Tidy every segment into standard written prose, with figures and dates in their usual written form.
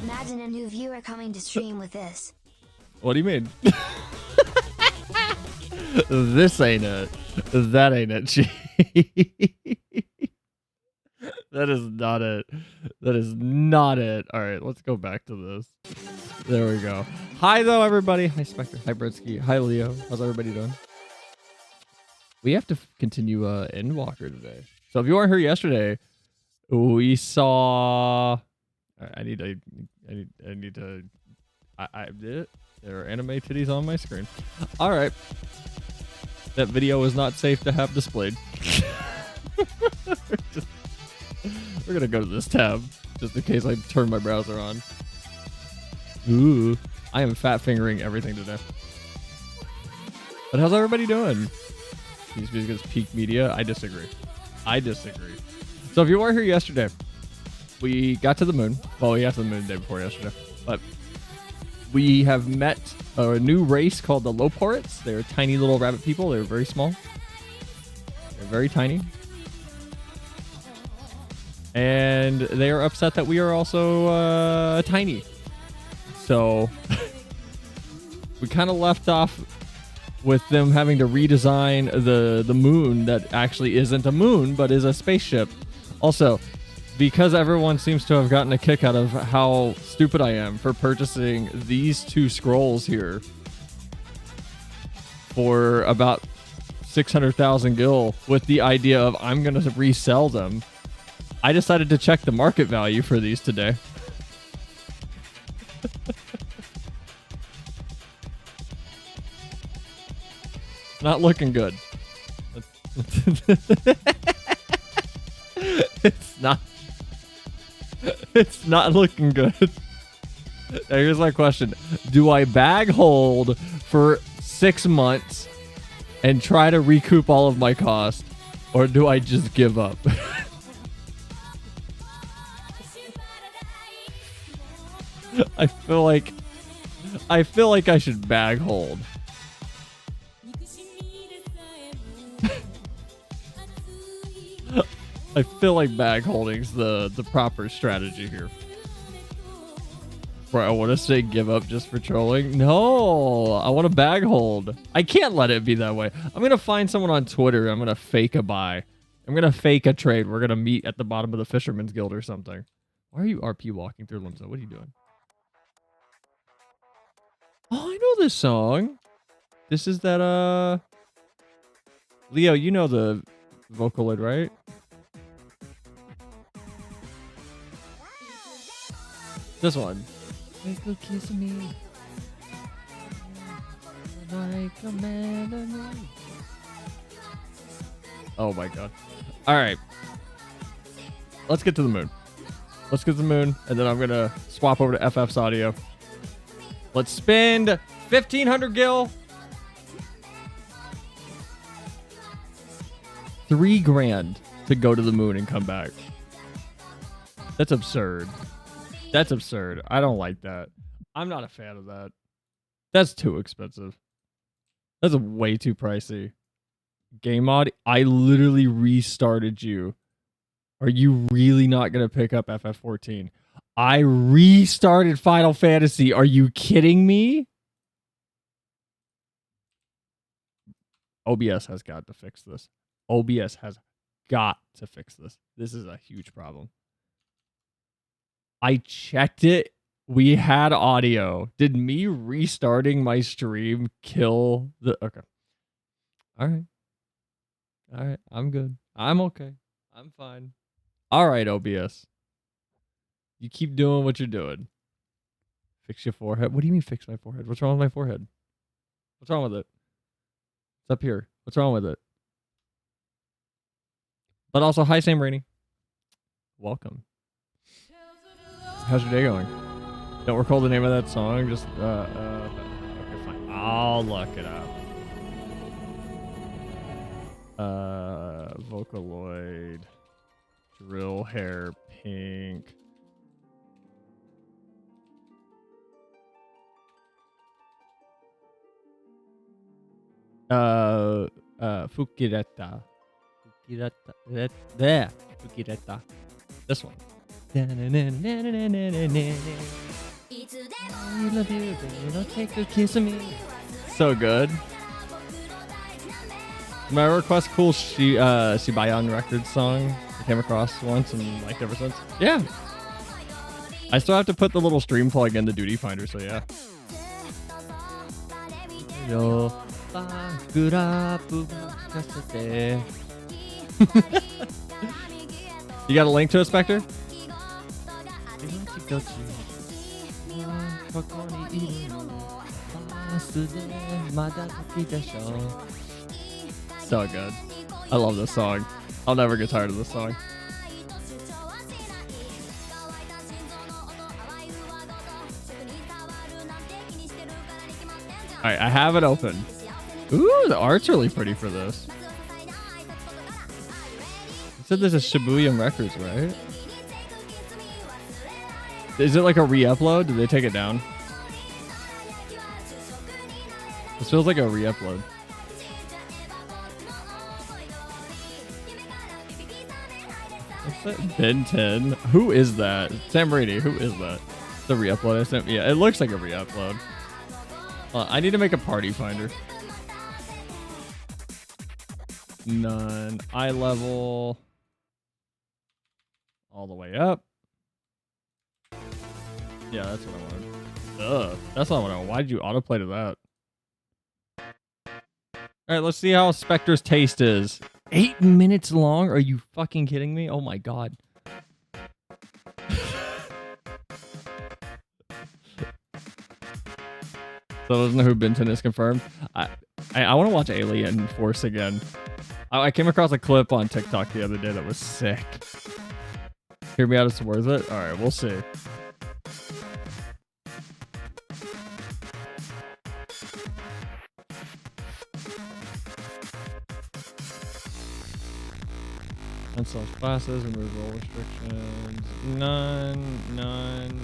Imagine a new viewer coming to stream with this. What do you mean? This ain't it. That ain't it. That is not it. That is not it. All right, let's go back to this. There we go. Hi, though, everybody. Hi, Spectre. Hi, Britsky. Hi, Leo. How's everybody doing? We have to continue Endwalker today. So if you weren't here yesterday, we saw... I need to... I did it. There are anime titties on my screen. All right. That video is not safe to have displayed. We're going to go to this tab just in case I turn my browser on. Ooh. I am fat fingering everything today. But how's everybody doing? These videos peak media? I disagree. I disagree. So if you weren't here yesterday, we got to the moon. Well, we got to the moon the day before yesterday. But we have met a new race called the Loporits. They're tiny little rabbit people. They're very small. They're very tiny. And they are upset that we are also tiny. So we kind of left off with them having to redesign the moon that actually isn't a moon, but is a spaceship. Also, because everyone seems to have gotten a kick out of how stupid I am for purchasing these two scrolls here for about 600,000 gil with the idea of I'm going to resell them, I decided to check the market value for these today. Not looking good. It's not. It's not looking good. Now here's my question. Do I bag hold for 6 months and try to recoup all of my cost, or do I just give up? I feel like I should bag hold. I feel like bag holding's the proper strategy here. Bro, I want to say give up just for trolling. No, I want to bag hold. I can't let it be that way. I'm going to find someone on Twitter. I'm going to fake a buy. I'm going to fake a trade. We're going to meet at the bottom of the Fisherman's Guild or something. Why are you RP walking through Limsa? What are you doing? Oh, I know this song. This is that, Leo, you know the Vocaloid, right? This one. Make a kiss me. Like a melody. Oh my god. Alright. Let's get to the moon. Let's get to the moon, and then I'm gonna swap over to FF's audio. Let's spend 1,500 gil. 3 grand to go to the moon and come back. That's absurd. That's absurd. I don't like that. I'm not a fan of that. That's too expensive. That's way too pricey. Game mod, I literally restarted you. Are you really not going to pick up FF14? I restarted Final Fantasy. Are you kidding me? OBS has got to fix this. OBS has got to fix this. This is a huge problem. I checked it. We had audio. Did me restarting my stream kill the... Okay. All right. All right. I'm good. I'm okay. I'm fine. All right, OBS. You keep doing what you're doing. Fix your forehead. What do you mean fix my forehead? What's wrong with my forehead? What's wrong with it? It's up here. What's wrong with it? But also, hi, Sam Rainey. Welcome. How's your day going? Don't recall the name of that song. Just, okay, fine. I'll look it up. Vocaloid. Drill hair pink. Fukireta. There. Fukireta. This one. I love you, baby, don't take a kiss of me. So good. My request cool Shibayan Records song I came across once and liked ever since. Yeah. I still have to put the little stream plug in the Duty Finder, so yeah. Yo, you got a link to it, Spectre? So good. I love this song. I'll never get tired of this song. Alright, I have it open. Ooh, the art's really pretty for this. You said there's a Shibuya Records, right? Is it like a re-upload? Did they take it down? This feels like a re-upload. What's that? Ben 10? Who is that? Sam Brady, who is that? The re-upload I sent? Yeah, it looks like a re-upload. I need to make a party finder. None. Eye level. All the way up. Yeah, that's what I wanted. Ugh, that's not what I wanted. Why'd you autoplay to that? Alright, let's see how Spectre's taste is. 8 minutes long? Are you fucking kidding me? Oh my god. So doesn't know who Benton is confirmed. I want to watch Alien Force again. I came across a clip on TikTok the other day that was sick. Hear me out, it's worth it? Alright, we'll see. Unselect classes, remove role restrictions. None.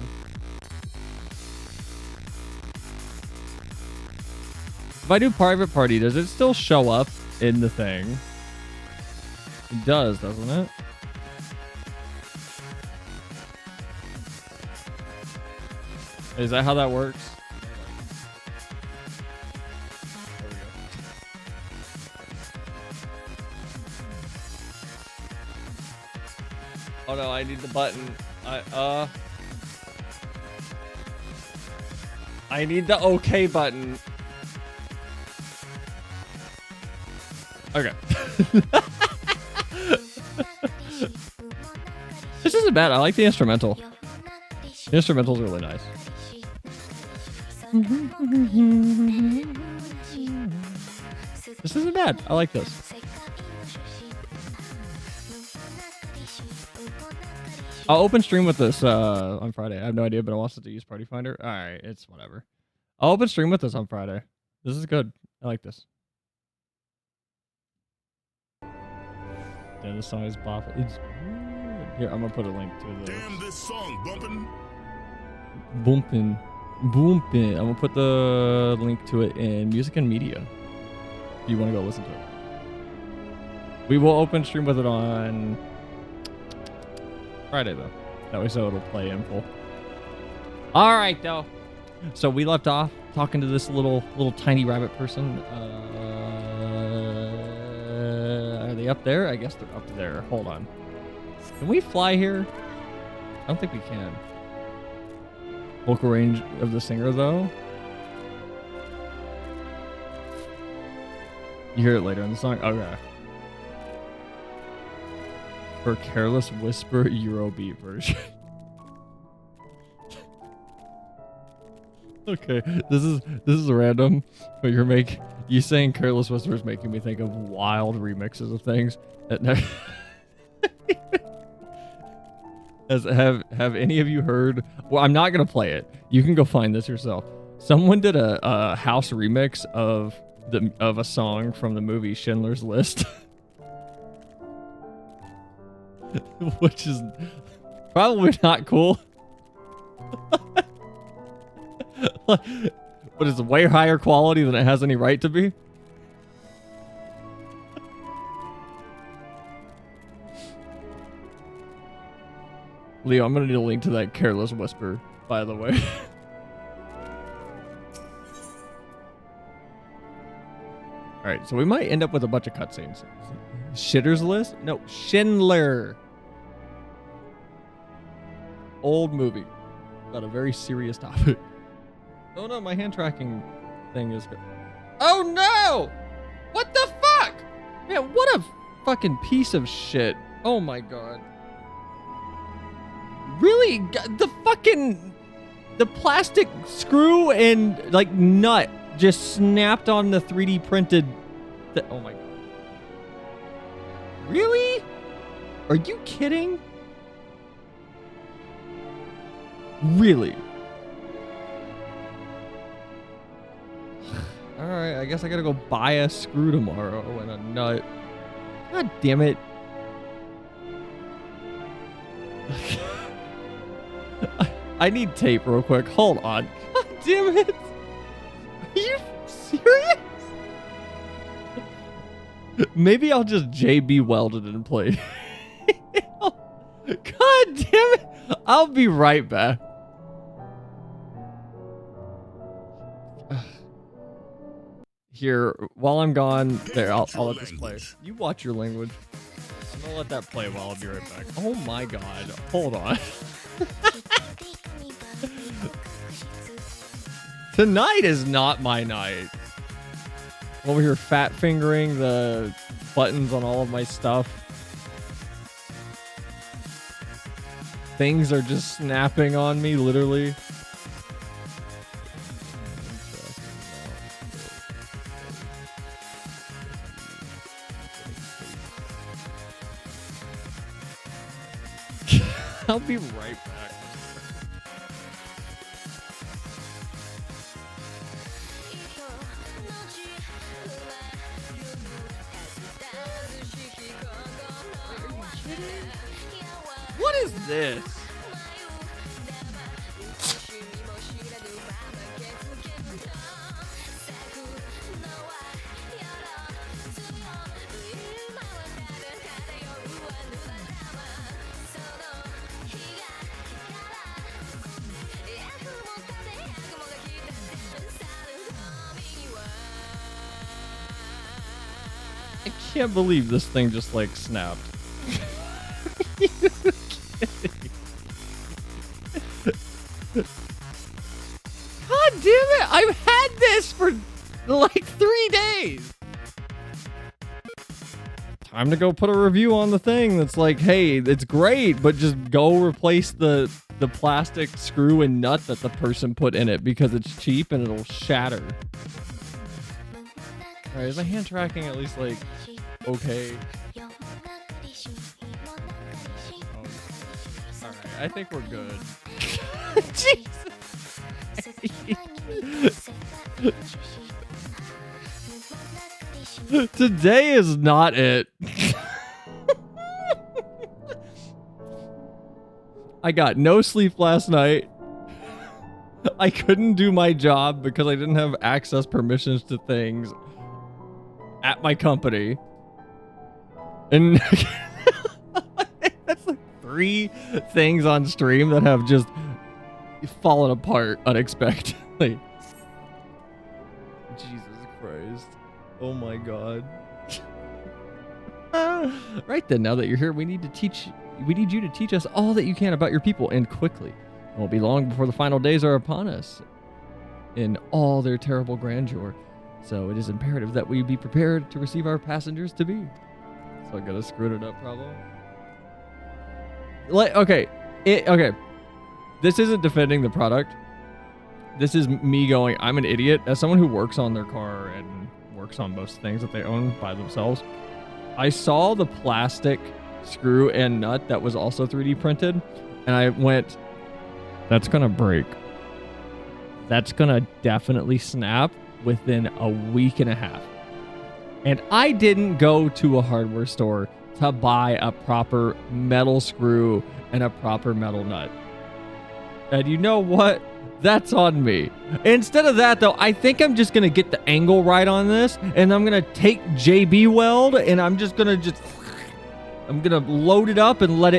If I do private party, does it still show up in the thing? It does, doesn't it? Is that how that works? There we go. Oh no, I need the button. I need the OK button. Okay. This isn't bad. I like the instrumental. The instrumental's really nice. This isn't bad. I like this. I'll open stream with this on Friday. I have no idea, but I want to use Party Finder. All right, it's whatever. I'll open stream with this on Friday. This is good. I like this. Yeah, this song is boff. It's here. I'm gonna put a link to this. Damn, this song bumping. Bumping. I'm gonna put the link to it in Music and Media. If you want to go listen to it, we will open stream with it on Friday though. That way, so it'll play in full. All right, though. So we left off talking to this little tiny rabbit person. Are they up there? I guess they're up there. Hold on. Can we fly here? I don't think we can. Vocal range of the singer, though. You hear it later in the song? Okay. For Careless Whisper Eurobeat version. Okay, this is random, but you saying Careless Whisper is making me think of wild remixes of things that never. Have any of you heard? Well, I'm not gonna play it. You can go find this yourself. Someone did a house remix of a song from the movie Schindler's List, which is probably not cool. But it's way higher quality than it has any right to be. Leo, I'm gonna need a link to that Careless Whisper, by the way. All right, so we might end up with a bunch of cutscenes. Shitter's List? No, Schindler. Old movie about a very serious topic. Oh no, my hand tracking thing is good. Oh no! What the fuck? Man, what a fucking piece of shit. Oh my god. Really? The plastic screw and like nut just snapped on the 3D printed. Oh my god. Really? Are you kidding? Really? Alright, I guess I gotta go buy a screw tomorrow and a nut. God damn it. I need tape real quick. Hold on. God damn it. Are you serious? Maybe I'll just JB weld it and play. God damn it. I'll be right back. Here, while I'm gone, there, I'll let this play. You watch your language. I'm gonna let that play while I'll be right back. Oh my god. Hold on. Tonight is not my night. Over here fat fingering the buttons on all of my stuff. Things are just snapping on me, literally. I'll be right back. What is this? I can't believe this thing just like snapped. God damn it! I've had this for like 3 days. Time to go put a review on the thing that's like, hey, it's great, but just go replace the plastic screw and nut that the person put in it because it's cheap and it'll shatter. Alright, is my hand tracking at least like okay? Alright, I think we're good. Jesus. Today is not it. I got no sleep last night. I couldn't do my job because I didn't have access permissions to things at my company. And that's like 3 things on stream that have just fallen apart unexpectedly. Jesus Christ. Oh my god. Right then, now that you're here, we need you to teach us all that you can about your people, and quickly. It won't be long before the final days are upon us in all their terrible grandeur. So it is imperative that we be prepared to receive our passengers to be. So I gotta screw it up, probably. Like, okay. This isn't defending the product. This is me going, I'm an idiot. As someone who works on their car and works on most things that they own by themselves, I saw the plastic screw and nut that was also 3D printed, and I went, that's gonna break. That's gonna definitely snap within a week and a half. And I didn't go to a hardware store to buy a proper metal screw and a proper metal nut. And you know what? That's on me. Instead of that, though, I think I'm just going to get the angle right on this, and I'm going to take JB Weld, and I'm going to load it up and let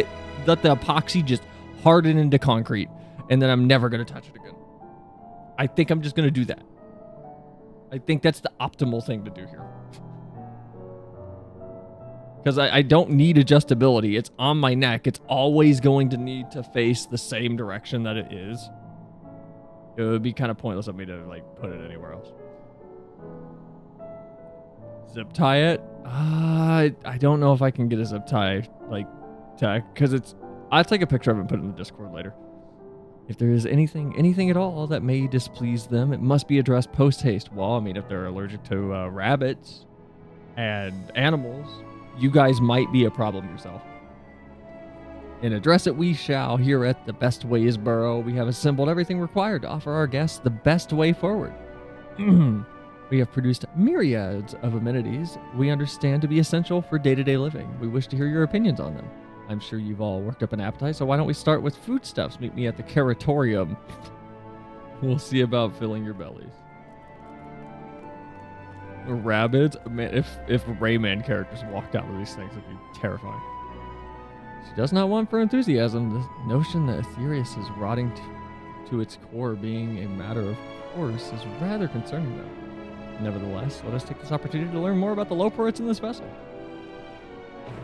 the epoxy just harden into concrete, and then I'm never going to touch it again. I think I'm just going to do that. I think that's the optimal thing to do here. Because I don't need adjustability. It's on my neck. It's always going to need to face the same direction that it is. It would be kind of pointless of me to like put it anywhere else. Zip tie it? I don't know if I can get a zip tie like because it's. I'll take a picture of it and put it in the Discord later. If there is anything at all that may displease them, it must be addressed post haste. Well, I mean, if they're allergic to rabbits and animals, you guys might be a problem yourself. And address it we shall. Here at the Best Ways Borough, we have assembled everything required to offer our guests the best way forward. We have produced myriads of amenities we understand to be essential for day-to-day living. We wish to hear your opinions on them. I'm sure you've all worked up an appetite, so why don't we start with foodstuffs? Meet me at the Caratorium. We'll see about filling your bellies. Rabbits? Man, if Rayman characters walked out with these things, it'd be terrifying. She does not want for enthusiasm. The notion that Aetherius is rotting to its core being a matter of course is rather concerning though. Nevertheless, let us take this opportunity to learn more about the Loporits in this vessel.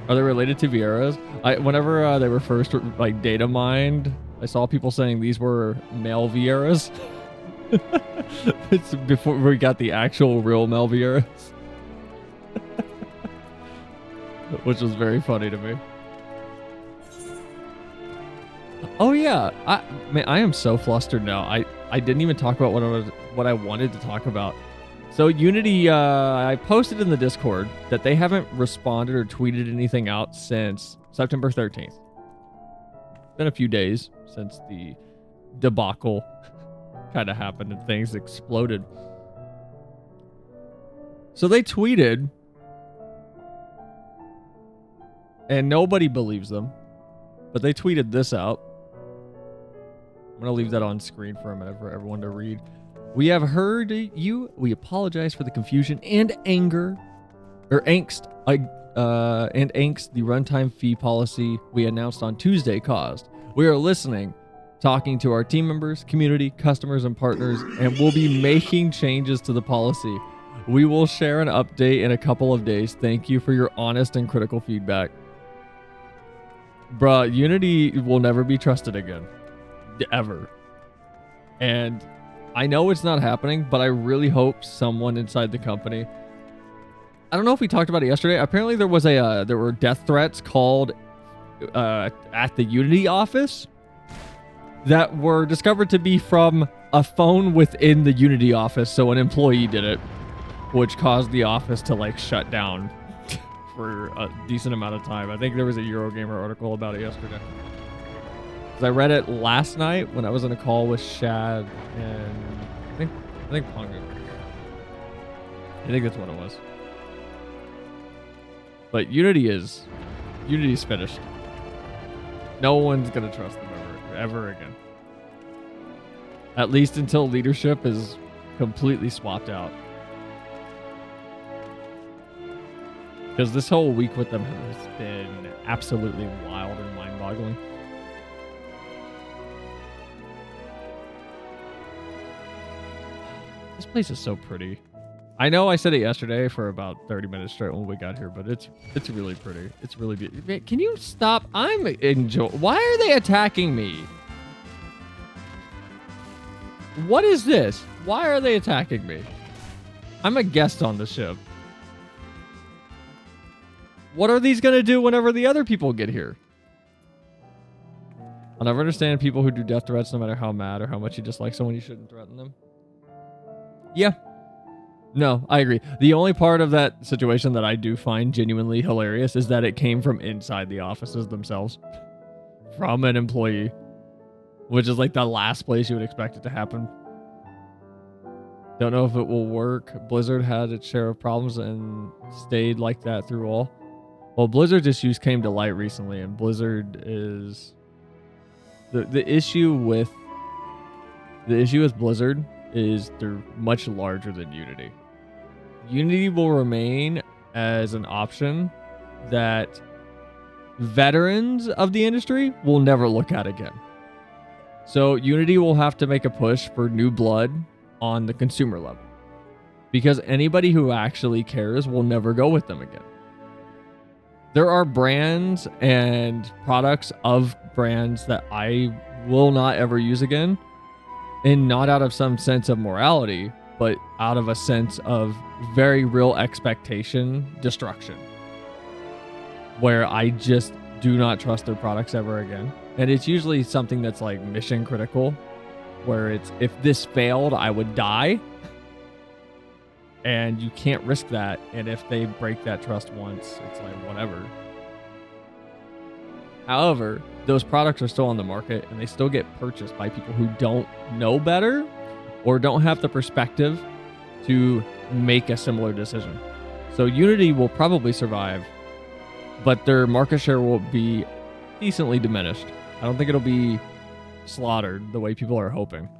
Are they related to Vieras? Whenever they were first like data mined, I saw people saying these were male Vieras. It's before we got the actual real male Vieras. Which was very funny to me. Oh yeah, I am so flustered now. I didn't even talk about what I wanted to talk about. So Unity, I posted in the Discord that they haven't responded or tweeted anything out since September 13th. It's been a few days since the debacle kind of happened and things exploded. So they tweeted, and nobody believes them, but they tweeted this out. I'm going to leave that on screen for a minute for everyone to read. We have heard you. We apologize for the confusion and anger, or angst, the runtime fee policy we announced on Tuesday caused. We are listening, talking to our team members, community, customers, and partners, and we'll be making changes to the policy. We will share an update in a couple of days. Thank you for your honest and critical feedback. Bruh, Unity will never be trusted again. Ever. And I know it's not happening, but I really hope someone inside the company. I don't know if we talked about it yesterday. Apparently there were death threats called at the Unity office that were discovered to be from a phone within the Unity office. So an employee did it, which caused the office to like shut down for a decent amount of time. I think there was a Eurogamer article about it yesterday. I read it last night when I was in a call with Shad and I think Punga. I think that's what it was. But Unity's finished. No one's gonna trust them ever again. At least until leadership is completely swapped out. Because this whole week with them has been absolutely wild and mind-boggling. This place is so pretty. I know I said it yesterday for about 30 minutes straight when we got here, but it's really pretty. It's really beautiful. Can you stop? I'm enjoying. Why are they attacking me? What is this? Why are they attacking me? I'm a guest on the ship. What are these going to do whenever the other people get here? I'll never understand people who do death threats no matter how mad or how much you dislike someone. You shouldn't threaten them. Yeah. No, I agree. The only part of that situation that I do find genuinely hilarious is that it came from inside the offices themselves. From an employee. Which is like the last place you would expect it to happen. Don't know if it will work. Blizzard had its share of problems and stayed like that through all. Well, Blizzard's issues came to light recently, and Blizzard is... The issue with Blizzard is they're much larger than Unity. Unity will remain as an option that veterans of the industry will never look at again. So Unity will have to make a push for new blood on the consumer level. because anybody who actually cares will never go with them again. There are brands and products of brands that I will not ever use again, and not out of some sense of morality, but out of a sense of very real expectation destruction, where I just do not trust their products ever again. And it's usually something that's like mission critical, where it's, if this failed, I would die. And you can't risk that. And if they break that trust once, it's like, whatever. However, those products are still on the market and they still get purchased by people who don't know better or don't have the perspective to make a similar decision. So Unity will probably survive, but their market share will be decently diminished. I don't think it'll be slaughtered the way people are hoping.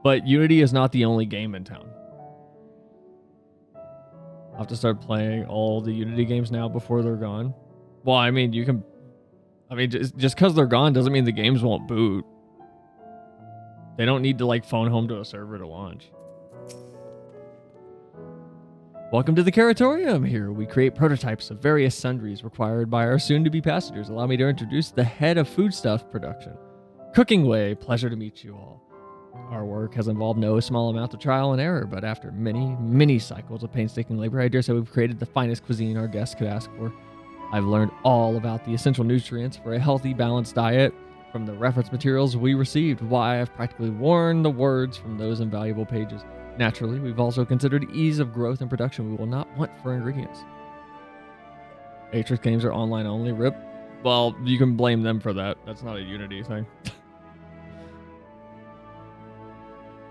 But Unity is not the only game in town. I'll have to start playing all the Unity games now before they're gone. Well, I mean, you can... I mean, just because they're gone doesn't mean the games won't boot. They don't need to, like, phone home to a server to launch. Welcome to the Curatorium. Here we create prototypes of various sundries required by our soon-to-be passengers. Allow me to introduce the head of foodstuff production. Growingway, pleasure to meet you all. Our work has involved no small amount of trial and error, but after many, many cycles of painstaking labor, I dare say we've created the finest cuisine our guests could ask for. I've learned all about the essential nutrients for a healthy, balanced diet from the reference materials we received. Why, I've practically worn the words from those invaluable pages. Naturally, we've also considered ease of growth and production. We will not want for ingredients. Atrix games are online only. RIP. Well, you can blame them for that. That's not a Unity thing.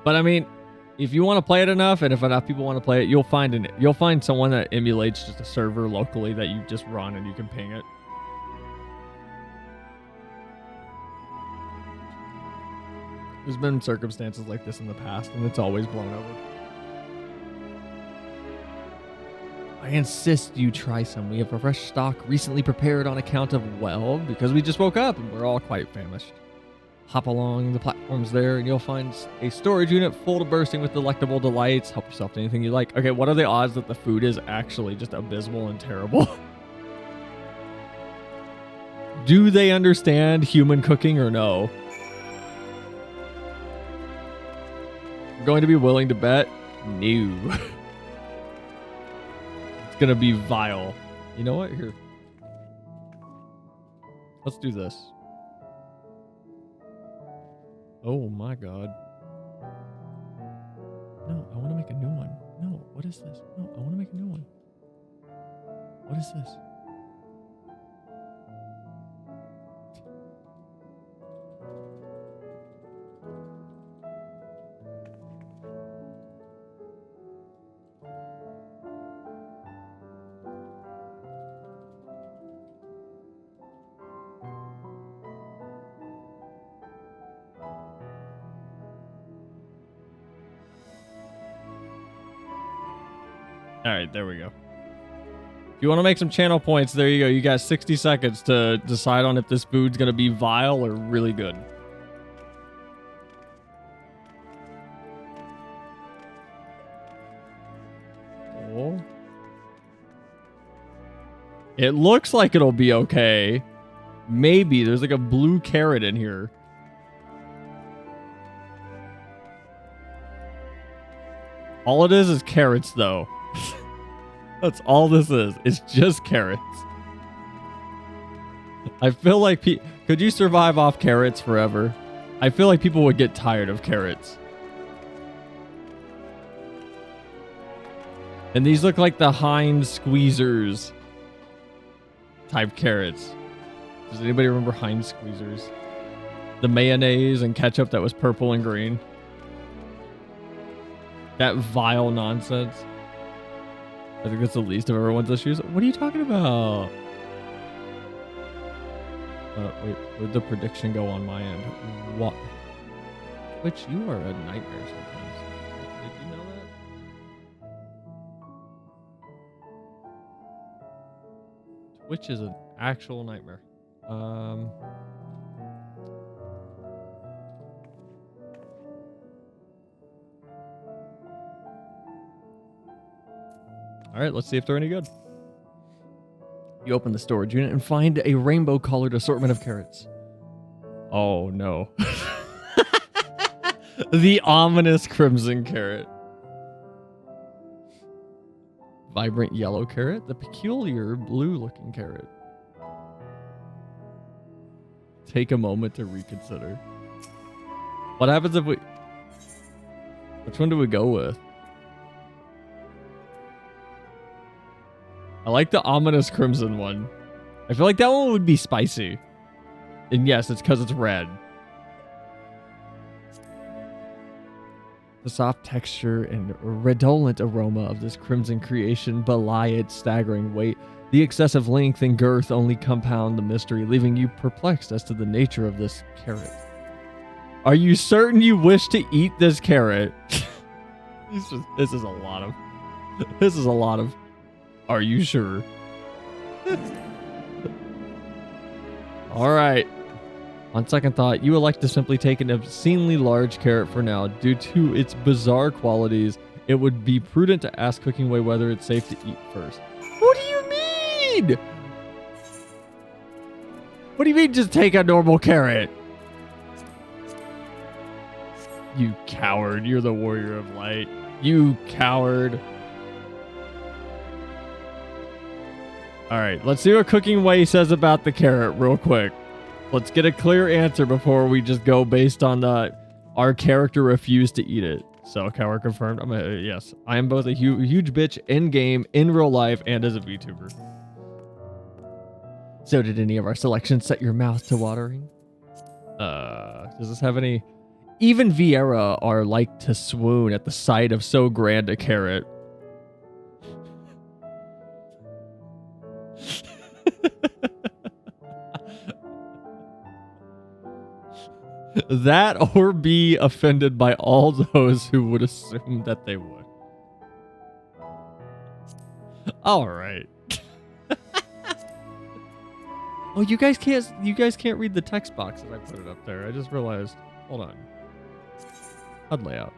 But I mean, if you want to play it enough, and if enough people want to play it, you'll find someone that emulates just a server locally that you just run and you can ping it. There's been circumstances like this in the past, and it's always blown over. I insist you try some. We have a fresh stock recently prepared on account of, well, because we just woke up and we're all quite famished. Hop along the platforms there and you'll find a storage unit full to bursting with delectable delights. Help yourself to anything you like. Okay, what are the odds that the food is actually just abysmal and terrible? Do they understand human cooking or no? I'm going to be willing to bet no. It's going to be vile. You know what? Here. Let's do this. Oh my god. No, I want to make a new one. No, what is this? No, I want to make a new one. What is this? All right, there we go. If you want to make some channel points, there you go. You got 60 seconds to decide on if this food's going to be vile or really good. Oh. It looks like it'll be okay. Maybe. There's like a blue carrot in here. All it is carrots, though. That's all this is. It's just carrots. I feel like could you survive off carrots forever? I feel like people would get tired of carrots. And these look like the Heinz Squeezers type carrots. Does anybody remember Heinz Squeezers? The mayonnaise and ketchup that was purple and green. That vile nonsense. I think that's the least of everyone's issues. What are you talking about? Wait, where'd the prediction go on my end? What? Twitch, you are a nightmare sometimes. Did you know that? Twitch is an actual nightmare. All right, let's see if they're any good. You open the storage unit and find a rainbow-colored assortment of carrots. Oh, no. The ominous crimson carrot. Vibrant yellow carrot. The peculiar blue-looking carrot. Take a moment to reconsider. What happens if we... Which one do we go with? I like the ominous crimson one. I feel like that one would be spicy. And yes, it's because it's red. The soft texture and redolent aroma of this crimson creation belie its staggering weight. The excessive length and girth only compound the mystery, leaving you perplexed as to the nature of this carrot. Are you certain you wish to eat this carrot? This is a lot of... This is a lot of... Are you sure? All right. On second thought, you elect to simply take an obscenely large carrot for now. Due to its bizarre qualities, it would be prudent to ask Growingway whether it's safe to eat first. What do you mean? What do you mean just take a normal carrot? You coward. You're the warrior of light. You coward. All right, let's see what Growingway says about the carrot real quick. Let's get a clear answer before we just go based on our character refused to eat it. So, coward confirmed. Yes, I am both a huge bitch in game, in real life, and as a VTuber. So, did any of our selections set your mouth to watering? Does this have any? Even Vieira are like to swoon at the sight of so grand a carrot. That or be offended by all those who would assume that they would. All right. Oh, you guys can't read the text box as I put it up there. I just realized. Hold on. HUD layout.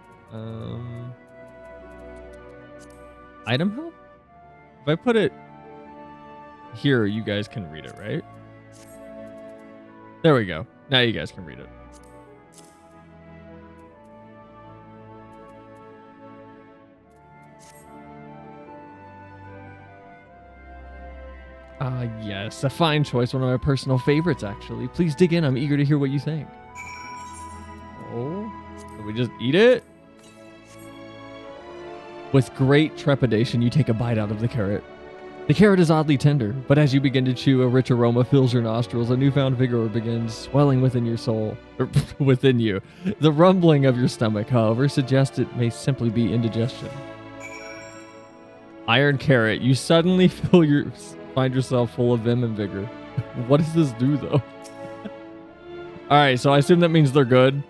Item help? If I put it here, you guys can read it, right? There we go. Now you guys can read it. Yes, a fine choice. One of my personal favorites, actually. Please dig in. I'm eager to hear what you think. Oh, did we just eat it? With great trepidation, you take a bite out of the carrot. The carrot is oddly tender, but as you begin to chew, a rich aroma fills your nostrils. A newfound vigor begins swelling within your soul, or within you. The rumbling of your stomach, however, suggests it may simply be indigestion. Iron carrot. You suddenly find yourself full of vim and vigor. What does this do, though? All right, so I assume that means they're good.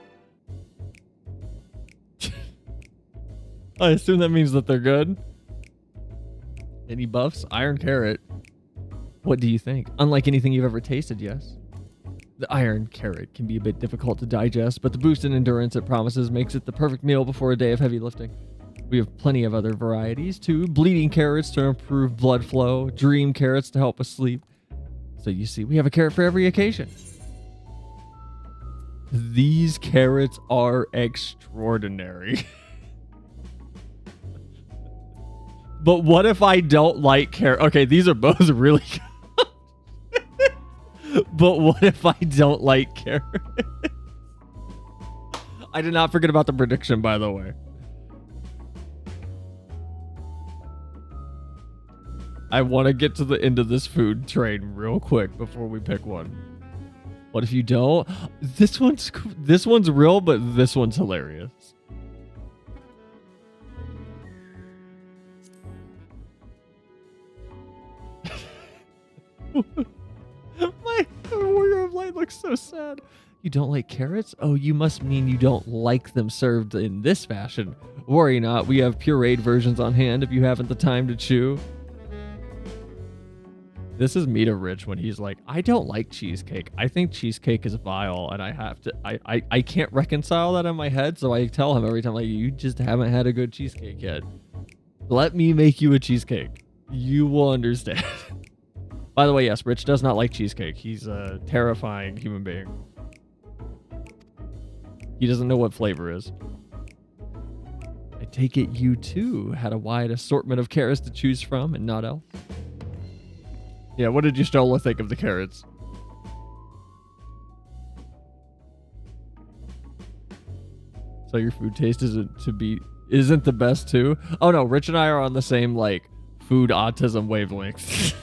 I assume that means that they're good. Any buffs? Iron carrot. What do you think? Unlike anything you've ever tasted, yes. The iron carrot can be a bit difficult to digest, but the boost in endurance it promises makes it the perfect meal before a day of heavy lifting. We have plenty of other varieties too. Bleeding carrots to improve blood flow. Dream carrots to help us sleep. So you see, we have a carrot for every occasion. These carrots are extraordinary. But what if I don't like carrots? Okay, these are both really good. But what if I don't like carrots? I did not forget about the prediction, by the way. I want to get to the end of this food train real quick before we pick one. What if you don't? This one's real, but this one's hilarious. My warrior of light looks so sad. You don't like carrots? Oh, you must mean you don't like them served in this fashion. Worry not, we have pureed versions on hand if you haven't the time to chew. This is Mita Rich when he's like, I don't like cheesecake. I think cheesecake is vile, and I can't reconcile that in my head, so I tell him every time, like, you just haven't had a good cheesecake yet. Let me make you a cheesecake. You will understand. By the way, yes, Rich does not like cheesecake. He's a terrifying human being. He doesn't know what flavor is. I take it you too had a wide assortment of carrots to choose from and not else. Yeah, what did you Stola think of the carrots? So your food taste isn't the best too? Oh no, Rich and I are on the same like food autism wavelengths.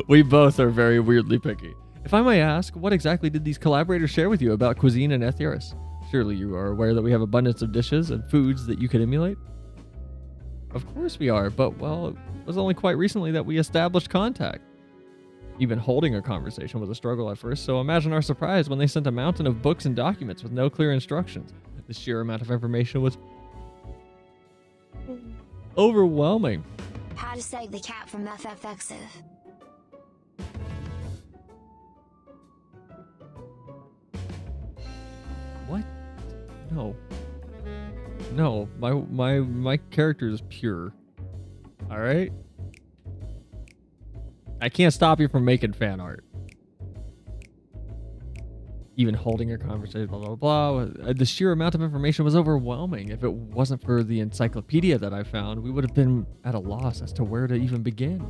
We both are very weirdly picky. If I may ask, what exactly did these collaborators share with you about cuisine and Etheris? Surely you are aware that we have abundance of dishes and foods that you could emulate? Of course we are, but well, it was only quite recently that we established contact. Even holding a conversation was a struggle at first, so imagine our surprise when they sent a mountain of books and documents with no clear instructions. The sheer amount of information was overwhelming. How to save the cat from ffxiv. What? No. No, my character is pure. All right? I can't stop you from making fan art. Even holding a conversation, blah, blah, blah. The sheer amount of information was overwhelming. If it wasn't for the encyclopedia that I found, we would have been at a loss as to where to even begin.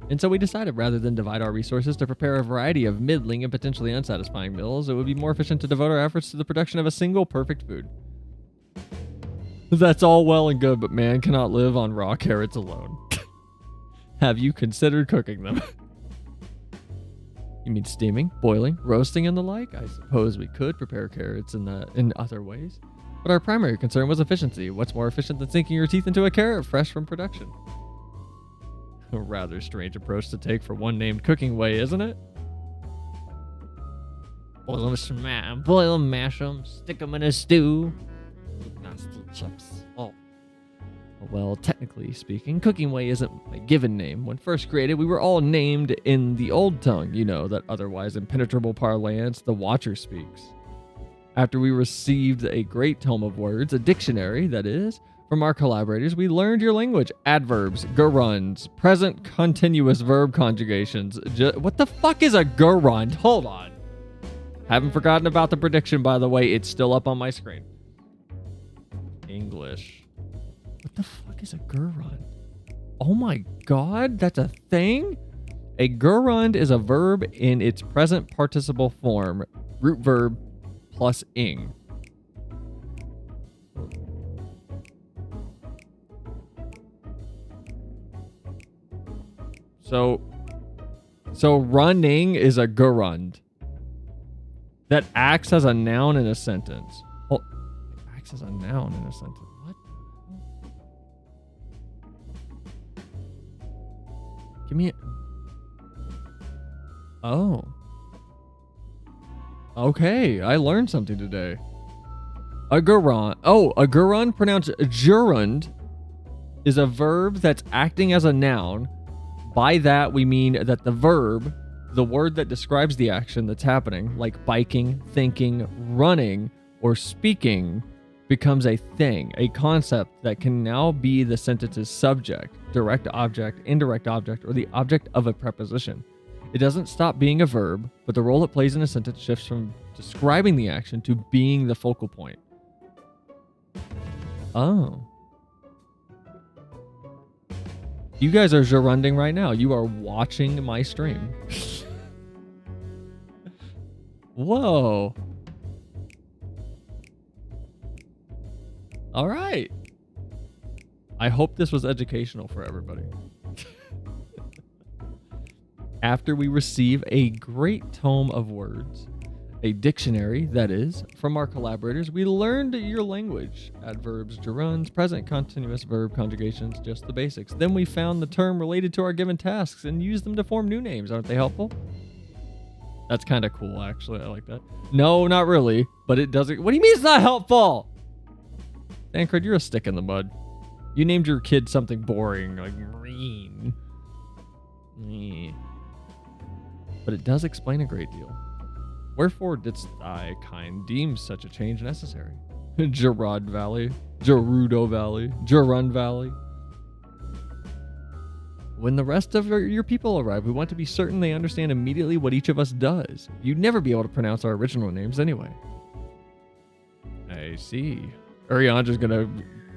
And so we decided, rather than divide our resources to prepare a variety of middling and potentially unsatisfying meals, it would be more efficient to devote our efforts to the production of a single perfect food. That's all well and good, but man cannot live on raw carrots alone. Have you considered cooking them? You mean steaming, boiling, roasting, and the like? I suppose we could prepare carrots in other ways. But our primary concern was efficiency. What's more efficient than sinking your teeth into a carrot fresh from production? A rather strange approach to take for one named Growingway, isn't it? Boil them, mash them, stick them in a stew. Nasty chips. Oh. Well, technically speaking, Growingway isn't my given name. When first created, we were all named in the old tongue, you know, that otherwise impenetrable parlance the Watcher speaks. After we received a great tome of words, a dictionary, that is, from our collaborators, we learned your language. Adverbs, gerunds, present continuous verb conjugations. What the fuck is a gerund? Hold on. Haven't forgotten about the prediction, by the way. It's still up on my screen. English. What the fuck is a gerund? Oh my god, that's a thing? A gerund is a verb in its present participle form, root verb plus ing. So running is a gerund that acts as a noun in a sentence. Oh, it acts as a noun in a sentence. What? Give me a... Oh. Okay, I learned something today. A gerund. Oh, a gerund, pronounced gerund, is a verb that's acting as a noun. By that, we mean that the verb, the word that describes the action that's happening, like biking, thinking, running, or speaking, becomes a thing, a concept that can now be the sentence's subject, direct object, indirect object, or the object of a preposition. It doesn't stop being a verb, but the role it plays in a sentence shifts from describing the action to being the focal point. Oh. You guys are gerunding right now. You are watching my stream. Whoa. All right. I hope this was educational for everybody. After we receive a great tome of words, a dictionary, that is, from our collaborators, we learned your language. Adverbs, gerunds, present continuous verb conjugations, just the basics. Then we found the term related to our given tasks and used them to form new names. Aren't they helpful? That's kind of cool, actually. I like that. No, not really, but it doesn't... What do you mean it's not helpful? Dancred, you're a stick in the mud. You named your kid something boring, like marine. But it does explain a great deal. Wherefore didst thy kind deem such a change necessary? Gerard Valley. Gerudo Valley. Gerund Valley. When the rest of your people arrive, we want to be certain they understand immediately what each of us does. You'd never be able to pronounce our original names anyway. I see. Uriandra's gonna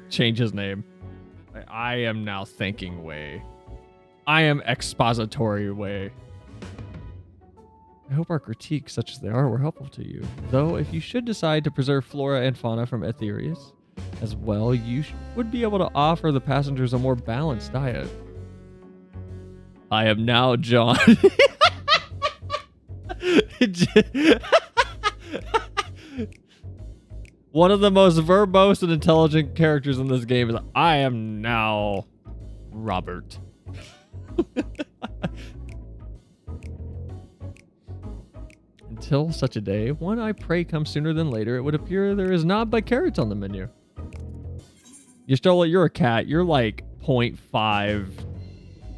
change his name. I am now thinking way. I am expository way. I hope our critiques, such as they are, were helpful to you. Though, if you should decide to preserve flora and fauna from Aetherius as well, you would be able to offer the passengers a more balanced diet. I am now John. One of the most verbose and intelligent characters in this game is I am now Robert. Until such a day, one I pray comes sooner than later, it would appear there is not but carrots on the menu. You stole it, you're a cat. You're like 0.5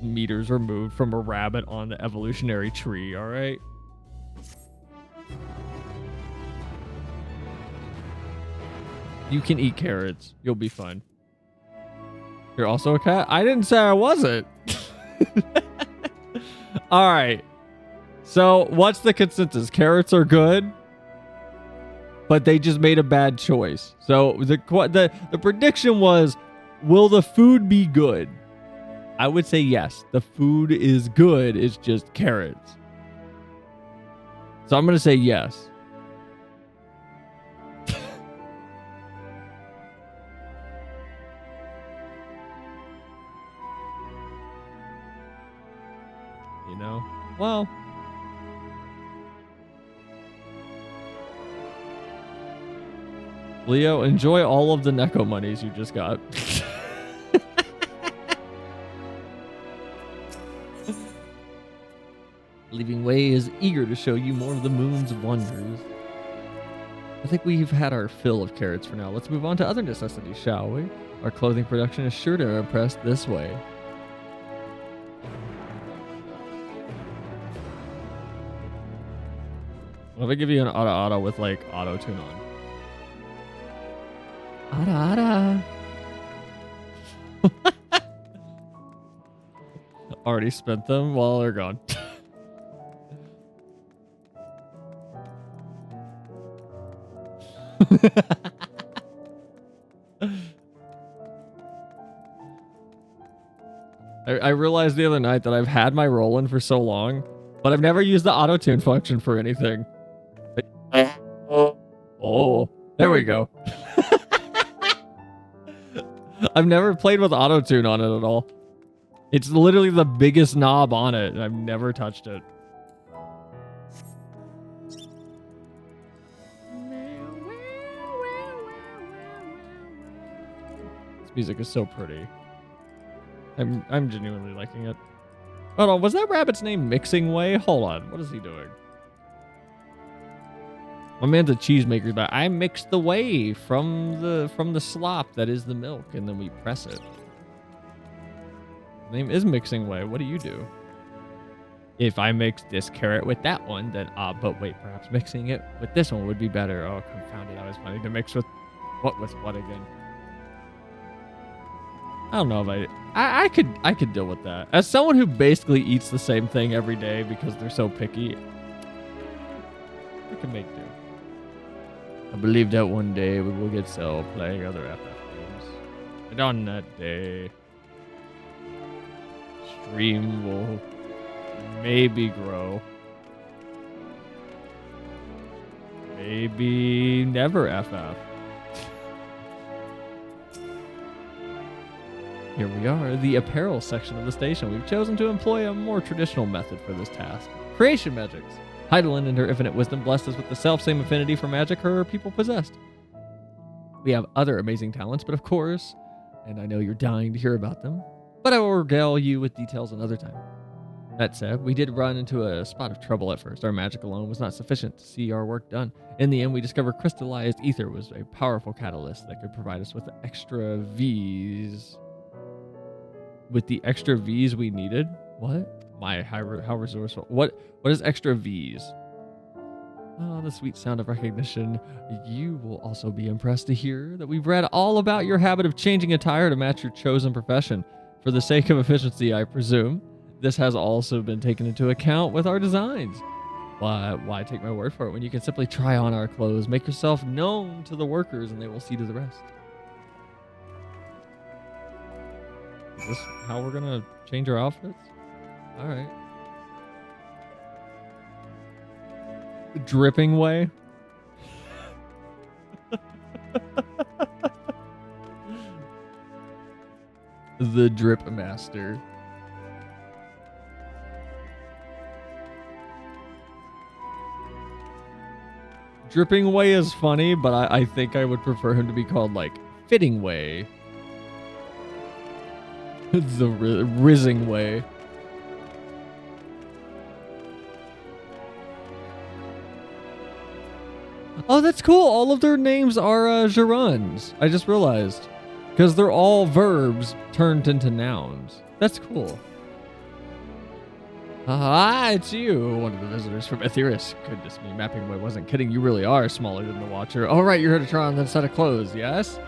meters removed from a rabbit on the evolutionary tree, all right? You can eat carrots. You'll be fine. You're also a cat? I didn't say I wasn't. All right. So what's the consensus? Carrots are good, but they just made a bad choice. So the prediction was, will the food be good? I would say yes. The food is good. It's just carrots. So I'm going to say yes. You know? Well. Leo, enjoy all of the Neko monies you just got. Leaving Way is eager to show you more of the moon's wonders. I think we've had our fill of carrots for now. Let's move on to other necessities, shall we? Our clothing production is sure to impress this way. What if I give you an auto with like auto tune on? Auto. Already spent them while they're gone. I realized the other night that I've had my Roland for so long, but I've never used the auto-tune function for anything. Oh, there we go. I've never played with auto-tune on it at all. It's literally the biggest knob on it, and I've never touched it. This music is so pretty. I'm genuinely liking it. Hold on, was that rabbit's name Mixing Way? Hold on, what is he doing? My man's a cheesemaker, but I mix the whey from the slop that is the milk, and then we press it. The name is Mixing Way. What do you do? If I mix this carrot with that one, then but wait, perhaps mixing it with this one would be better. Oh, confound it! I was planning to mix with what again? I don't know if I could deal with that. As someone who basically eats the same thing every day because they're so picky, I can make do. I believe that one day we will get so playing other FF games. And on that day, stream will maybe grow. Maybe never FF. Here we are, the apparel section of the station. We've chosen to employ a more traditional method for this task. Creation magics. Heidelin and her infinite wisdom blessed us with the self-same affinity for magic her people possessed. We have other amazing talents, but of course, and I know you're dying to hear about them, but I will regale you with details another time. That said, we did run into a spot of trouble at first. Our magic alone was not sufficient to see our work done. In the end, we discovered crystallized ether was a powerful catalyst that could provide us with extra Vs. With the extra Vs we needed? What? How resourceful? What is extra Vs? Oh, the sweet sound of recognition. You will also be impressed to hear that we've read all about your habit of changing attire to match your chosen profession. For the sake of efficiency, I presume, this has also been taken into account with our designs. Why take my word for it when you can simply try on our clothes, make yourself known to the workers, and they will see to the rest? Is this how we're gonna change our outfits? All right. Dripping way. The drip master. Dripping way is funny, but I think I would prefer him to be called like fitting way. The rizzing way. Oh, that's cool. All of their names are gerunds. I just realized. Because they're all verbs turned into nouns. That's cool. Ah, it's you, one of the visitors from Etheris. Goodness me, Mapping Away wasn't kidding. You really are smaller than the Watcher. All right, you're here to try on that set of clothes, yes?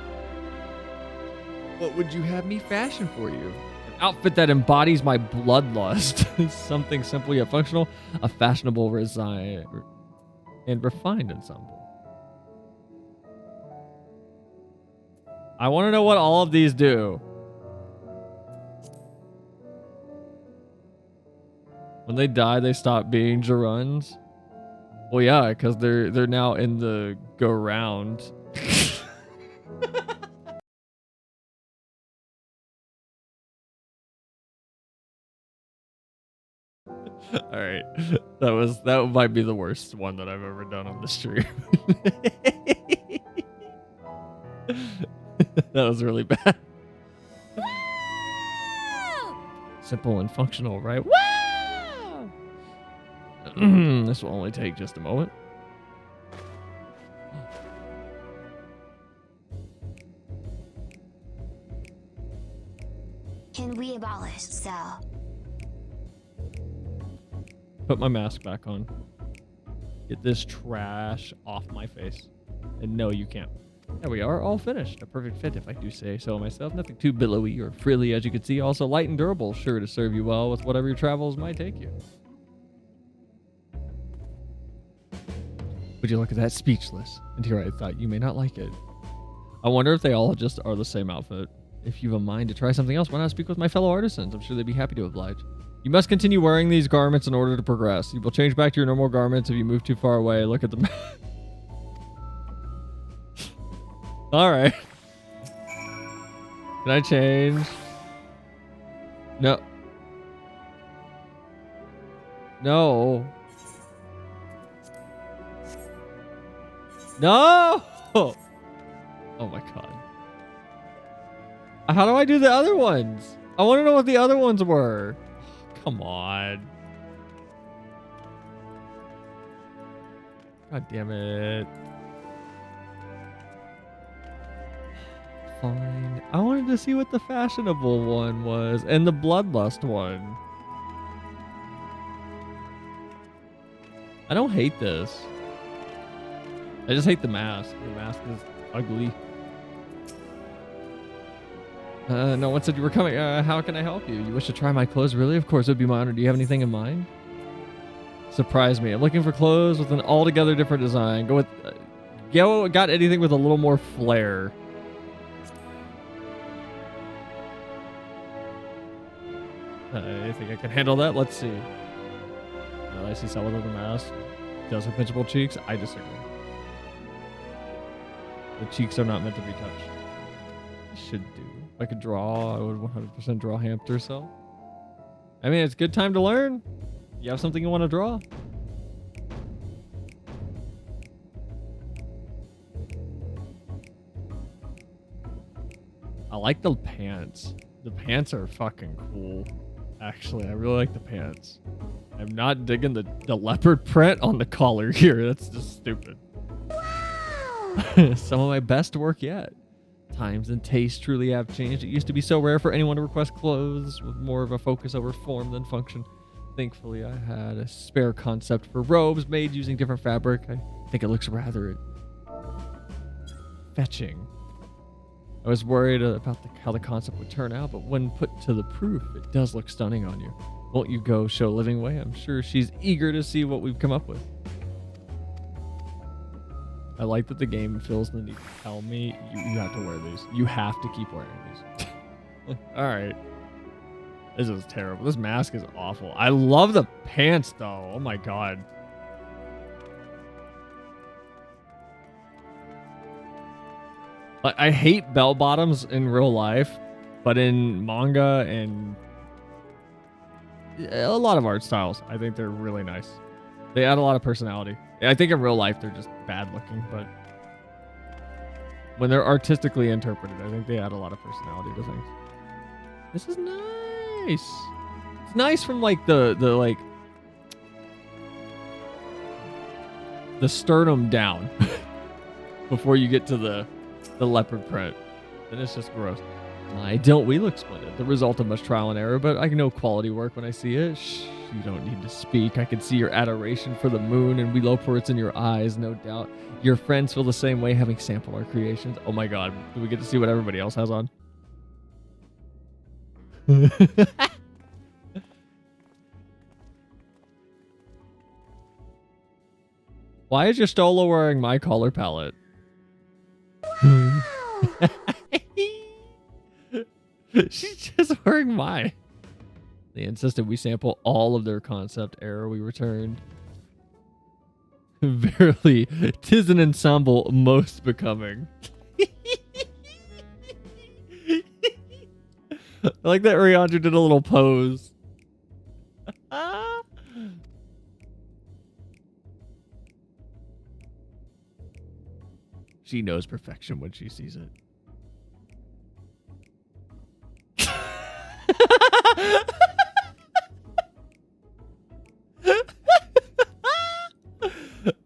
What would you have me fashion for you? An outfit that embodies my bloodlust. Something simple yet functional. A fashionable, and refined ensemble. I want to know what all of these do. When they die, they stop being gerunds. Well, yeah, because they're now in the go round. All right, that might be the worst one that I've ever done on the stream. That was really bad. Simple and functional, right? Wow! This will only take just a moment. Can we abolish cell? Put my mask back on. Get this trash off my face. And no, you can't. There we are, all finished. A perfect fit, if I do say so myself. Nothing too billowy or frilly, as you can see. Also light and durable, sure to serve you well with whatever your travels might take you. Would you look at that? Speechless. And here I thought you may not like it. I wonder if they all just are the same outfit. If you've a mind to try something else, why not speak with my fellow artisans? I'm sure they'd be happy to oblige. You must continue wearing these garments in order to progress. You will change back to your normal garments if you move too far away. Look at the... All right. Can I change? No. No. No! Oh my god. How do I do the other ones? I want to know what the other ones were. Come on. God damn it. Fine. I wanted to see what the fashionable one was and the bloodlust one. I don't hate this. I just hate the mask. The mask is ugly. No one said you were coming. How can I help you? You wish to try my clothes? Really? Of course, it would be my honor. Do you have anything in mind? Surprise me. I'm looking for clothes with an altogether different design. Go with... got anything with a little more flair. I think I can handle that. Let's see. I see someone with a mask. Does have pinchable cheeks? I disagree. The cheeks are not meant to be touched. I should do. If I could draw, I would 100% draw hamster cell. I mean, it's a good time to learn. You have something you want to draw. I like the pants. The pants are fucking cool. Actually, I really like the pants. I'm not digging the leopard print on the collar here. That's just stupid. Wow. Some of my best work yet. Times and tastes truly have changed. It used to be so rare for anyone to request clothes with more of a focus over form than function. Thankfully, I had a spare concept for robes made using different fabric. I think it looks rather fetching. I was worried about how the concept would turn out, but when put to the proof, it does look stunning on you. Won't you go show Livingway? I'm sure she's eager to see what we've come up with. I like that the game feels the need to tell me you have to wear these. You have to keep wearing these. All right. This is terrible. This mask is awful. I love the pants, though. Oh, my God. Like, I hate bell bottoms in real life, but in manga and a lot of art styles, I think they're really nice. They add a lot of personality. I think in real life, they're just bad looking, but when they're artistically interpreted, I think they add a lot of personality to things. This is nice. It's nice from like the sternum down before you get to the leopard print. Then it's just gross. Don't we look splendid? The result of much trial and error, but I know quality work when I see it. Shh, you don't need to speak. I can see your adoration for the moon and we low ports in your eyes, no doubt. Your friends feel the same way having sampled our creations. Oh my God, do we get to see what everybody else has on? Why is your Stola wearing my color palette? She's just wearing mine. They insisted we sample all of their concept error we returned. Verily, 'tis an ensemble most becoming. I like that Riandra did a little pose. She knows perfection when she sees it.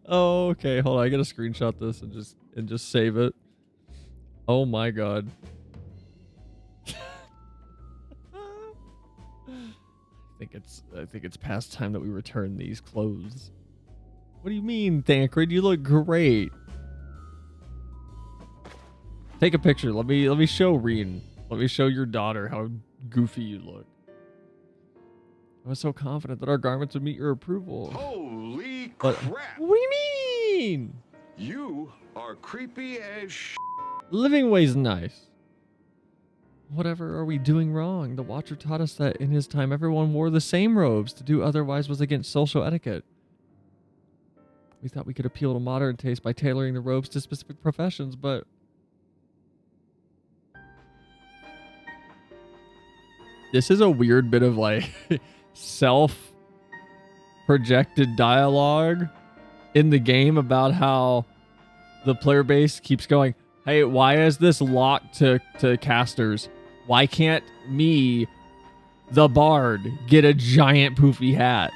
Oh, okay. Hold on. I gotta screenshot this and just save it. Oh my God. I think it's past time that we return these clothes. What do you mean, Thancred? You look great. Take a picture. Let me show Reen. Let me show your daughter how goofy you look. I was so confident that our garments would meet your approval. Holy But crap! what do you mean? You are creepy as sh**. Livingway's nice. Whatever are we doing wrong? The Watcher taught us that in his time everyone wore the same robes. To do otherwise was against social etiquette. We thought we could appeal to modern taste by tailoring the robes to specific professions, but this is a weird bit of like self-projected dialogue in the game about how the player base keeps going, hey, why is this locked to casters? Why can't me, the bard, get a giant poofy hat?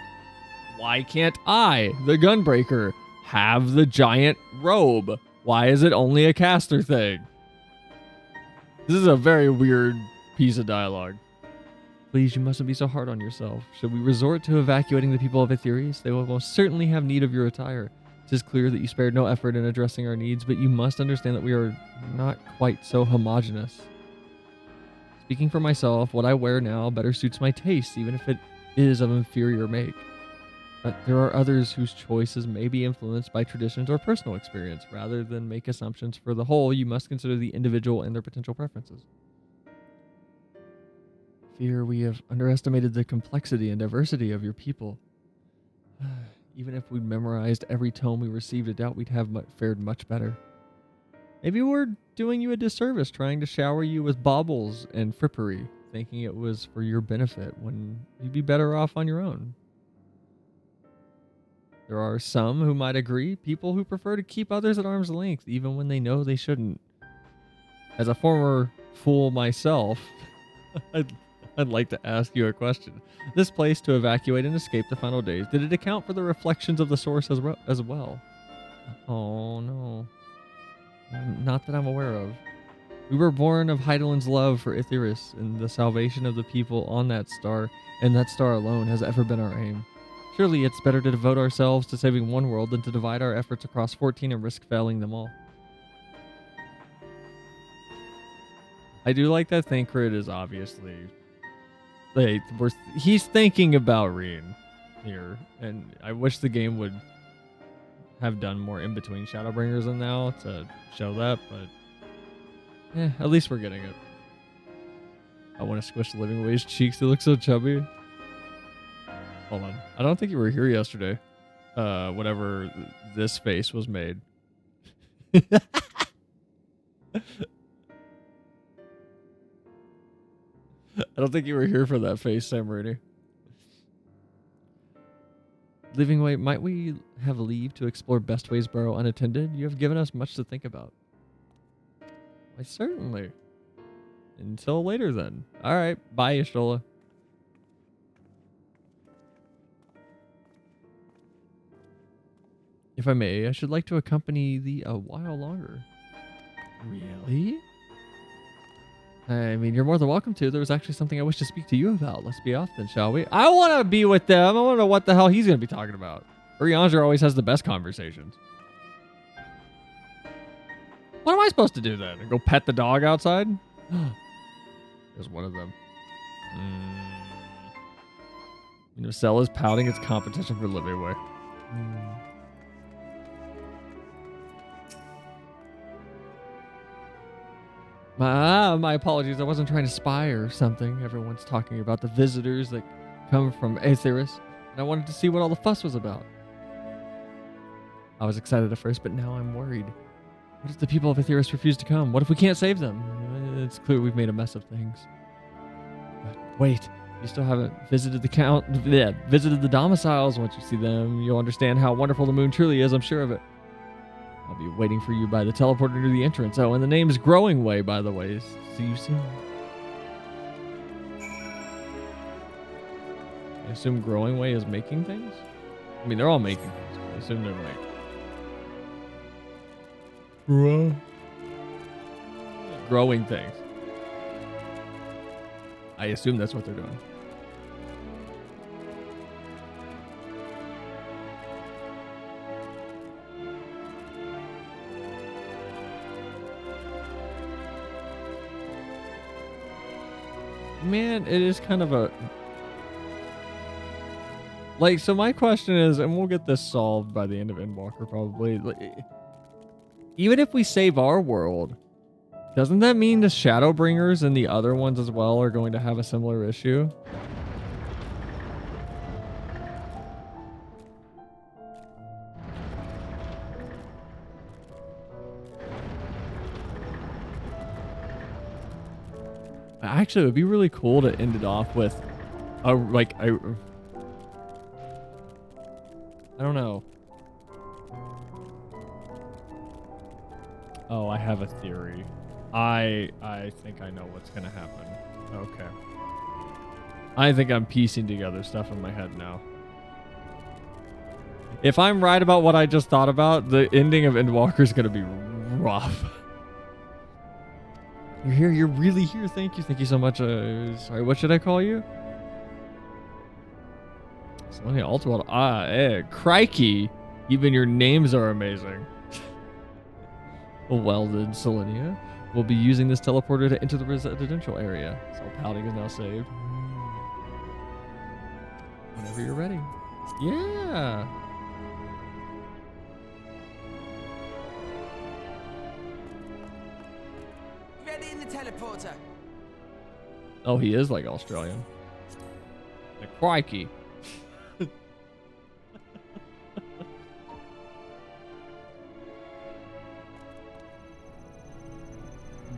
Why can't I, the gunbreaker, have the giant robe? Why is it only a caster thing? This is a very weird piece of dialogue. Please, you mustn't be so hard on yourself. Should we resort to evacuating the people of Ethereus? They will most certainly have need of your attire. It is clear that you spared no effort in addressing our needs, but you must understand that we are not quite so homogeneous. Speaking for myself, what I wear now better suits my taste, even if it is of inferior make. But there are others whose choices may be influenced by traditions or personal experience. Rather than make assumptions for the whole, you must consider the individual and their potential preferences. Fear we have underestimated the complexity and diversity of your people. Even if we'd memorized every tome we received, I doubt we'd have fared much better. Maybe we're doing you a disservice trying to shower you with baubles and frippery, thinking it was for your benefit when you'd be better off on your own. There are some who might agree, people who prefer to keep others at arm's length, even when they know they shouldn't. As a former fool myself, I'd like to ask you a question. This place to evacuate and escape the final days, did it account for the reflections of the source as well? Oh, no. Not that I'm aware of. We were born of Heidelin's love for Ithyrus, and the salvation of the people on that star, and that star alone, has ever been our aim. Surely it's better to devote ourselves to saving one world than to divide our efforts across 14 and risk failing them all. I do like that Thancred is obviously... Like, he's thinking about Reen here, and I wish the game would have done more in between Shadowbringers and now to show that, but yeah, at least we're getting it. I want to squish Livingway's cheeks. They look so chubby. Hold on. I don't think you were here yesterday. Whenever this face was made. I don't think you were here for that face, Sam Rooney. Livingway, might we have leave to explore Bestways Burrow unattended? You have given us much to think about. Why, certainly. Until later, then. All right. Bye, Ishtola. If I may, I should like to accompany thee a while longer. Really? I mean, you're more than welcome to. There was actually something I wish to speak to you about. Let's be off then, shall we? I want to be with them. I want to know what the hell he's going to be talking about. Urianger always has the best conversations. What am I supposed to do then? Go pet the dog outside? There's one of them. Nocell is pouting its competition for Livingway. My apologies. I wasn't trying to spy or something. Everyone's talking about the visitors that come from Aetheris, and I wanted to see what all the fuss was about. I was excited at first, but now I'm worried. What if the people of Aetheris refuse to come? What if we can't save them? It's clear we've made a mess of things. But wait, you still haven't visited visited the domiciles. Once you see them, you'll understand how wonderful the moon truly is. I'm sure of it. I'll be waiting for you by the teleporter near the entrance. Oh, and the name's Growingway, by the way. See you soon. I assume Growingway is making things? I mean, they're all making things, but I assume they're like... growing things. I assume that's what they're doing. Man, it is kind of a... Like, so my question is, and we'll get this solved by the end of Endwalker probably. Like, even if we save our world, doesn't that mean the Shadowbringers and the other ones as well are going to have a similar issue? Actually, it would be really cool to end it off with a, like, I don't know. Oh, I have a theory. I think I know what's gonna happen. Okay. I think I'm piecing together stuff in my head now. If I'm right about what I just thought about, the ending of Endwalker is gonna be rough. You're here. You're really here. Thank you. Thank you so much. Sorry, what should I call you? Selinia Altwald. Crikey. Even your names are amazing. Well then, Selinia. We'll be using this teleporter to enter the residential area. So pouting is now saved. Whenever you're ready. Yeah. Ready in the teleporter. Oh, he is like Australian. Like, crikey.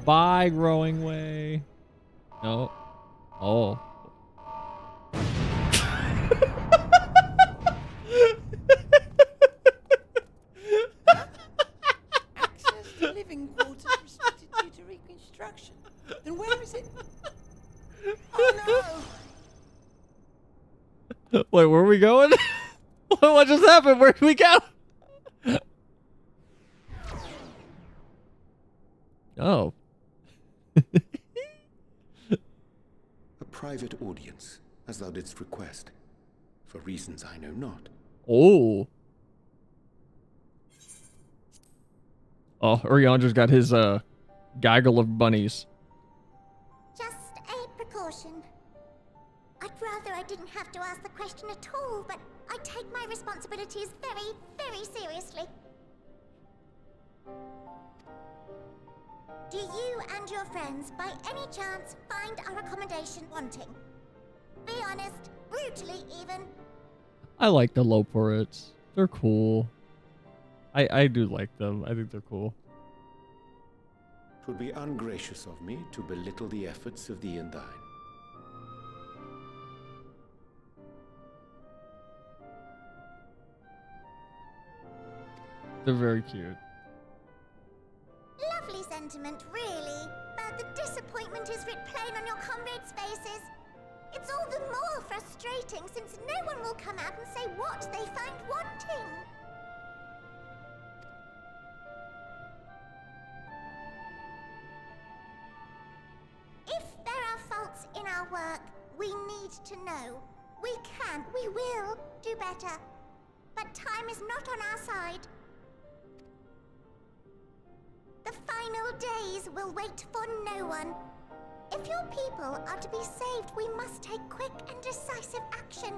Bye, Growingway. No. Oh. Access to living quarters restricted due to reconstruction. Then where is it? Oh no! Wait, where are we going? What just happened? Where did we go? Oh. A private audience, as thou didst request, for reasons I know not. Oh. Oh, Urian just got his gaggle of bunnies. Just a precaution. I'd rather I didn't have to ask the question at all, but I take my responsibilities very, very seriously. Do you and your friends, by any chance, find our accommodation wanting? Be honest, brutally even. I like the low porrits. They're cool. I do like them. I think they're cool. 'Twould be ungracious of me to belittle the efforts of thee and thine. They're very cute. Lovely sentiment, really. But the disappointment is writ plain on your comrades' faces. It's all the more frustrating since no one will come out and say what they find wanting. If there are faults in our work, we need to know. We can, we will do better. But time is not on our side. The final days will wait for no one. If your people are to be saved, we must take quick and decisive action.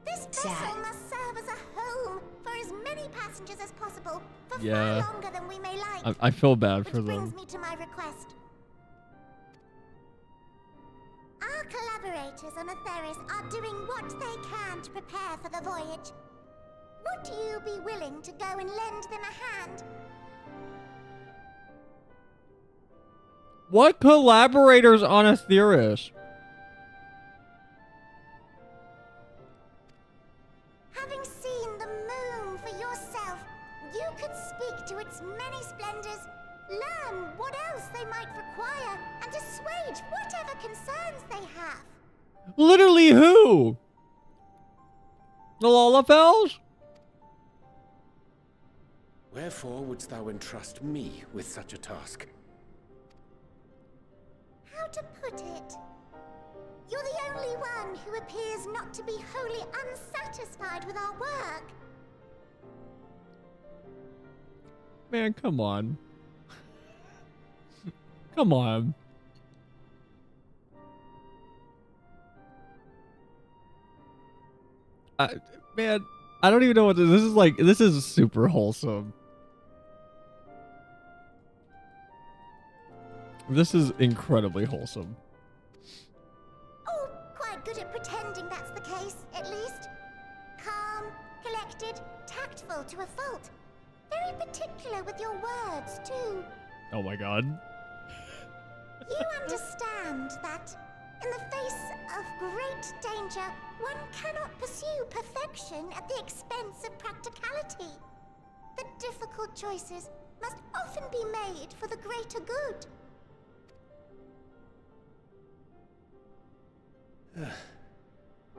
This vessel Sad. must serve as a home for as many passengers as possible for Yeah. far longer than we may like. I feel bad Which for brings them. me to my request. Our collaborators on Atheris are doing what they can to prepare for the voyage. Would you be willing to go and lend them a hand? What collaborators on Atheris? Having seen the moon for yourself, you could speak to its many splendors, learn what else they might require, and assuage whatever concerns they have. Literally who? The Lalafels? Wherefore wouldst thou entrust me with such a task? How to put it? You're the only one who appears not to be wholly unsatisfied with our work. Man, come on. Come on. Man, I don't even know what this is like. This is super wholesome. This is incredibly wholesome. Oh, quite good at pretending that's the case, at least. Calm, collected, tactful to a fault. Very particular with your words, too. Oh my god. You understand that, in the face of great danger, one cannot pursue perfection at the expense of practicality. The difficult choices must often be made for the greater good.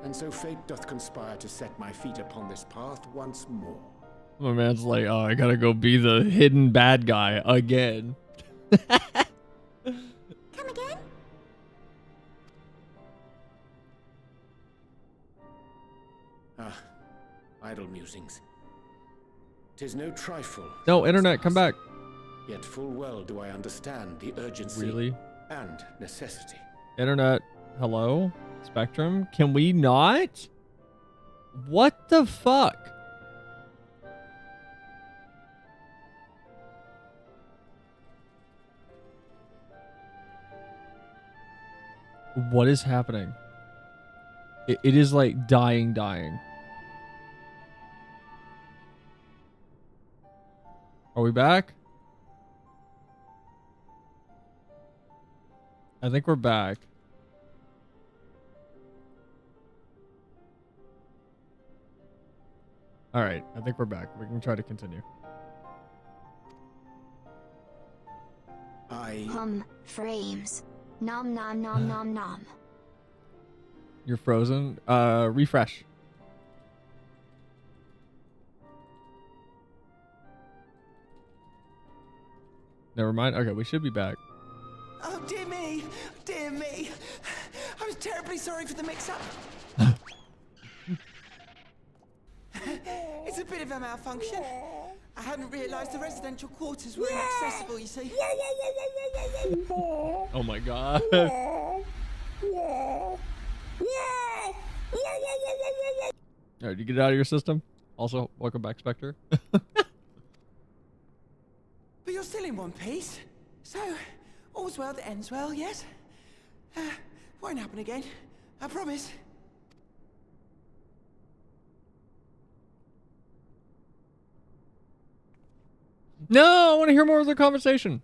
And so fate doth conspire to set my feet upon this path once more. My man's like, oh, I gotta go be the hidden bad guy again. Come again? Ah, idle musings. 'Tis no trifle. No, internet, come back. Yet full well do I understand the urgency Really? and necessity. Internet, hello? Spectrum? Can we not? What the fuck? What is happening? It is like dying. Are we back? I think we're back. All right, I think we're back. We can try to continue. Frames. Nom nom nom nom nom. You're frozen. Refresh. Never mind. Okay, we should be back. Oh, dear me. Dear me. I was terribly sorry for the mix-up. It's a bit of a malfunction. I hadn't realized the residential quarters were inaccessible, you see. Oh my god. Alright, you get it out of your system. Also, welcome back, Spectre. But you're still in one piece. So, all's well that ends well, yes? Won't happen again. I promise. No, I want to hear more of the conversation.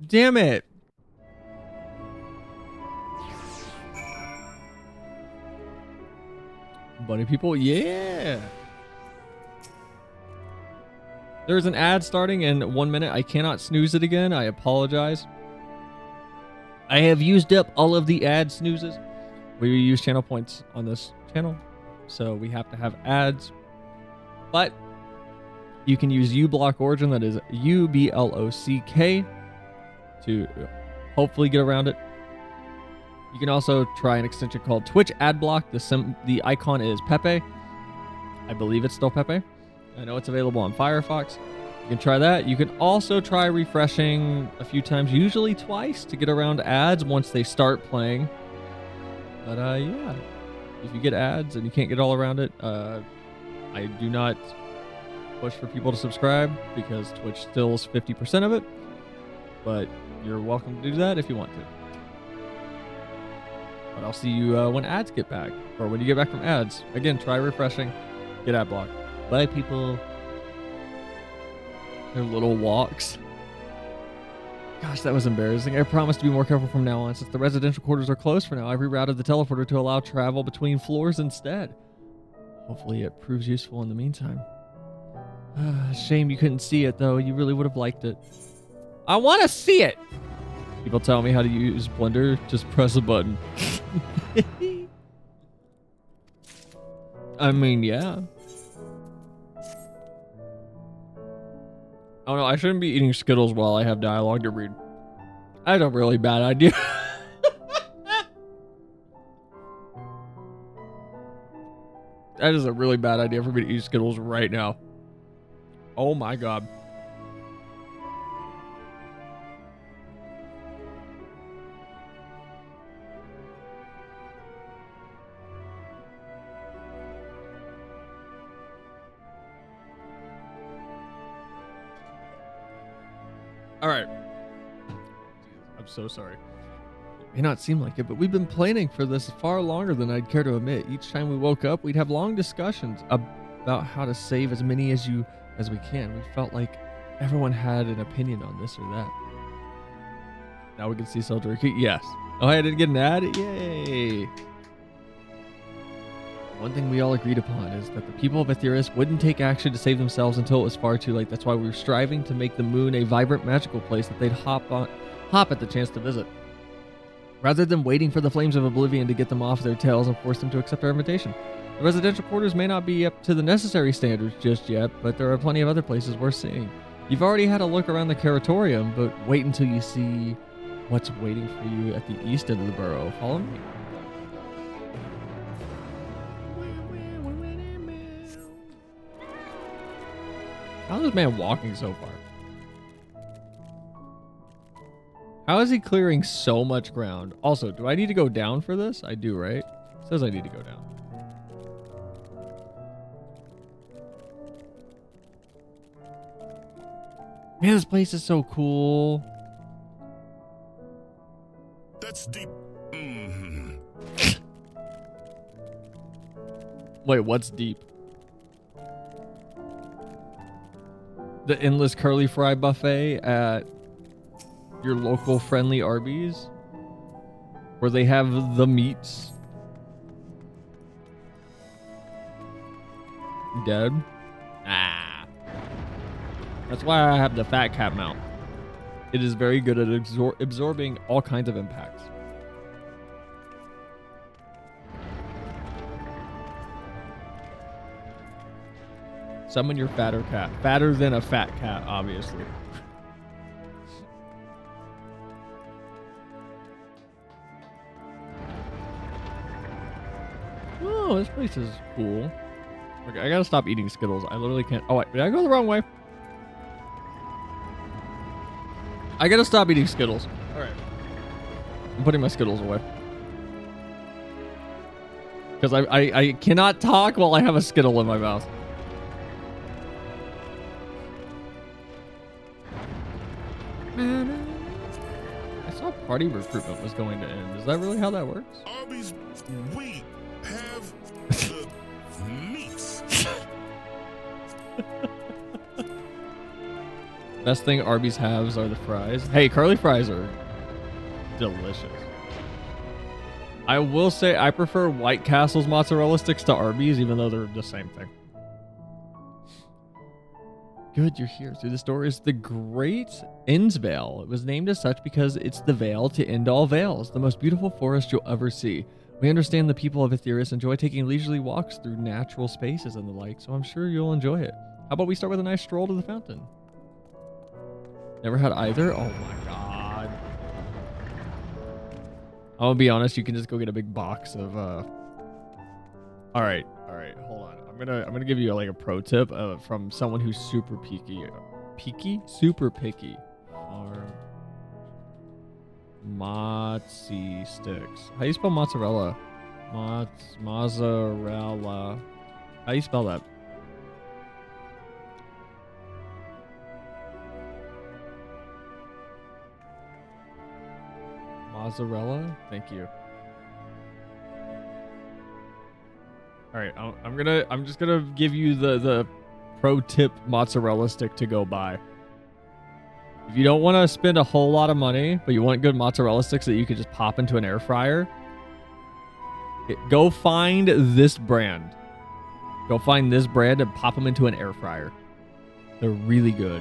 Damn it. Bunny people, yeah. There's an ad starting in 1 minute. I cannot snooze it again. I apologize. I have used up all of the ad snoozes. We use channel points on this channel, so we have to have ads. But you can use uBlock Origin, that is UBLOCK, to hopefully get around it. You can also try an extension called Twitch Adblock. The icon is Pepe. I believe it's still Pepe. I know it's available on Firefox. You can try that. You can also try refreshing a few times, usually twice, to get around ads once they start playing. But yeah, if you get ads and you can't get all around it, I do not push for people to subscribe because Twitch steals 50% of it. But you're welcome to do that if you want to. But I'll see you when ads get back, or when you get back from ads. Again, try refreshing, get ad block. Bye, people. Their little walks. Gosh, that was embarrassing. I promise to be more careful from now on. Since the residential quarters are closed for now, I've rerouted the teleporter to allow travel between floors instead. Hopefully it proves useful in the meantime. Shame you couldn't see it, though. You really would have liked it. I want to see it! People tell me how to use Blender. Just press a button. I mean, yeah. Oh no, I shouldn't be eating Skittles while I have dialogue to read. That's a really bad idea. That is a really bad idea for me to eat Skittles right now. Oh my god. All right. I'm so sorry. It may not seem like it, but we've been planning for this far longer than I'd care to admit. Each time we woke up, we'd have long discussions about how to save as many as we can. We felt like everyone had an opinion on this or that. Now we can see Soldier. Yes. Oh, I didn't get an ad? Yay. One thing we all agreed upon is that the people of Etheirys wouldn't take action to save themselves until it was far too late. That's why we were striving to make the moon a vibrant, magical place that they'd hop at the chance to visit. Rather than waiting for the flames of oblivion to get them off their tails and force them to accept our invitation. The residential quarters may not be up to the necessary standards just yet, but there are plenty of other places worth seeing. You've already had a look around the Curatorium, but wait until you see what's waiting for you at the east end of the borough. Follow me. How's this man walking so far? How is he clearing so much ground? Also, do I need to go down for this? I do, right? It says I need to go down. Man, this place is so cool. That's deep. Mm-hmm. Wait, what's deep? The endless curly fry buffet at your local friendly Arby's, where they have the meats. Dead? Ah. That's why I have the fat cat mount. It is very good at absorbing all kinds of impacts. Summon your fatter cat. Fatter than a fat cat, obviously. Oh, this place is cool. Okay, I gotta stop eating Skittles. I literally can't. Oh, wait. Did I go the wrong way? I gotta stop eating Skittles. Alright. I'm putting my Skittles away. Because I cannot talk while I have a Skittle in my mouth. I saw party recruitment was going to end. Is that really how that works? Arby's, we have the meats. Best thing Arby's has are the fries. Hey, curly fries are delicious. I will say I prefer White Castle's mozzarella sticks to Arby's, even though they're the same thing. Good, you're here. Through this door is the Great Innsvale. It was named as such because it's the veil to end all veils, the most beautiful forest you'll ever see. We understand the people of Etheirys enjoy taking leisurely walks through natural spaces and the like, so I'm sure you'll enjoy it. How about we start with a nice stroll to the fountain? Never had either? Oh my god. I'm gonna be honest, you can just go get a big box of Alright, hold on. I'm gonna give you like a pro tip from someone who's super picky. Super picky. Mozzie sticks. How do you spell mozzarella? Mozzarella. How do you spell that? Mozzarella? Thank you. All right, I'm just gonna give you the pro tip mozzarella stick to go buy. If you don't want to spend a whole lot of money, but you want good mozzarella sticks that you could just pop into an air fryer, go find this brand. Go find this brand and pop them into an air fryer. They're really good.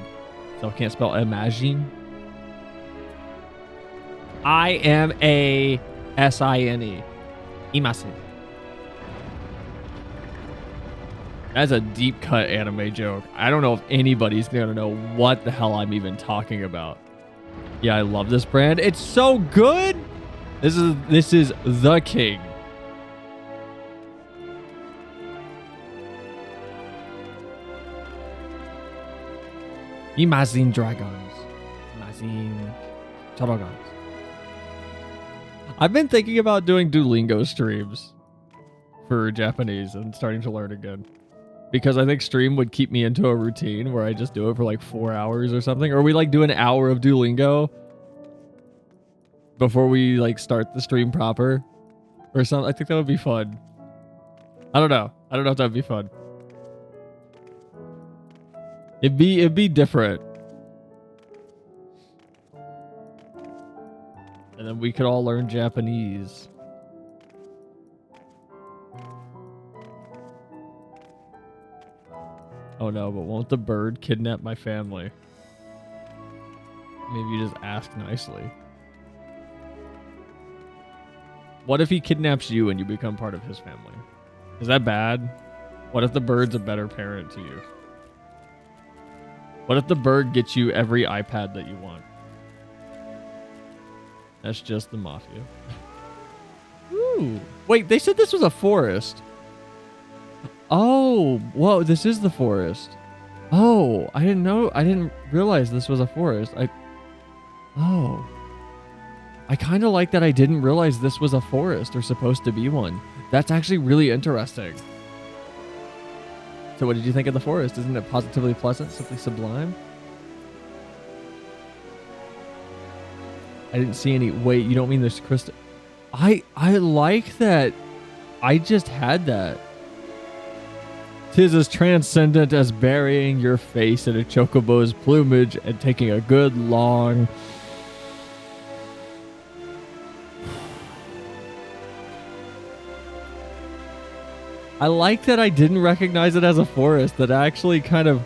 So I can't spell imagine. IMASINE. Imagine. That's a deep cut anime joke. I don't know if anybody's gonna know what the hell I'm even talking about. Yeah, I love this brand. It's so good. This is the king. Imagine dragons. Imagine dragons. I've been thinking about doing Duolingo streams for Japanese and starting to learn again. Because I think stream would keep me into a routine where I just do it for like 4 hours or something. Or we like do an hour of Duolingo before we like start the stream proper or something. I think that would be fun. I don't know. I don't know if that would be fun. It'd be different. And then we could all learn Japanese. Oh no, but won't the bird kidnap my family? Maybe you just ask nicely. What if he kidnaps you and you become part of his family? Is that bad? What if the bird's a better parent to you? What if the bird gets you every iPad that you want? That's just the mafia. Ooh. Wait, they said this was a forest. Oh, whoa, this is the forest. Oh, I didn't know. I didn't realize this was a forest. I kind of like that I didn't realize this was a forest or supposed to be one. That's actually really interesting. So what did you think of the forest? Isn't it positively pleasant, simply sublime? I didn't see any. Wait, you don't mean there's crystal? I like that. I just had that. 'Tis as transcendent as burying your face in a chocobo's plumage and taking a good long... I like that I didn't recognize it as a forest. That actually kind of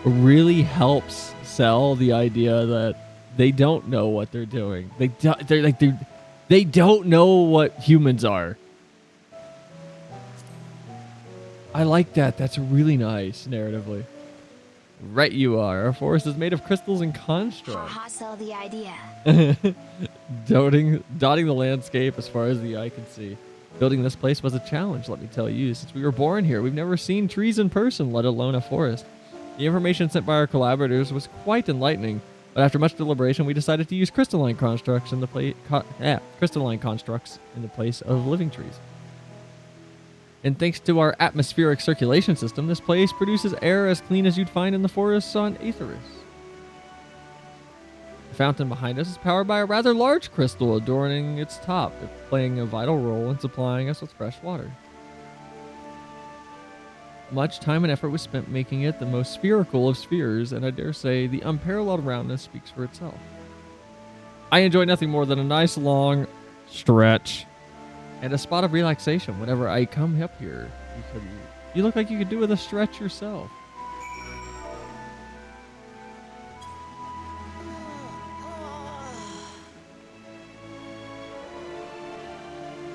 really helps sell the idea that they don't know what they're doing. They don't know what humans are. I like that. That's really nice, narratively. Right you are. Our forest is made of crystals and constructs. Haha, sell the idea. Dotting the landscape as far as the eye can see. Building this place was a challenge, let me tell you. Since we were born here, we've never seen trees in person, let alone a forest. The information sent by our collaborators was quite enlightening, but after much deliberation, we decided to use crystalline constructs in the place of living trees. And thanks to our atmospheric circulation system, this place produces air as clean as you'd find in the forests on Aetheris. The fountain behind us is powered by a rather large crystal adorning its top, playing a vital role in supplying us with fresh water. Much time and effort was spent making it the most spherical of spheres, and I dare say the unparalleled roundness speaks for itself. I enjoy nothing more than a nice long stretch and a spot of relaxation whenever I come up here. You look like you could do with a stretch yourself.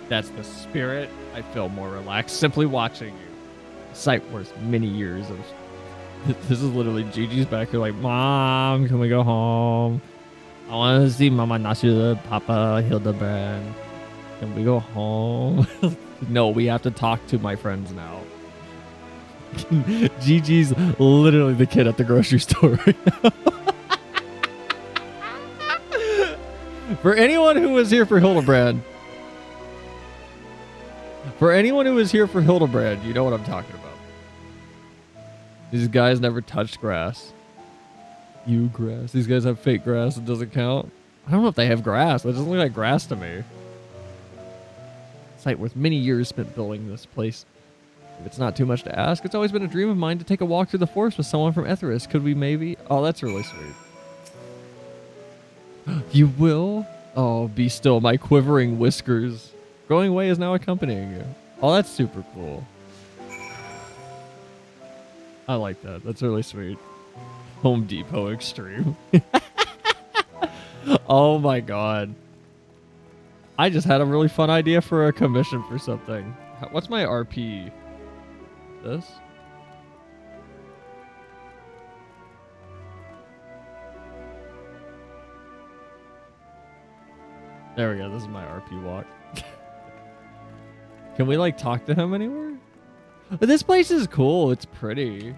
That's the spirit. I feel more relaxed simply watching you. A sight worth many years of... This is literally Gigi's back here like, Mom, can we go home? I want to see Mama Nashula, Papa Hildebrand. Can we go home? No, we have to talk to my friends now. Gigi's literally the kid at the grocery store right now. For anyone who was here for Hildebrand, you know what I'm talking about. These guys never touched grass. You grass. These guys have fake grass. It doesn't count. I don't know if they have grass. It doesn't look like grass to me. Site worth many years spent building this place. If it's not too much to ask, it's always been a dream of mine to take a walk through the forest with someone from Aetheris. Could we maybe? Oh, that's really sweet. You will? Oh, be still, my quivering whiskers. Growingway is now accompanying you. Oh, that's super cool. I like that. That's really sweet. Home Depot Extreme. Oh my god. I just had a really fun idea for a commission for something. What's my RP? This? There we go. This is my RP walk. Can we like talk to him anywhere? But this place is cool. It's pretty.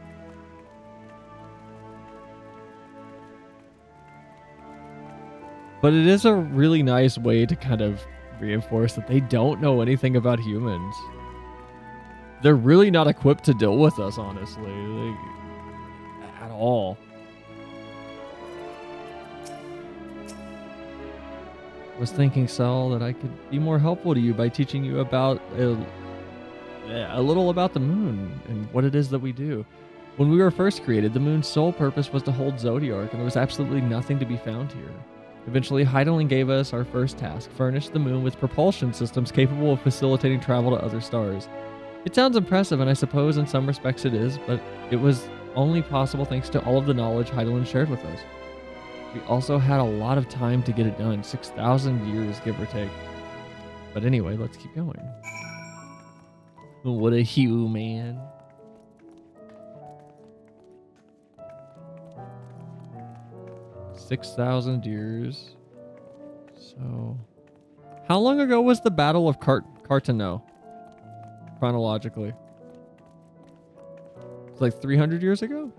But it is a really nice way to kind of reinforce that they don't know anything about humans. They're really not equipped to deal with us, honestly. Like, at all. I was thinking, Sal, that I could be more helpful to you by teaching you about a little about the moon and what it is that we do. When we were first created, the moon's sole purpose was to hold Zodiark, and there was absolutely nothing to be found here. Eventually, Heidelin gave us our first task, furnish the moon with propulsion systems capable of facilitating travel to other stars. It sounds impressive, and I suppose in some respects it is, but it was only possible thanks to all of the knowledge Heidelin shared with us. We also had a lot of time to get it done, 6,000 years, give or take. But anyway, let's keep going. What a human. $6,000 years. So, how long ago was the Battle of Cartano? Chronologically, it's like 300 years ago,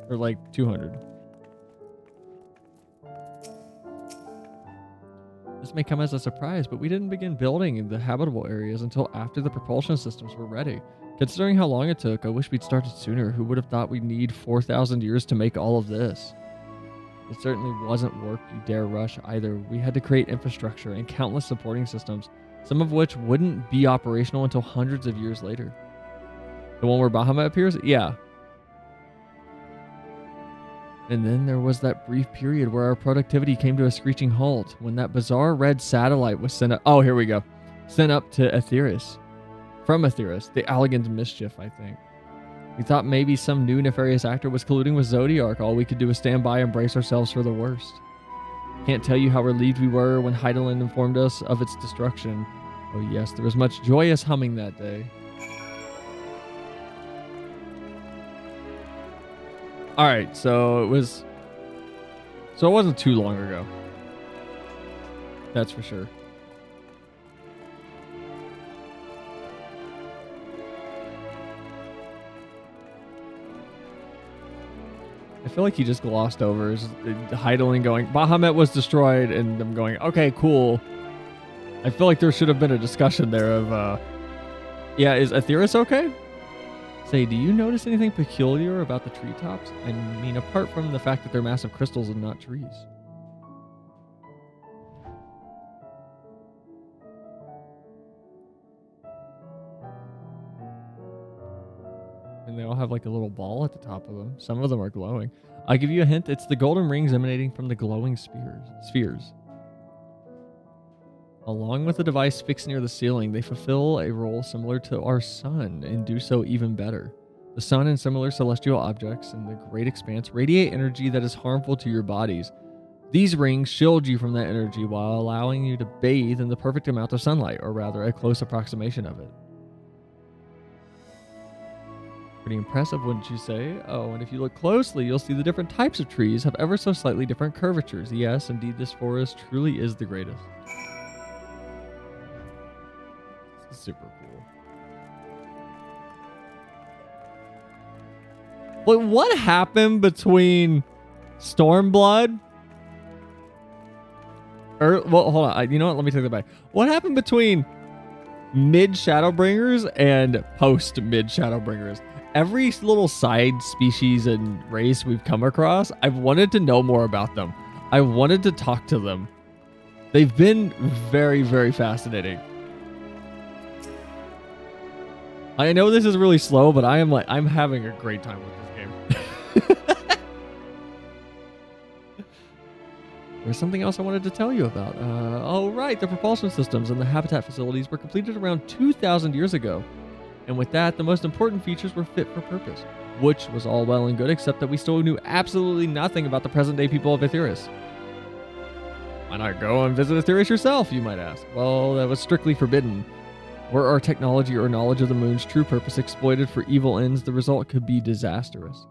or like 200. This may come as a surprise, but we didn't begin building the habitable areas until after the propulsion systems were ready. Considering how long it took, I wish we'd started sooner. Who would have thought we'd need 4,000 years to make all of this? It certainly wasn't work you dare rush either. We had to create infrastructure and countless supporting systems, some of which wouldn't be operational until hundreds of years later. The one where Bahamut appears? Yeah. And then there was that brief period where our productivity came to a screeching halt when that bizarre red satellite was sent up. Oh, here we go. Sent up to Aetheris. From Aetheris. The Allegan's mischief, I think. We thought maybe some new nefarious actor was colluding with Zodiark. All we could do was stand by and brace ourselves for the worst. Can't tell you how relieved we were when Heidelin informed us of its destruction. Oh yes, there was much joyous humming that day. All right, so it wasn't too long ago. That's for sure. I feel like he just glossed over Heidelin going, Bahamut was destroyed, and them going, okay, cool. I feel like there should have been a discussion there of, yeah, is Aetheris okay? Say, do you notice anything peculiar about the treetops? I mean, apart from the fact that they're massive crystals and not trees. And they all have like a little ball at the top of them. Some of them are glowing. I'll give you a hint. It's the golden rings emanating from the glowing spheres. Along with a device fixed near the ceiling, they fulfill a role similar to our sun and do so even better. The sun and similar celestial objects in the great expanse radiate energy that is harmful to your bodies. These rings shield you from that energy while allowing you to bathe in the perfect amount of sunlight, or rather a close approximation of it. Pretty impressive, wouldn't you say? Oh, and if you look closely, you'll see the different types of trees have ever so slightly different curvatures. Yes, indeed, this forest truly is the greatest. This is super cool. But what happened between Stormblood? Well, hold on. You know what? Let me take that back. What happened between mid Shadowbringers and post mid Shadowbringers? Every little side species and race we've come across, I've wanted to know more about them. I wanted to talk to them. They've been very, very fascinating. I know this is really slow, but I'm having a great time with this game. There's something else I wanted to tell you about. Oh, right. The propulsion systems and the habitat facilities were completed around 2,000 years ago. And with that, the most important features were fit for purpose, which was all well and good, except that we still knew absolutely nothing about the present-day people of Aetheris. Why not go and visit Aetheris yourself, you might ask? Well, that was strictly forbidden. Were our technology or knowledge of the moon's true purpose exploited for evil ends, the result could be disastrous.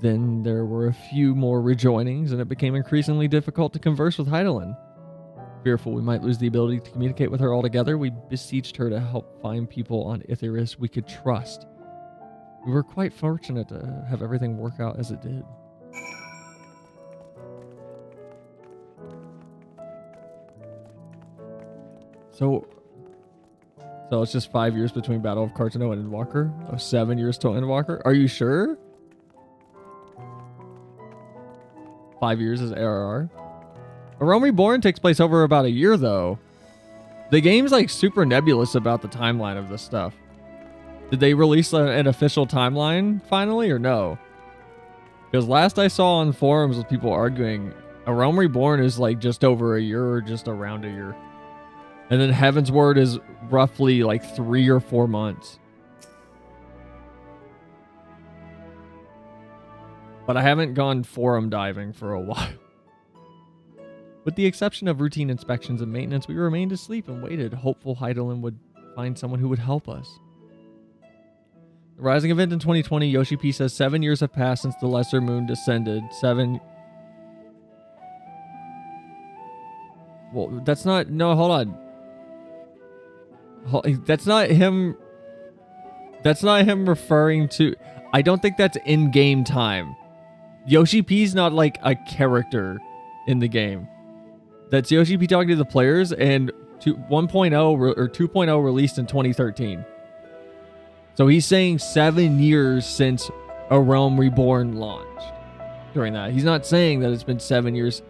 Then there were a few more rejoinings, and it became increasingly difficult to converse with Heidelin. Fearful we might lose the ability to communicate with her altogether, we beseeched her to help find people on Aetheris we could trust. We were quite fortunate to have everything work out as it did. So it's just 5 years between Battle of Cartano and Endwalker? Oh, 7 years till Endwalker? Are you sure? 5 years is ARR. A Realm Reborn takes place over about a year, though. The game's like super nebulous about the timeline of this stuff. Did they release an official timeline finally, or no? Because last I saw on forums with people arguing, A Realm Reborn is like just over a year or just around a year. And then Heaven's Word is roughly like 3 or 4 months. But I haven't gone forum diving for a while. With the exception of routine inspections and maintenance, we remained asleep and waited, hopeful Heidelin would find someone who would help us. The Rising event in 2020, Yoshi P says 7 years have passed since the Lesser Moon descended. 7... Well, that's not... No, hold on. That's not him... That's not him referring to... I don't think that's in-game time. Yoshi P's not like a character in the game. That's Yoshi P talking to the players, and 1.0 or 2.0 released in 2013. So he's saying 7 years since A Realm Reborn launched. During that, he's not saying that it's been 7 years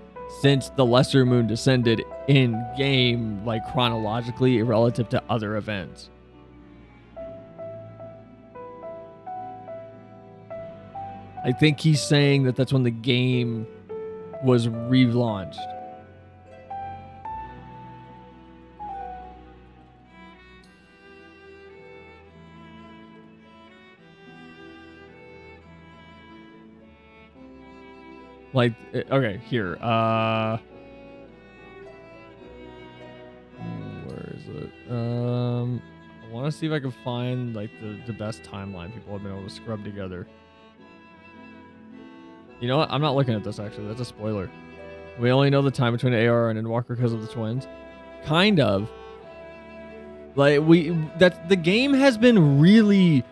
since the Lesser Moon descended in game, like chronologically relative to other events. I think he's saying that that's when the game was relaunched. Like, okay, here. Where is it? I want to see if I can find like the best timeline people have been able to scrub together. You know what? I'm not looking at this, actually. That's a spoiler. We only know the time between AR and Endwalker because of the twins. Kind of. Like, the game has been really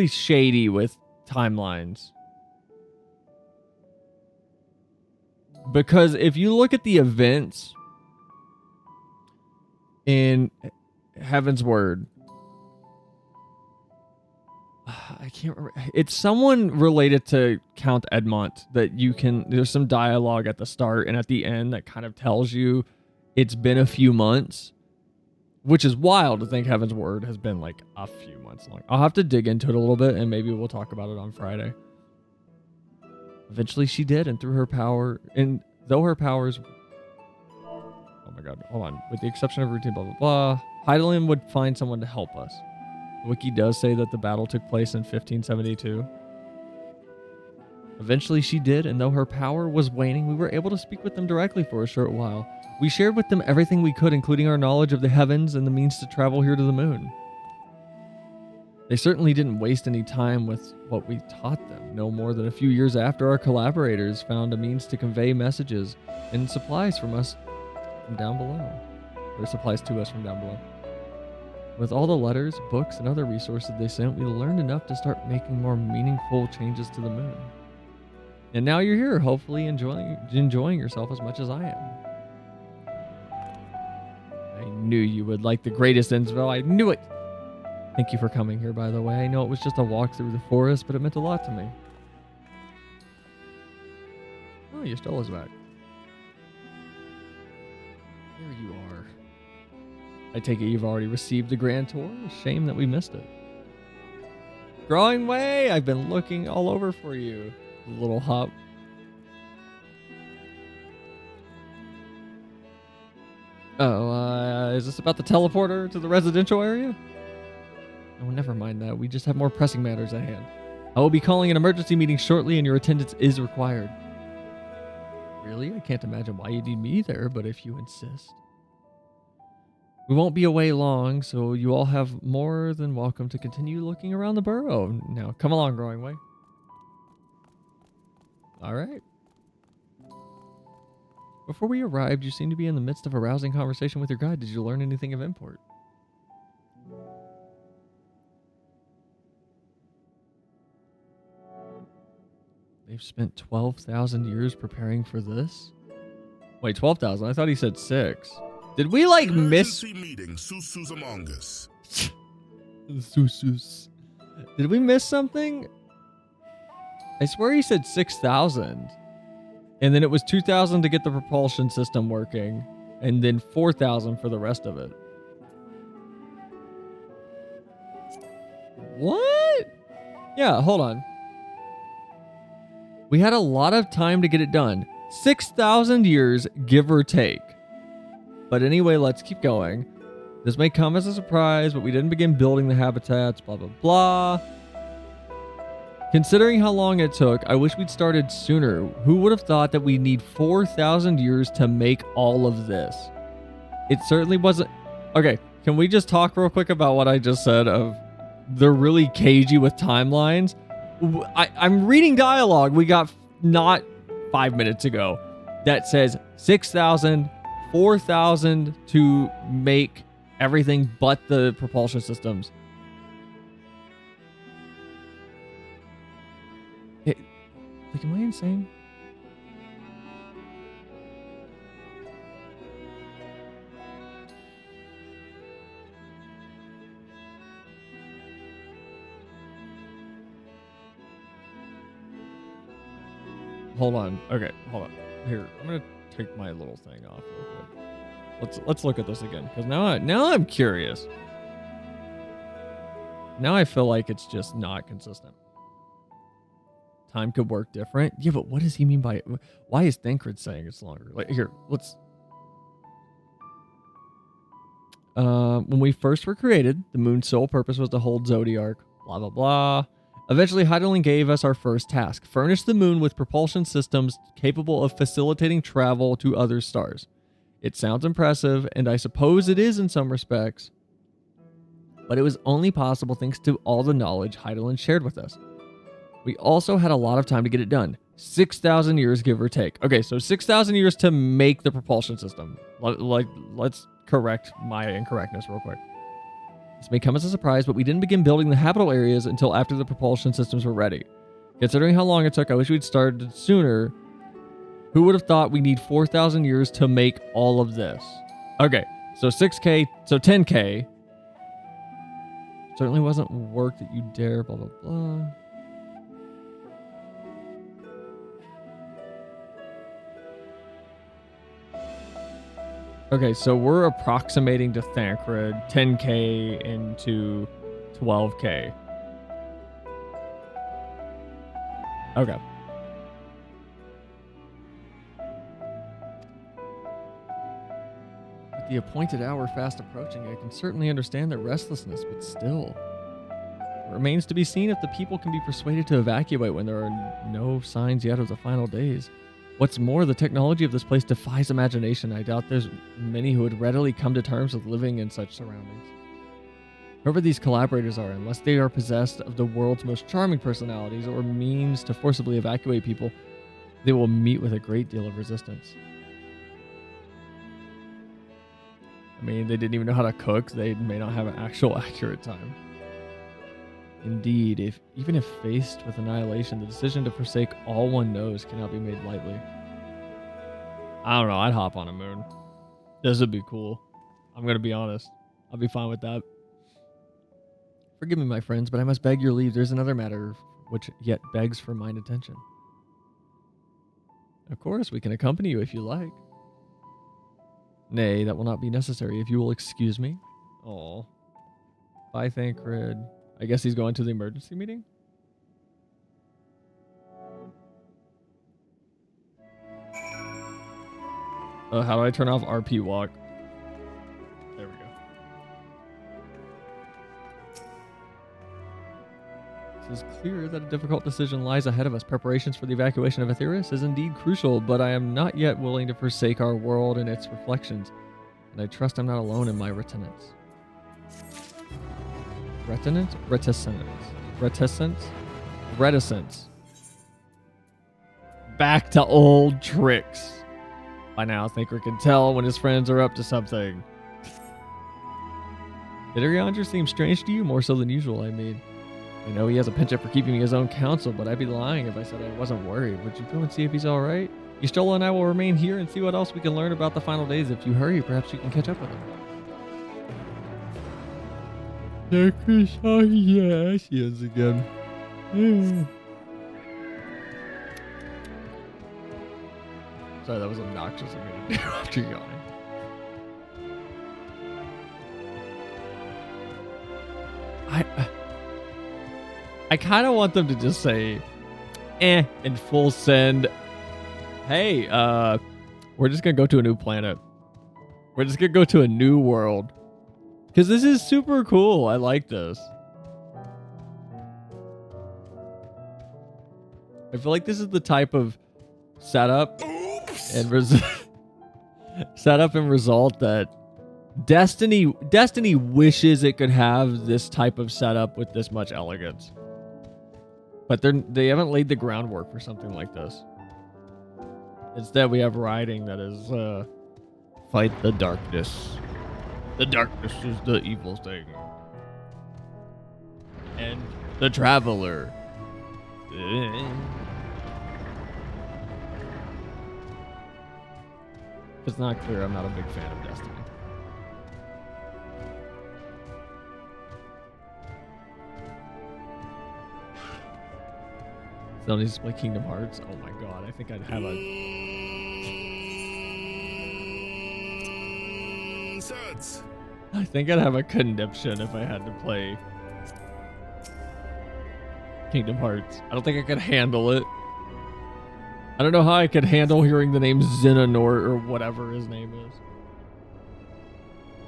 shady with timelines. Because if you look at the events in Heaven's Word, I can't remember. It's someone related to Count Edmont that you can... There's some dialogue at the start and at the end that kind of tells you it's been a few months. Which is wild to think Heaven's Word has been like a few months long. I'll have to dig into it a little bit and maybe we'll talk about it on Friday. Eventually she did, and through her power... And though her powers... Oh my god, hold on. With the exception of routine, blah, blah, blah. Heidelin would find someone to help us. The wiki does say that the battle took place in 1572. Eventually she did, and though her power was waning, we were able to speak with them directly for a short while. We shared with them everything we could, including our knowledge of the heavens and the means to travel here to the moon. They certainly didn't waste any time with what we taught them, no more than a few years after our collaborators found a means to convey messages and supplies from us from down below. Or supplies to us from down below. With all the letters, books, and other resources they sent, we learned enough to start making more meaningful changes to the moon. And now you're here, hopefully enjoying yourself as much as I am. I knew you would like the greatest Innsville. I knew it! Thank you for coming here, by the way. I know it was just a walk through the forest, but it meant a lot to me. Oh, Yestella's back. There you are. I take it you've already received the grand tour? Shame that we missed it. Growingway! I've been looking all over for you. Little hop. Oh, is this about the teleporter to the residential area? Oh, never mind that. We just have more pressing matters at hand. I will be calling an emergency meeting shortly and your attendance is required. Really? I can't imagine why you need me there, but if you insist. We won't be away long, so you all have more than welcome to continue looking around the burrow. Now, come along, Growingway. All right. Before we arrived, you seemed to be in the midst of a rousing conversation with your guide. Did you learn anything of import? They've spent 12,000 years preparing for this? Wait, 12,000? I thought he said 6. Did we like miss... Emergency meeting, Susus among us. Susus. Did we miss something? I swear he said 6,000. And then it was 2,000 to get the propulsion system working. And then 4,000 for the rest of it. What? Yeah, hold on. We had a lot of time to get it done. 6,000 years, give or take. But anyway, let's keep going. This may come as a surprise, but we didn't begin building the habitats, blah, blah, blah. Considering how long it took, I wish we'd started sooner. Who would have thought that we'd need 4,000 years to make all of this? It certainly wasn't... Okay, can we just talk real quick about what I just said of they're really cagey with timelines? I'm reading dialogue we got not 5 minutes ago that says 6,000, 4,000 to make everything but the propulsion systems. Like, am I insane? Hold on. Okay, hold on. Here, I'm gonna take my little thing off real quick. Let's look at this again, because now I'm curious. Now I feel like it's just not consistent. Time could work different. Yeah, but what does he mean by it? Why is Thancred saying it's longer? Like, here, let's... when we first were created, the moon's sole purpose was to hold Zodiark, blah, blah, blah. Eventually, Heidelin gave us our first task. Furnish the moon with propulsion systems capable of facilitating travel to other stars. It sounds impressive, and I suppose it is in some respects. But it was only possible thanks to all the knowledge Heidelin shared with us. We also had a lot of time to get it done. 6,000 years, give or take. Okay, so 6,000 years to make the propulsion system. Let's correct my incorrectness real quick. This may come as a surprise, but we didn't begin building the habitable areas until after the propulsion systems were ready. Considering how long it took, I wish we'd started sooner. Who would have thought we need 4,000 years to make all of this? Okay, so 6K, so 10K. Certainly wasn't work that you dare, blah, blah, blah. Okay, so we're approximating to Thancred 10K into 12K. Okay. With the appointed hour fast approaching, I can certainly understand their restlessness, but still. It remains to be seen if the people can be persuaded to evacuate when there are no signs yet of the final days. What's more, the technology of this place defies imagination. I doubt there's many who would readily come to terms with living in such surroundings. Whoever these collaborators are, unless they are possessed of the world's most charming personalities or means to forcibly evacuate people, they will meet with a great deal of resistance. I mean, they didn't even know how to cook. They may not have an actual accurate time. Indeed, even if faced with annihilation, the decision to forsake all one knows cannot be made lightly. I don't know, I'd hop on a moon. This would be cool. I'm gonna be honest. I'll be fine with that. Forgive me, my friends, but I must beg your leave. There's another matter which yet begs for mine attention. Of course, we can accompany you if you like. Nay, that will not be necessary if you will excuse me. Oh. Bye, Thancred. I guess he's going to the emergency meeting? How do I turn off RP walk? There we go. It is clear that a difficult decision lies ahead of us. Preparations for the evacuation of Aetheris is indeed crucial, but I am not yet willing to forsake our world and its reflections, and I trust I'm not alone in my reticence. Reticence? Reticence. Back to old tricks. By now, Thinker can tell when his friends are up to something. Did Ariandra seem strange to you? More so than usual, I mean. I know he has a penchant for keeping his own counsel, but I'd be lying if I said I wasn't worried. Would you go and see if he's alright? Y'shtola and I will remain here and see what else we can learn about the final days. If you hurry, perhaps you can catch up with him. Yeah, she is again. Sorry, that was obnoxious of me to do after yawning. I kind of want them to just say, in full send. Hey, we're just gonna go to a new planet. We're just gonna go to a new world. Because this is super cool. I like this. I feel like this is the type of setup and result that Destiny wishes it could have this type of setup with this much elegance. But they haven't laid the groundwork for something like this. Instead, we have writing that is fight the darkness. The darkness is the evil thing. And the traveler. If it's not clear, I'm not a big fan of Destiny. Still needs to play Kingdom Hearts. Oh my god, I think I'd have a... I think I'd have a conniption if I had to play Kingdom Hearts. I don't think I could handle it. I don't know how I could handle hearing the name Xehanort or whatever his name is.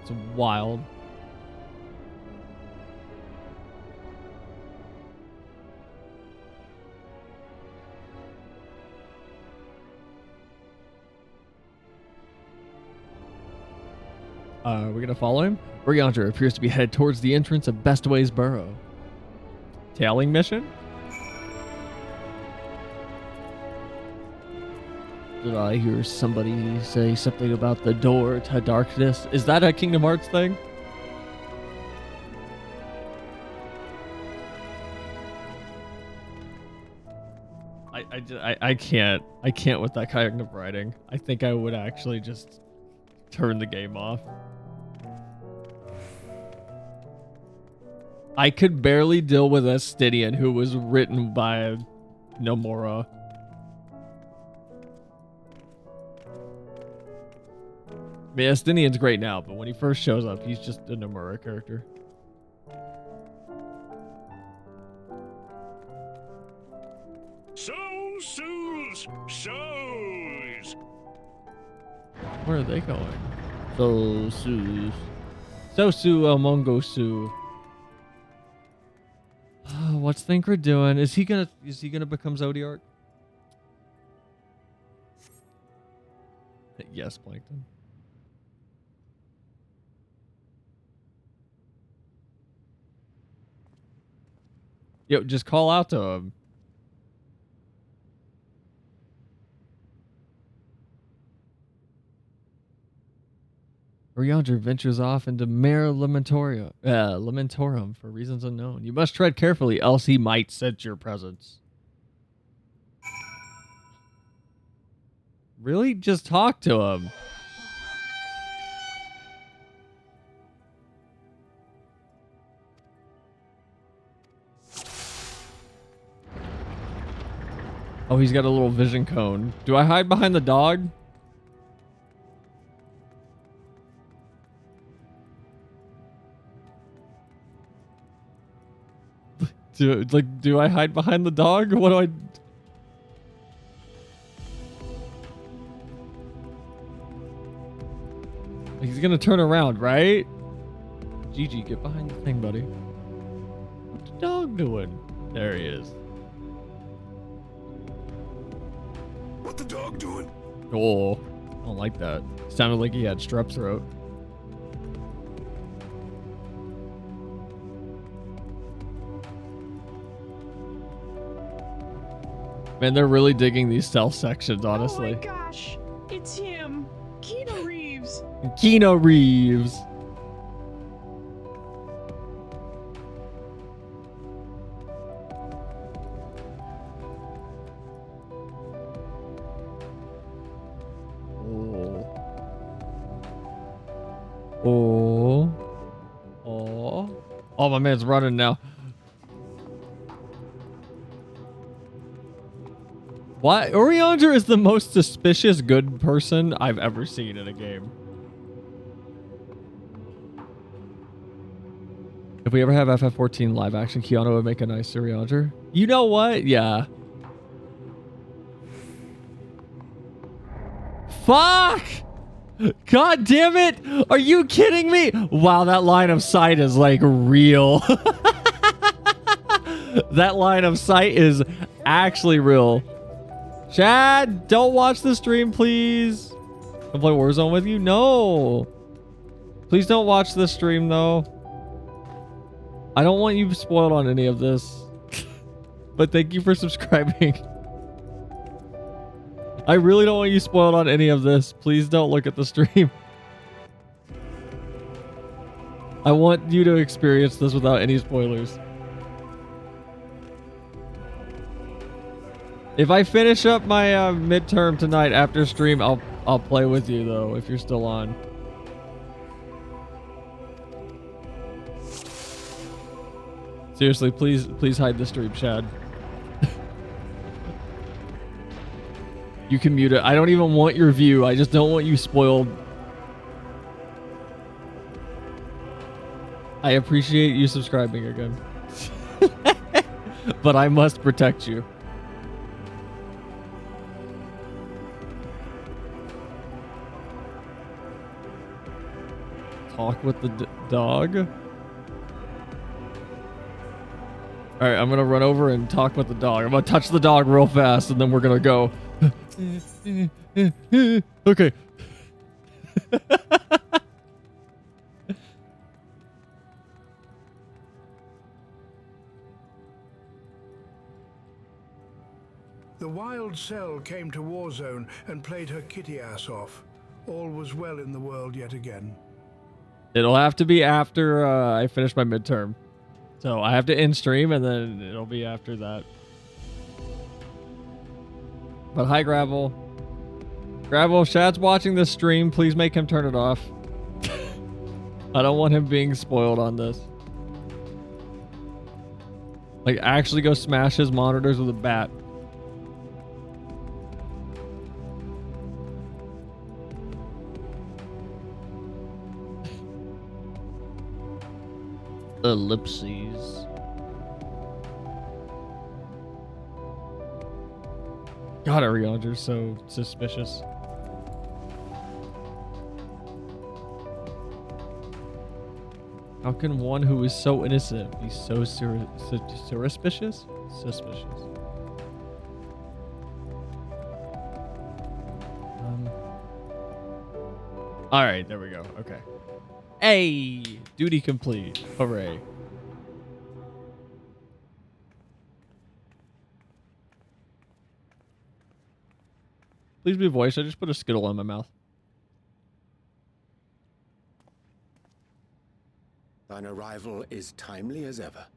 It's wild. We're gonna follow him. Ariandra appears to be headed towards the entrance of Bestway's Burrow. Tailing mission? Did I hear somebody say something about the door to darkness? Is that a Kingdom Hearts thing? I can't with that kind of writing. I think I would actually just turn the game off. I could barely deal with Estinian, who was written by Nomura. I mean, Estinian's great now, but when he first shows up, he's just a Nomura character. Shows. Where are they going? Sosu Amongo Su. What's Thinker doing? Is he gonna become Zodiark? Yes, Plankton. Yo, just call out to him. Oriandra ventures off into Mare Lamentorum for reasons unknown. You must tread carefully, else he might sense your presence. Really? Just talk to him. Oh, he's got a little vision cone. Do I hide behind the dog? Do I hide behind the dog? What do I... He's gonna turn around, right? Gigi, get behind the thing, buddy. What's the dog doing? There he is. What the dog doing? Oh, I don't like that. Sounded like he had strep throat. Man, they're really digging these stealth sections, honestly. Oh my gosh, it's him, Keanu Reeves. Keanu Reeves. Oh, my man's running now. Why? Oriandra is the most suspicious good person I've ever seen in a game. If we ever have FF14 live action, Keanu would make a nice Oriandra. You know what? Yeah. Fuck! God damn it! Are you kidding me? Wow, that line of sight is like real. That line of sight is actually real. Chad, don't watch the stream, please. Can I play Warzone with you? No. Please don't watch the stream, though. I don't want you spoiled on any of this. But thank you for subscribing. I really don't want you spoiled on any of this. Please don't look at the stream. I want you to experience this without any spoilers. If I finish up my midterm tonight after stream, I'll play with you though if you're still on. Seriously, please hide the stream, Chad. You can mute it. I don't even want your view. I just don't want you spoiled. I appreciate you subscribing again. But I must protect you. Talk with the dog. All right, I'm gonna run over and talk with the dog. I'm gonna touch the dog real fast, and then we're gonna go. Okay. The wild cell came to Warzone and played her kitty ass off. All was well in the world yet again. It'll have to be after I finish my midterm. So I have to end stream and then it'll be after that. But hi, Gravel. Gravel, if Shad's watching this stream, please make him turn it off. I don't want him being spoiled on this. Like, actually go smash his monitors with a bat. Ellipses. God, Ariana's so suspicious. How can one who is so innocent be so suspicious? Suspicious. All right, there we go. Okay. Hey, duty complete. Hooray. Please be voiced. I just put a Skittle in my mouth. Thine arrival is timely as ever.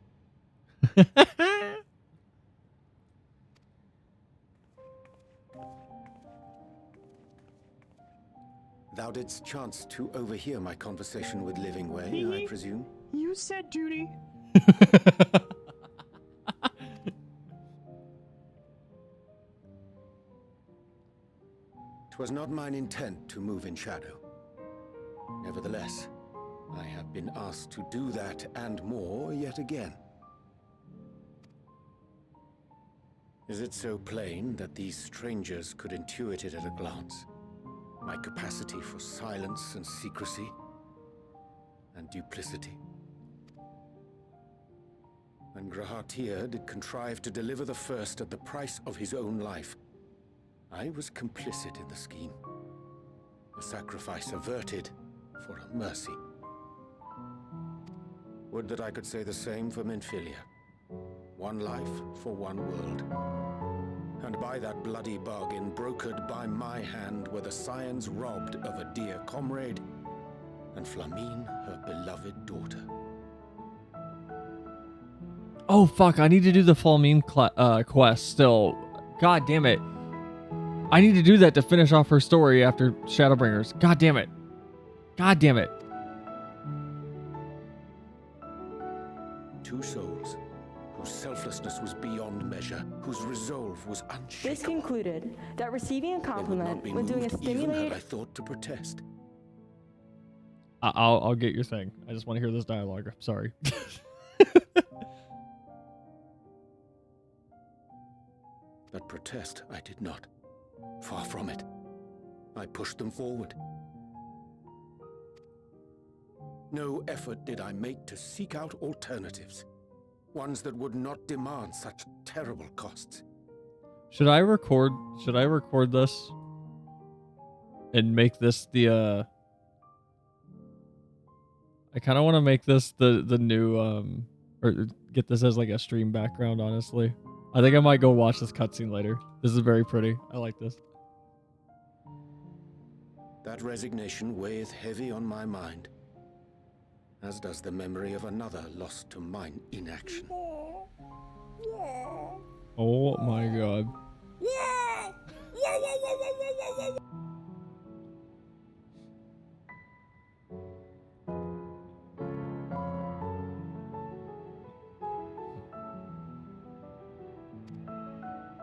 Thou didst chance to overhear my conversation with Livingway, I presume? You said duty. 'Twas not mine intent to move in shadow. Nevertheless, I have been asked to do that and more yet again. Is it so plain that these strangers could intuit it at a glance? My capacity for silence and secrecy and duplicity. When Grahatir did contrive to deliver the first at the price of his own life, I was complicit in the scheme. A sacrifice averted for a mercy. Would that I could say the same for Menphilia. One life for one world. And by that bloody bargain, brokered by my hand, were the scions robbed of a dear comrade, and Flamine her beloved daughter. Oh, fuck. I need to do the Flamine quest still. God damn it. I need to do that to finish off her story after Shadowbringers. God damn it. God damn it. Two souls, whose selflessness was beyond measure, whose resolve was unshakable. This concluded that receiving a They would compliment not be when doing a moved even had stimulated I thought to protest. I'll get your thing. I just want to hear this dialogue. I'm sorry. But protest I did not. Far from it. I pushed them forward. No effort did I make to seek out alternatives. Ones that would not demand such terrible costs. Should I record this and make this the I kind of want to make this the new or get this as like a stream background, honestly. I think I might go watch this cutscene later. This is very pretty. I like this. That resignation weigheth heavy on my mind, as does the memory of another lost to mine inaction. Oh my god.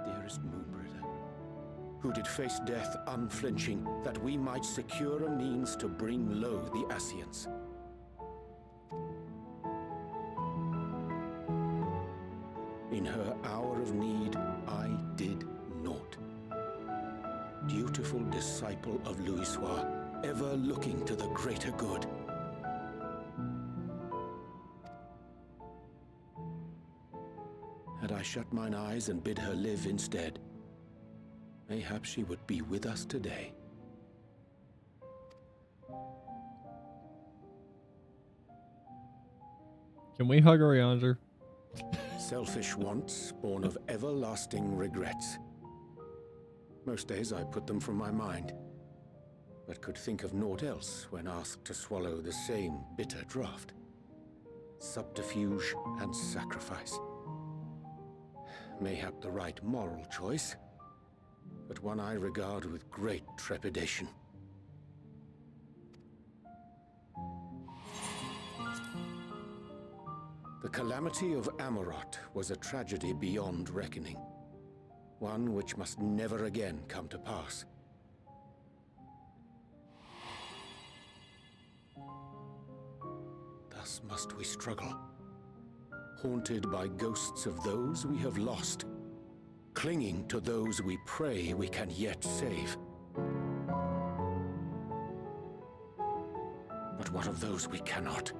Dearest Moonbringer, who did face death unflinching, that we might secure a means to bring low the Ascians. In her hour of need, I did naught. Dutiful disciple of Louisoix, ever looking to the greater good. Had I shut mine eyes and bid her live instead, mayhap she would be with us today. Can we hug Oriander? Selfish wants, born of everlasting regrets. Most days I put them from my mind, but could think of naught else when asked to swallow the same bitter draught. Subterfuge and sacrifice. Mayhap the right moral choice, but one I regard with great trepidation. The calamity of Amarot was a tragedy beyond reckoning, one which must never again come to pass. Thus must we struggle, haunted by ghosts of those we have lost, clinging to those we pray we can yet save. But what of those we cannot?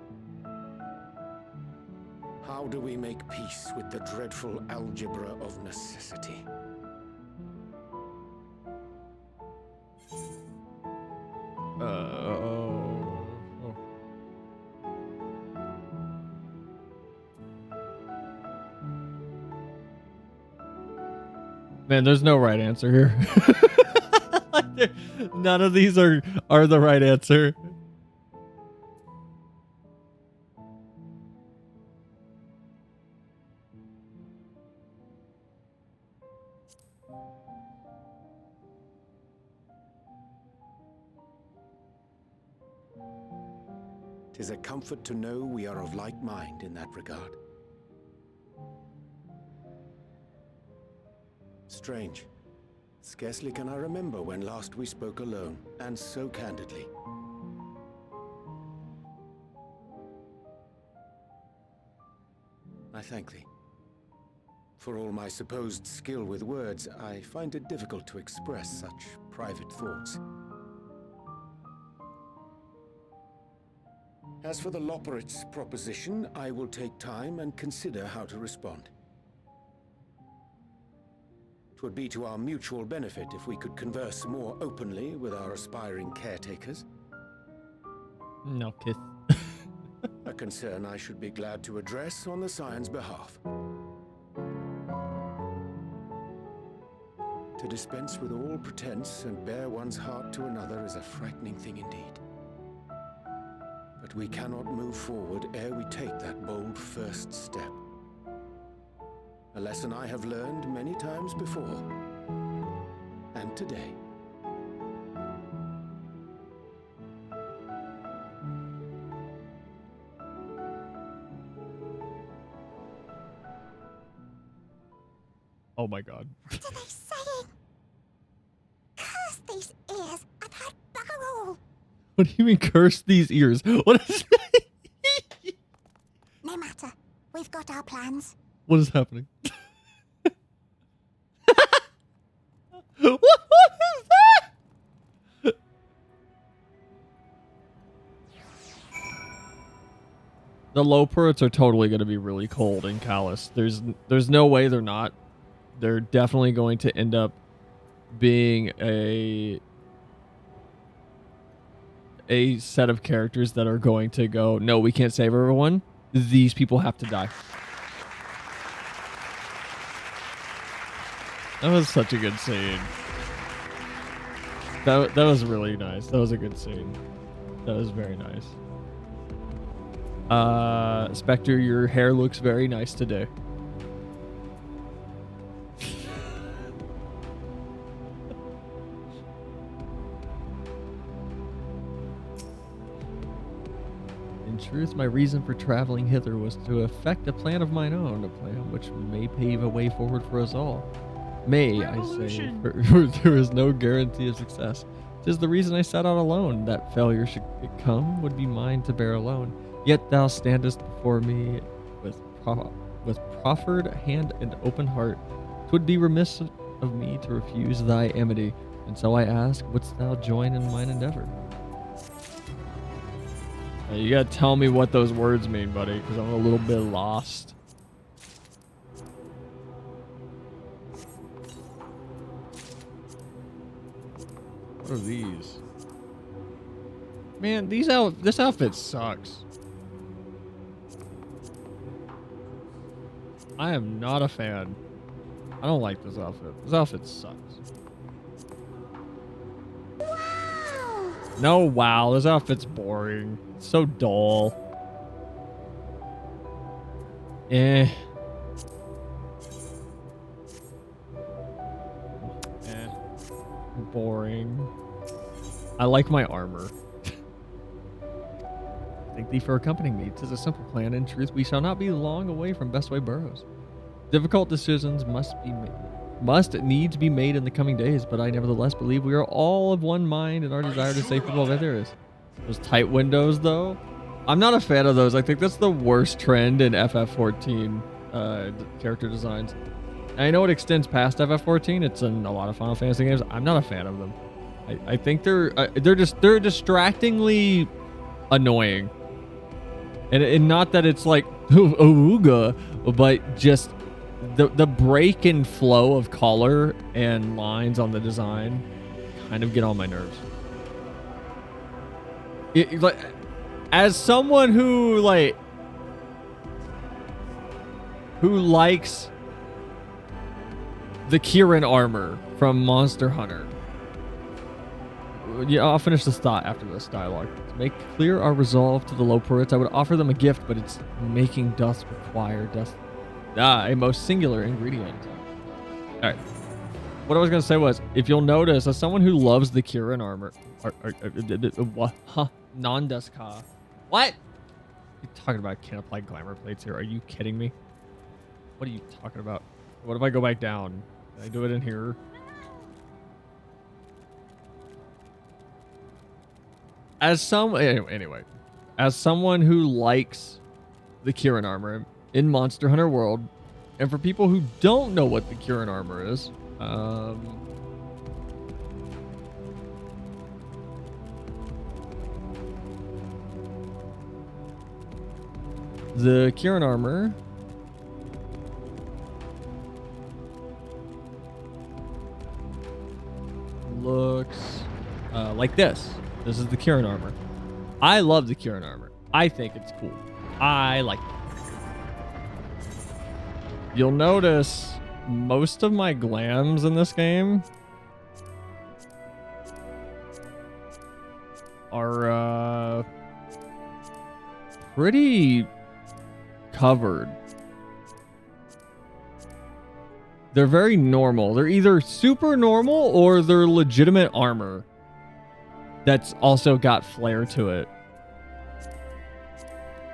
How do we make peace with the dreadful algebra of necessity? Man, there's no right answer here. None of these are the right answer. Tis a comfort to know we are of like mind in that regard. Strange. Scarcely can I remember when last we spoke alone, and so candidly. I thank thee. For all my supposed skill with words, I find it difficult to express such private thoughts. As for the Loporrit's proposition, I will take time and consider how to respond. 'Twould be to our mutual benefit if we could converse more openly with our aspiring caretakers. No kiss. A concern I should be glad to address on the Scion's behalf. To dispense with all pretense and bare one's heart to another is a frightening thing indeed. But we cannot move forward ere we take that bold first step. A lesson I have learned many times before, and today. Oh my god. What are they saying? Curse these ears and had bugger all. What do you mean curse these ears? What is No matter. We've got our plans. What is happening? What is that? The Loporrits are totally going to be really cold and callous. There's no way they're not. They're definitely going to end up being a set of characters that are going to go, no, we can't save everyone. These people have to die. That was such a good scene. That was really nice. That was a good scene. That was very nice. Spectre, your hair looks very nice today. In truth, my reason for traveling hither was to effect a plan of mine own, a plan which may pave a way forward for us all. May, I say, for there is no guarantee of success. 'Tis the reason I set out alone, that failure should it come would be mine to bear alone. Yet thou standest before me with proffered hand and open heart. 'Twould be remiss of me to refuse thy amity, and so I ask, wouldst thou join in mine endeavor? You gotta tell me what those words mean, buddy, because I'm a little bit lost. What are these? Man, this outfit sucks. I am not a fan. I don't like this outfit. This outfit sucks. No, wow, this outfit's boring. It's so dull. Eh. Boring. I like my armor. Thank thee for accompanying me. 'Tis a simple plan. In truth, we shall not be long away from Bestway Burrows. Difficult decisions must needs be made in the coming days, but I nevertheless believe we are all of one mind in our desire to save people there is. Those tight windows, though, I'm not a fan of those. I think that's the worst trend in FF14 character designs. And I know it extends past FF14. It's in a lot of Final Fantasy games. I'm not a fan of them. I think they're distractingly annoying. And not that it's like ooga, but just the break and flow of color and lines on the design kind of get on my nerves. Like, as someone who likes the Kieran armor from Monster Hunter. Yeah, I'll finish this thought after this dialogue. To make clear our resolve to the low poets, I would offer them a gift, but its making doth require a most singular ingredient. All right. What I was gonna say was, if you'll notice, as someone who loves the Kieran armor, non-Duska. What? You're talking about can't apply glamour plates here? Are you kidding me? What are you talking about? What if I go back down? Can I do it in here? As someone who likes the Kieran armor in Monster Hunter World, and for people who don't know what the Kieran armor is, the Kieran armor looks like this. This is the Kieran armor. I love the Kieran armor. I think it's cool. I like it. You'll notice most of my glams in this game are pretty covered. They're very normal. They're either super normal or they're legitimate armor that's also got flair to it.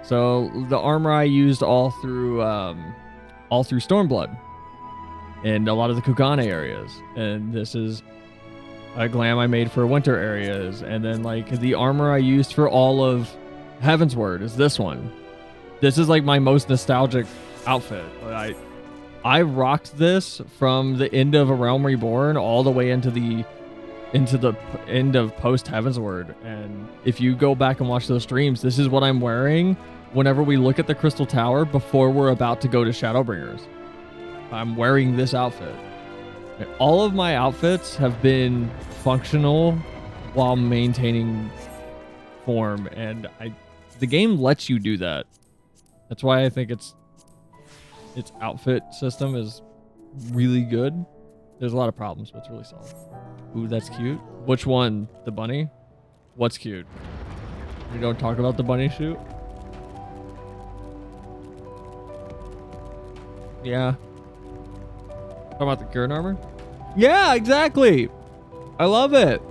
So the armor I used all through Stormblood and a lot of the Kugane areas, and this is a glam I made for winter areas, and then like the armor I used for all of Heavensward is this one. This is like my most nostalgic outfit. I rocked this from the end of A Realm Reborn all the way into the end of post Heavensward. And if you go back and watch those streams, this is what I'm wearing whenever we look at the Crystal Tower before we're about to go to Shadowbringers. I'm wearing this outfit. And all of my outfits have been functional while maintaining form, and the game lets you do that. That's why I think its outfit system is really good. There's a lot of problems, but it's really solid. Ooh, that's cute. Which one? The bunny? What's cute? You don't talk about the bunny shoot? Yeah. Talking about the Kieran armor? Yeah, exactly. I love it.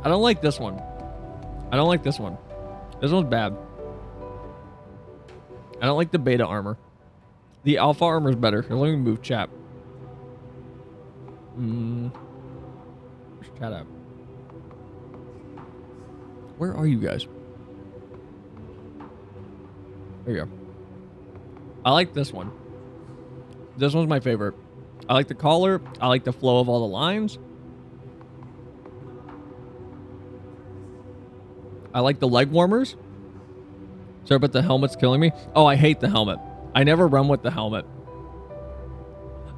I don't like this one. I don't like this one. This one's bad. I don't like the beta armor. The alpha armor is better. Here, let me move chat. Where's chat at? Where are you guys? There you go. I like this one. This one's my favorite. I like the collar. I like the flow of all the lines. I like the leg warmers. Sorry, but the helmet's killing me. Oh, I hate the helmet. I never run with the helmet.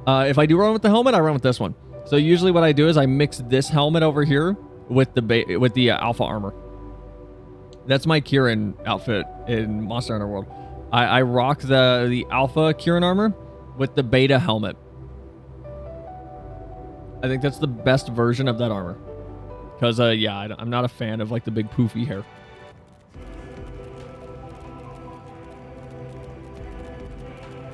If I do run with the helmet, I run with this one. So usually what I do is I mix this helmet over here with the alpha armor. That's my Kieran outfit in Monster Hunter World. I rock the alpha Kieran armor with the beta helmet. I think that's the best version of that armor. Because, yeah, I'm not a fan of, like, the big poofy hair.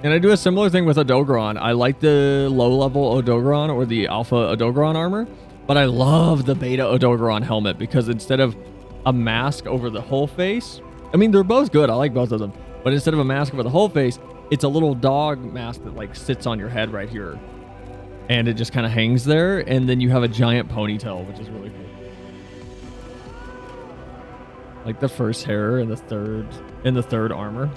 And I do a similar thing with Odogron. I like the low-level Odogron or the Alpha Odogron armor, but I love the Beta Odogron helmet because instead of a mask over the whole face, I mean, they're both good. I like both of them. But instead of a mask over the whole face, it's a little dog mask that, like, sits on your head right here. And it just kind of hangs there, and then you have a giant ponytail, which is really cool. Like the first hair and the third armor.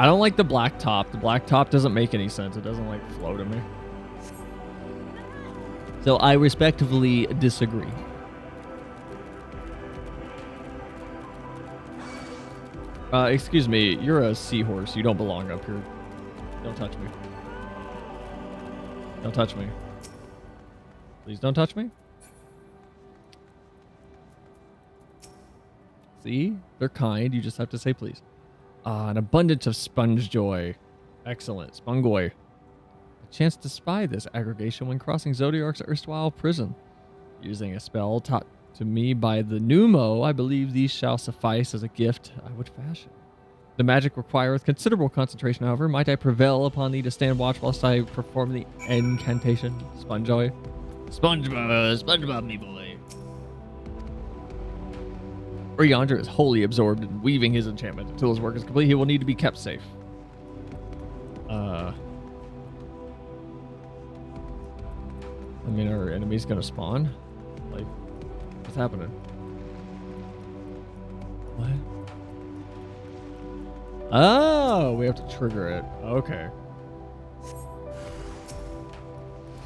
I don't like the black top. The black top doesn't make any sense. It doesn't like flow to me. So I respectfully disagree. Excuse me, you're a seahorse. You don't belong up here. Don't touch me. Don't touch me. Please don't touch me. See? They're kind. You just have to say please. An abundance of sponge joy. Excellent. Spongoy. A chance to spy this aggregation when crossing Zodiark's erstwhile prison. Using a spell taught to me by the Pneumo, I believe these shall suffice as a gift I would fashion. The magic requireth considerable concentration, however. Might I prevail upon thee to stand watch whilst I perform the incantation? Spongeoy. SpongeBob, me boy. Urianger is wholly absorbed in weaving his enchantment. Until his work is complete, he will need to be kept safe. I mean, are enemies gonna spawn? Like, what's happening? What? Oh, we have to trigger it. Okay.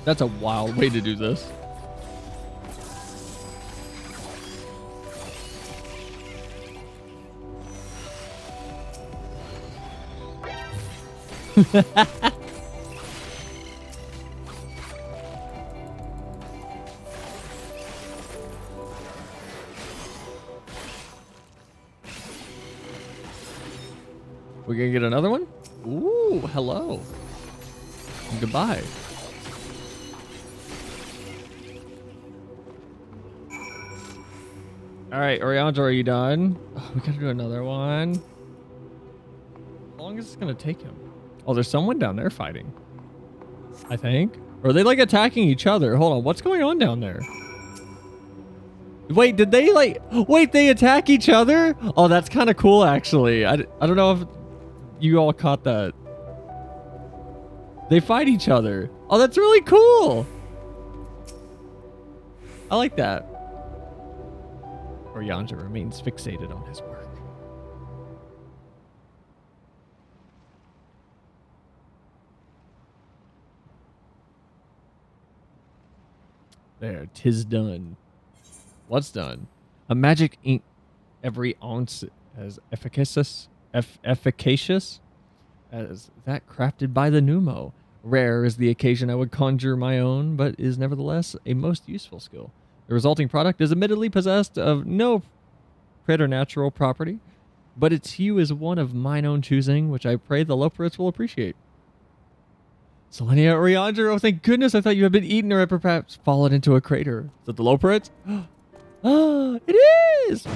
That's a wild way to do this. We're gonna get another one? Ooh, hello. And goodbye. Alright, Urianger, are you done? Oh, we gotta do another one. How long is this gonna take him? Oh, there's someone down there fighting. I think. Or are they like attacking each other? Hold on, what's going on down there? Wait, did they like... Wait, they attack each other? Oh, that's kind of cool, actually. I don't know if you all caught that. They fight each other. Oh, that's really cool. I like that. Urianger remains fixated on his work. There, 'tis done. What's done? A magic ink every ounce as efficacious as that crafted by the Pneumo. Rare is the occasion I would conjure my own, but is nevertheless a most useful skill. The resulting product is admittedly possessed of no preternatural property, but its hue is one of mine own choosing, which I pray the Loporits will appreciate. Selinia, Urianger, oh thank goodness, I thought you had been eaten or had perhaps fallen into a crater. Is it the Loporits? Oh, it is!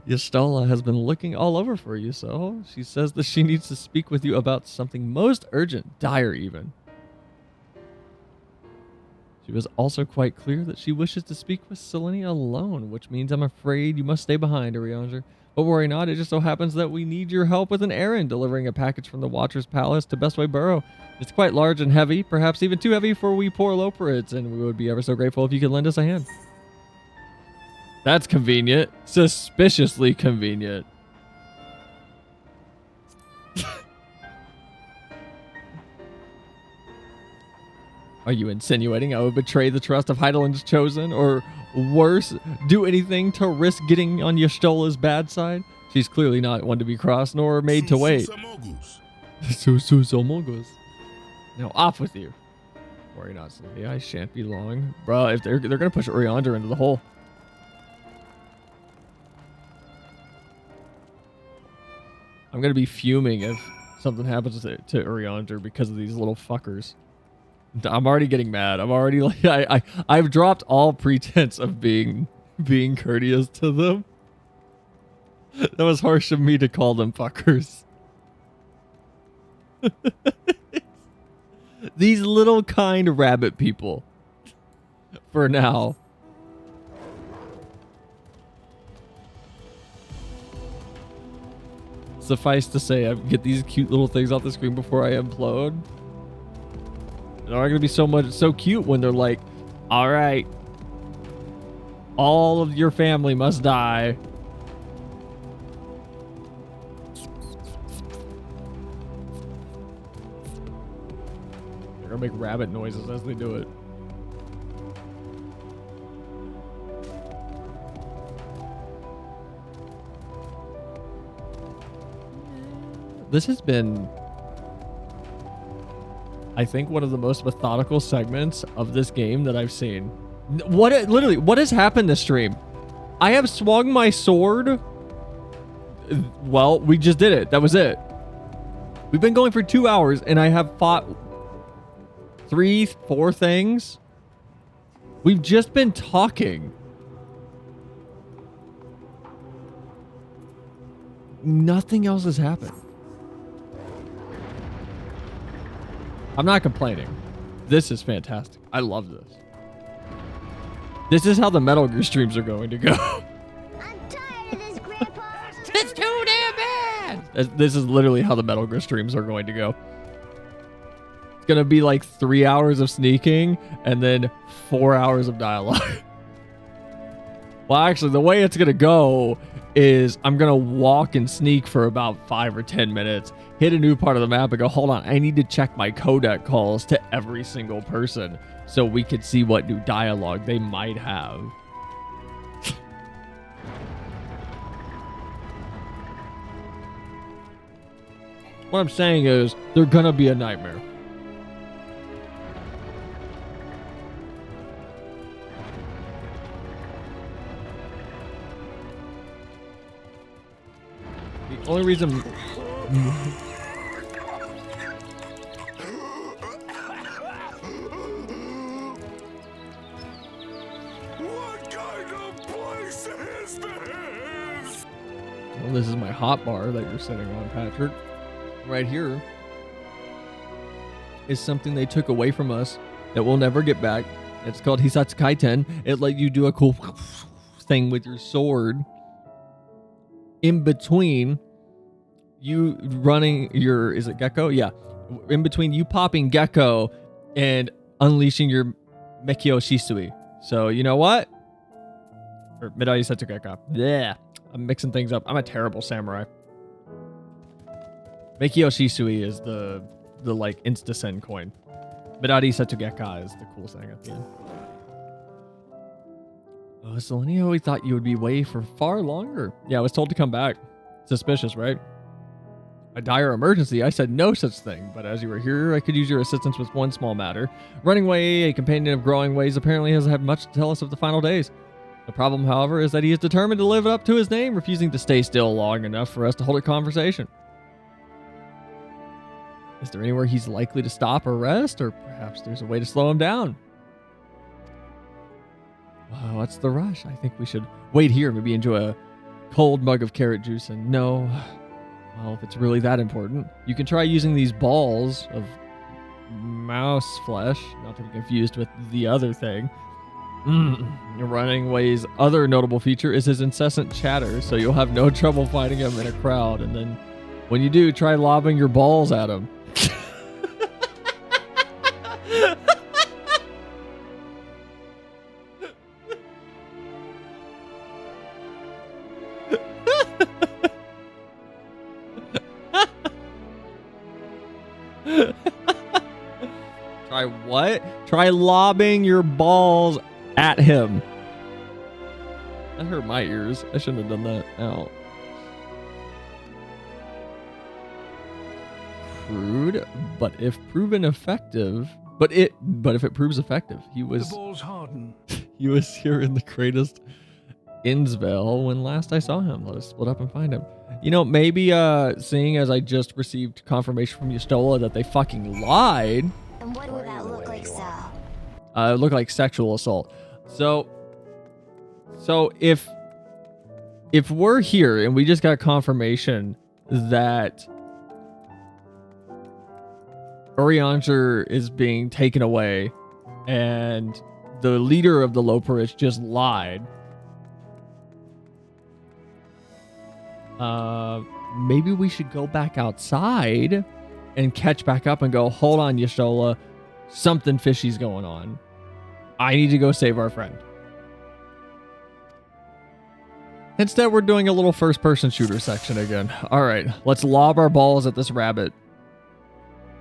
Y'shtola has been looking all over for you, so she says that she needs to speak with you about something most urgent, dire even. She was also quite clear that she wishes to speak with Selinia alone, which means I'm afraid you must stay behind, Urianger. But worry not, it just so happens that we need your help with an errand, delivering a package from the Watcher's Palace to Bestway Burrow. It's quite large and heavy, perhaps even too heavy for we poor Loporits, and we would be ever so grateful if you could lend us a hand. That's convenient. Suspiciously convenient. Are you insinuating I would betray the trust of Heidelin's chosen, or worse, do anything to risk getting on Y'shtola's bad side? She's clearly not one to be crossed, nor made to wait. Now off with you. Worry not, Sylvia. I shan't be long. Bruh, if they're gonna push Urianger into the hole. I'm gonna be fuming if something happens to Urianger because of these little fuckers. I'm already getting mad. I'm already like I've dropped all pretense of being courteous to them. That was harsh of me to call them fuckers. These little kind rabbit people. For now. Suffice to say, I get these cute little things off the screen before I implode. They're not gonna be so cute when they're like, all right, all of your family must die. They're gonna make rabbit noises as they do it. This has been, I think, one of the most methodical segments of this game that I've seen. What has happened this stream? I have swung my sword. Well, we just did it. That was it. We've been going for 2 hours and I have fought 3-4 things. We've just been talking. Nothing else has happened. I'm not complaining. This is fantastic. I love this. This is how the Metal Gear streams are going to go. I'm tired of this, Grandpa. It's too damn bad. This is literally how the Metal Gear streams are going to go. It's going to be like 3 hours of sneaking and then 4 hours of dialogue. Well, actually, the way it's going to go is I'm going to walk and sneak for about 5 or 10 minutes, hit a new part of the map and go, hold on, I need to check my codec calls to every single person so we could see what new dialogue they might have. What I'm saying is, they're going to be a nightmare. The only reason... What kind of place is this? Well, this is my hot bar that you're sitting on, Patrick. Right here is something they took away from us that we'll never get back. It's called Hisatsu Kaiten. It let you do a cool thing with your sword in between you running your, is it Gecko? Yeah. In between you popping Gecko and unleashing your Mekio Shisui. So, you know what? Or Midai Setsu Gecko. Yeah. I'm mixing things up. I'm a terrible samurai. Mekio Shisui is the like insta-send coin. Midai Setsu Gecko is the cool thing at the end. Oh, Selinia, we thought you would be away for far longer. Yeah, I was told to come back. Suspicious, right? A dire emergency. I said no such thing, but as you were here, I could use your assistance with one small matter. Growingway, a companion of Growingways, apparently has had much to tell us of the final days. The problem, however, is that he is determined to live up to his name, refusing to stay still long enough for us to hold a conversation. Is there anywhere he's likely to stop or rest, or perhaps there's a way to slow him down? What's the rush? I think we should wait here, maybe enjoy a cold mug of carrot juice, and no... Well, if it's really that important, you can try using these balls of mouse flesh, not to be confused with the other thing. Growingway's other notable feature is his incessant chatter, so you'll have no trouble finding him in a crowd. And then when you do, try lobbing your balls at him. Try what? Try lobbing your balls at him. That hurt my ears. I shouldn't have done that. Ow. Crude, but if proven effective, but if it proves effective, he was. The balls harden. He was here in the greatest Innsville when last I saw him. Let us split up and find him. You know, maybe seeing as I just received confirmation from Yustola that they fucking lied. And what would that look like, so? It looked like sexual assault. So if we're here and we just got confirmation that Urianger is being taken away and the leader of the Loporich just lied, maybe we should go back outside and catch back up and go, hold on, Yashola, something fishy's going on. I need to go save our friend. Instead, we're doing a little first-person shooter section again. All right, let's lob our balls at this rabbit.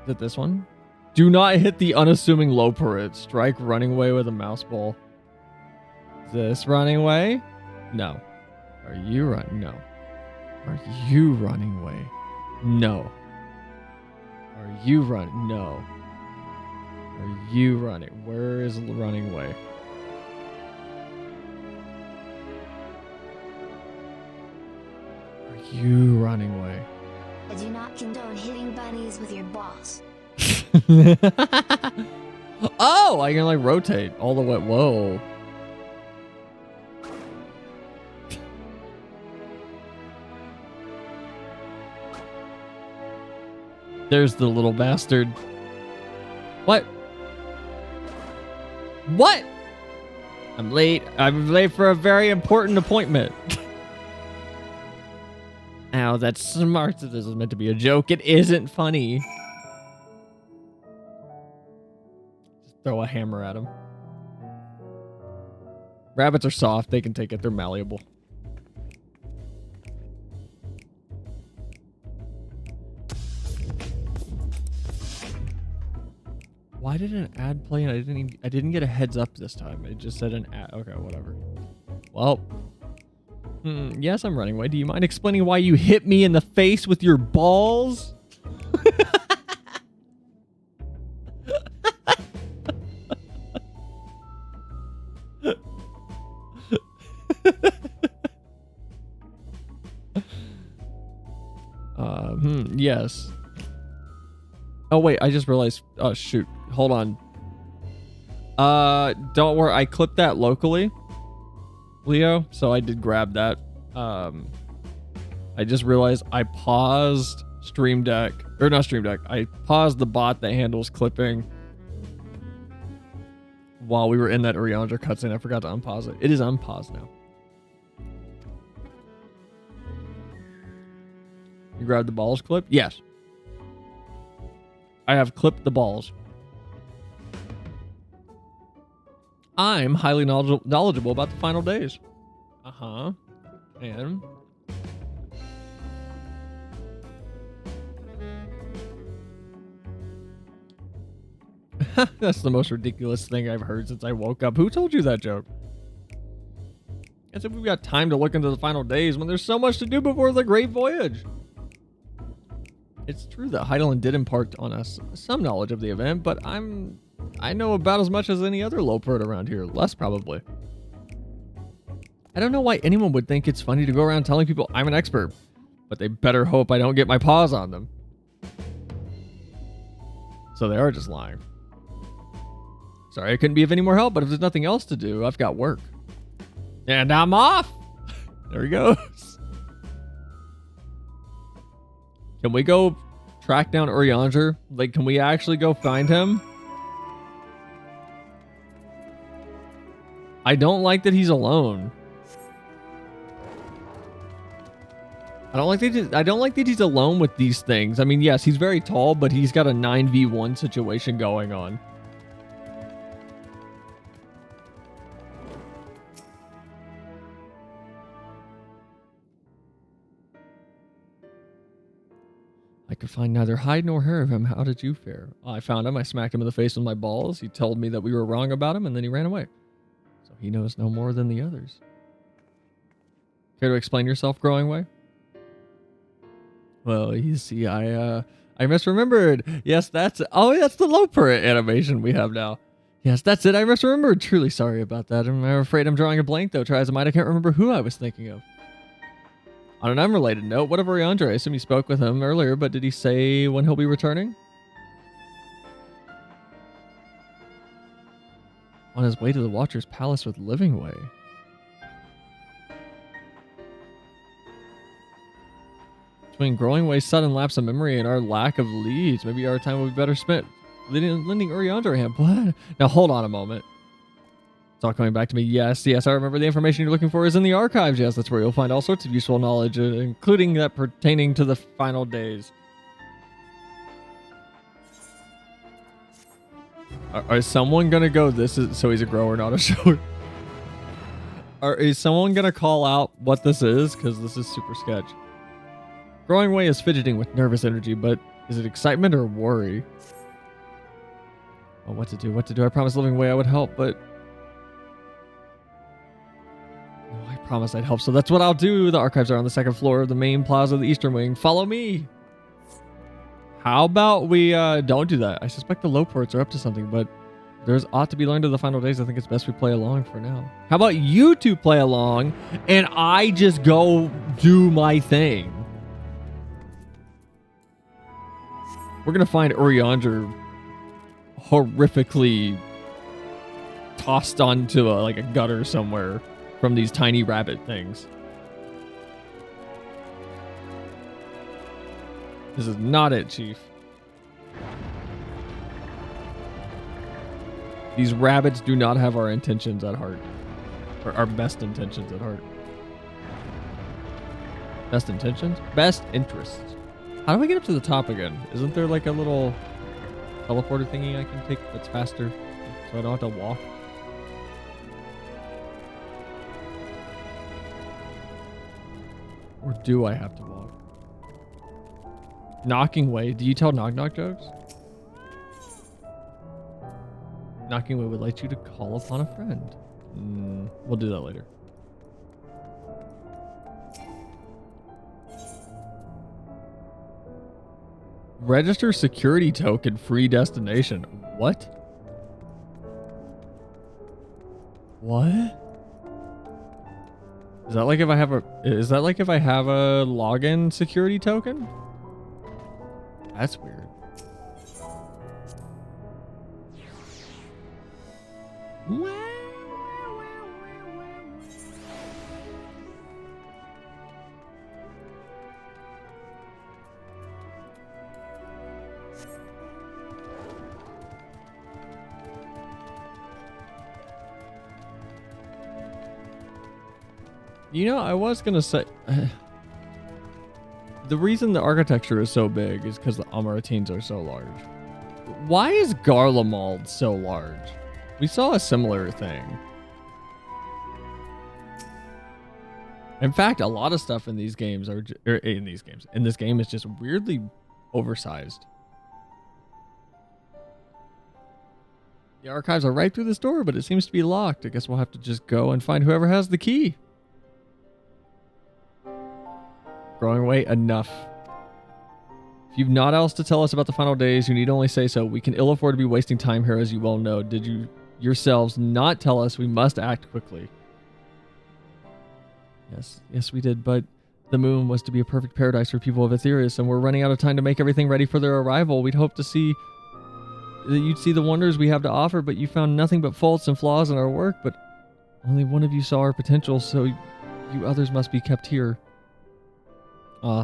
Is it this one? Do not hit the unassuming Loporich. Strike Runningway with a mouse ball. Is this Runningway? No. Are you running? No. Are you Runningway? No. Are you running? No. Are you running? Where is Runningway? Are you Runningway? I do not condone hitting bunnies with your balls. Oh, I can like rotate all the way. Whoa. There's the little bastard. What? What? I'm late. I'm late for a very important appointment. Ow, that's smart. This is meant to be a joke. It isn't funny. Just throw a hammer at him. Rabbits are soft. They can take it. They're malleable. Why did an ad play and I didn't get a heads up this time? It just said an ad. Okay, whatever. Well, yes, I'm running away. Do you mind explaining why you hit me in the face with your balls? Yes. Oh, wait, I just realized. Oh, shoot. Hold on. Don't worry. I clipped that locally, Leo, so I did grab that. I just realized I paused Stream Deck. Or not Stream Deck. I paused the bot that handles clipping while we were in that Urianger cutscene. I forgot to unpause it. It is unpaused now. You grabbed the balls clip? Yes. I have clipped the balls. I'm highly knowledgeable about the final days. Uh-huh. And... that's the most ridiculous thing I've heard since I woke up. Who told you that joke? As if we've got time to look into the final days when there's so much to do before the Great Voyage. It's true that Heidelin did impart on us some knowledge of the event, but I know about as much as any other Lopert around here. Less, probably. I don't know why anyone would think it's funny to go around telling people I'm an expert, but they better hope I don't get my paws on them. So they are just lying. Sorry I couldn't be of any more help, but if there's nothing else to do, I've got work. And I'm off! There he goes. Can we go track down Urianger? Like, can we actually go find him? I don't like that he's alone. I don't like that he's alone with these things. I mean, yes, he's very tall, but he's got a 9v1 situation going on. I could find neither hide nor hair of him. How did you fare? I found him. I smacked him in the face with my balls. He told me that we were wrong about him, and then he ran away. So he knows no more than the others. Care to explain yourself, Growingway? Well, you see, I misremembered. Yes, that's the Loper animation we have now. Yes, that's it. I must remember. Truly sorry about that. I'm afraid I'm drawing a blank, though. Try as I might, I can't remember who I was thinking of. On an unrelated note, what of Oriandre? I assume you spoke with him earlier, but did he say when he'll be returning? On his way to the Watcher's Palace with Livingway. Between Growingway's sudden lapse of memory and our lack of leads, maybe our time will be better spent lending Oriandre a hand. Now hold on a moment. It's all coming back to me. Yes, I remember the information you're looking for is in the archives. Yes, that's where you'll find all sorts of useful knowledge, including that pertaining to the final days. Is someone gonna go, this is, so he's a grower, not a shower? Is someone gonna call out what this is? Because this is super sketch. Growingway is fidgeting with nervous energy, but is it excitement or worry? Oh, what to do? I promised Livingway I would help, but... Oh, I promised I'd help, so that's what I'll do. The archives are on the second floor of the main plaza of the Eastern Wing. Follow me! How about we don't do that? I suspect the Lowports are up to something, but there's ought to be learned of the final days. I think it's best we play along for now. How about you two play along, and I just go do my thing? We're gonna find Oriandre horrifically tossed onto like a gutter somewhere from these tiny rabbit things. This is not it, Chief. These rabbits do not have our intentions at heart. Or our best intentions at heart. Best intentions? Best interests. How do I get up to the top again? Isn't there like a little teleporter thingy I can take that's faster so I don't have to walk? Or do I have to walk? Knockingway. Do you tell knock-knock jokes? Knockingway would like you to call upon a friend. We'll do that later. Register security token, free destination. What? What? Is that like if I have a login security token? That's weird. You know, I was gonna say the reason the architecture is so big is because the Amaratines are so large. Why is Garlemald so large? We saw a similar thing. In fact, a lot of stuff in these games are in this game is just weirdly oversized. The archives are right through this door, but it seems to be locked. I guess we'll have to just go and find whoever has the key. Growingway, enough. If you've not else to tell us about the final days, you need only say so. We can ill afford to be wasting time here, as you well know. Did you yourselves not tell us we must act quickly? Yes, we did, but the moon was to be a perfect paradise for people of Aetherius, and we're running out of time to make everything ready for their arrival. We'd hope to see that you'd see the wonders we have to offer, but you found nothing but faults and flaws in our work, but only one of you saw our potential, so you others must be kept here.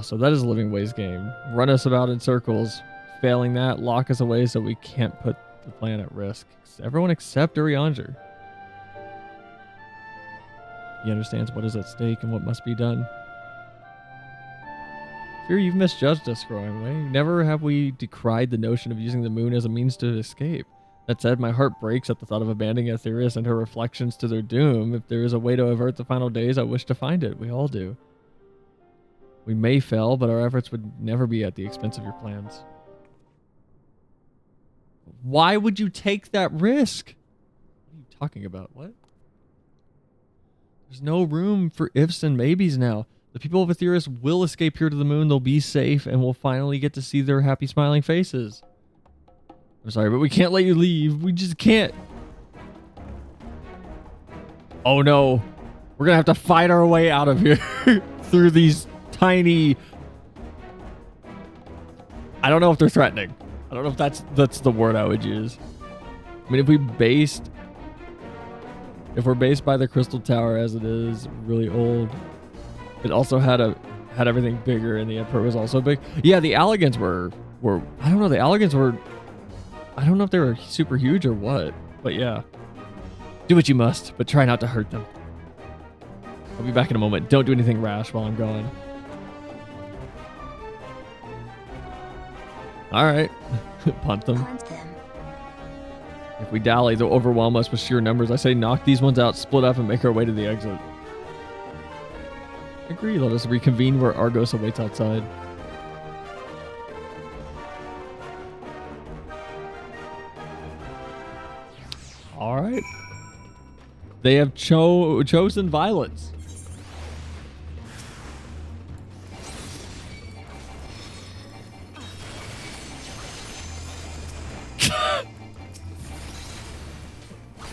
So that is Livingway's game. Run us about in circles. Failing that, lock us away so we can't put the plan at risk. Everyone except Oriandre. He understands what is at stake and what must be done. Fear you've misjudged us, Growingway. Never have we decried the notion of using the moon as a means to escape. That said, my heart breaks at the thought of abandoning Aetherius and her reflections to their doom. If there is a way to avert the final days, I wish to find it. We all do. We may fail, but our efforts would never be at the expense of your plans. Why would you take that risk? What are you talking about? What? There's no room for ifs and maybes now. The people of Aetherius will escape here to the moon. They'll be safe, and we'll finally get to see their happy, smiling faces. I'm sorry, but we can't let you leave. We just can't. Oh no. We're gonna have to fight our way out of here through these tiny... I don't know if they're threatening. I don't know if that's the word I would use. I mean, if we're based by the Crystal Tower as it is, really old. It also had everything bigger, and the Emperor was also big. Yeah, the Alligans were I don't know, the Alligans were, I don't know if they were super huge or what, but yeah. Do what you must, but try not to hurt them. I'll be back in a moment. Don't do anything rash while I'm gone. All right. Punt them. Punt them. If we dally, they'll overwhelm us with sheer numbers. I say knock these ones out, split up, and make our way to the exit. Agree. Let us reconvene where Argos awaits outside. All right. They have chosen violence.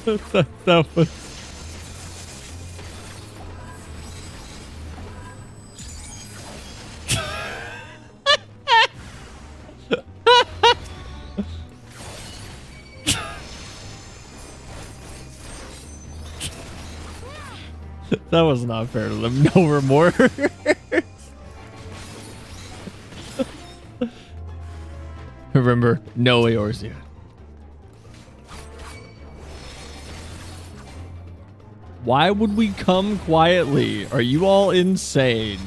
that was... That was not fair to them. No remorse. Remember, no Eorzea. Why would we come quietly? Are you all insane?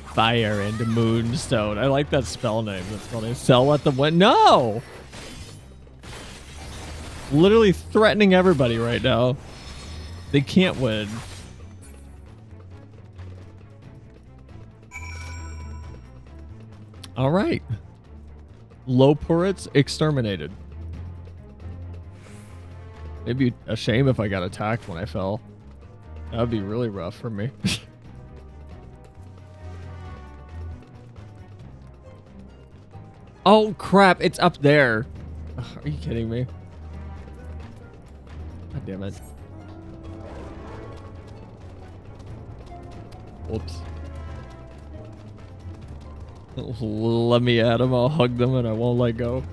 Fire and Moonstone. I like that spell name. That's funny. Sell at the window. No! Literally threatening everybody right now. They can't win. All right. Low turrets exterminated. It'd be a shame if I got attacked when I fell. That would be really rough for me. Oh crap, it's up there. Ugh, are you kidding me? God damn it. Whoops. Let me at them, I'll hug them and I won't let go.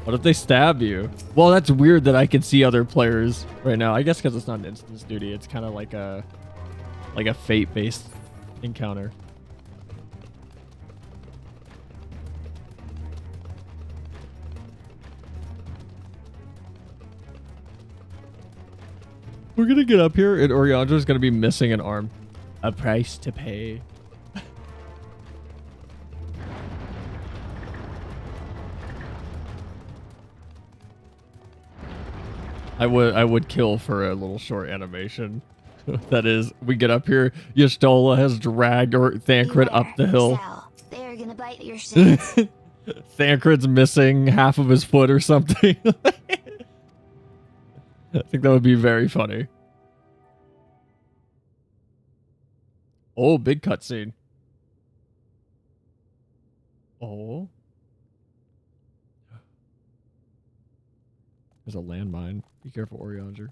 What if they stab you? Well, that's weird that I can see other players right now. I guess because it's not an instance duty. It's kind of like a fate-based encounter. We're gonna get up here and Oriandra's gonna be missing an arm. A price to pay. I would kill for a little short animation. That is, we get up here, Y'shtola has dragged Thancred up the hill. They're gonna bite your shins. Thancred's missing half of his foot or something. I think that would be very funny. Oh, big cutscene. Oh. There's a landmine. Be careful, Oriander.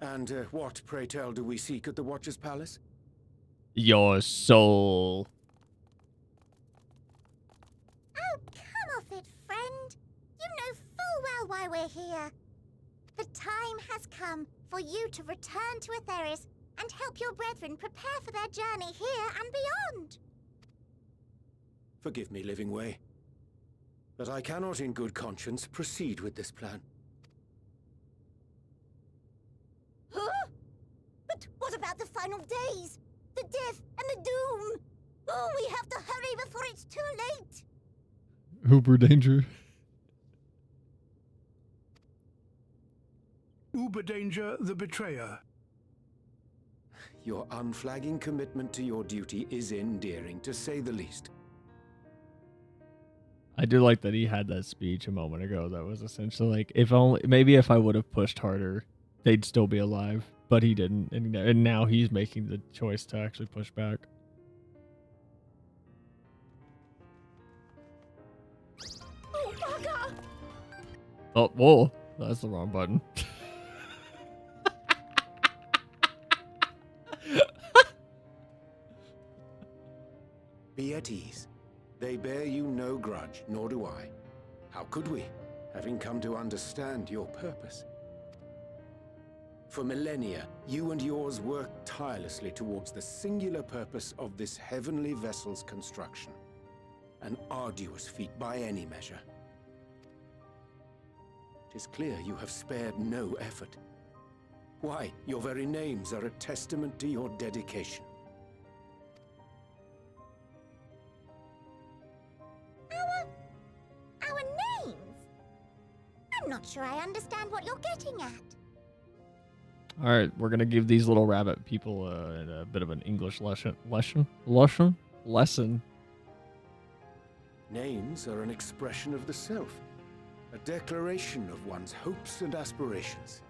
And what, pray tell, do we seek at the Watcher's Palace? Your soul. Oh, come off it, friend. You know full well why we're here. The time has come for you to return to Etheris and help your brethren prepare for their journey here and beyond. Forgive me, Living Way, but I cannot in good conscience proceed with this plan. Huh? But what about the final days? The death and the doom? Oh, we have to hurry before it's too late. Uber danger. Uber Danger the Betrayer. Your unflagging commitment to your duty is endearing, to say the least. I do like that he had that speech a moment ago. That was essentially like, maybe if I would have pushed harder, they'd still be alive. But he didn't, and now he's making the choice to actually push back. Oh, bugger! Oh, whoa. That's the wrong button. Be at ease. They bear you no grudge, nor do I. How could we, having come to understand your purpose? For millennia, you and yours worked tirelessly towards the singular purpose of this heavenly vessel's construction. An arduous feat by any measure. It is clear you have spared no effort. Why, your very names are a testament to your dedication. Our names? I'm not sure I understand what you're getting at. All right, we're gonna give these little rabbit people a bit of an English lesson. Names are an expression of the self, a declaration of one's hopes and aspirations.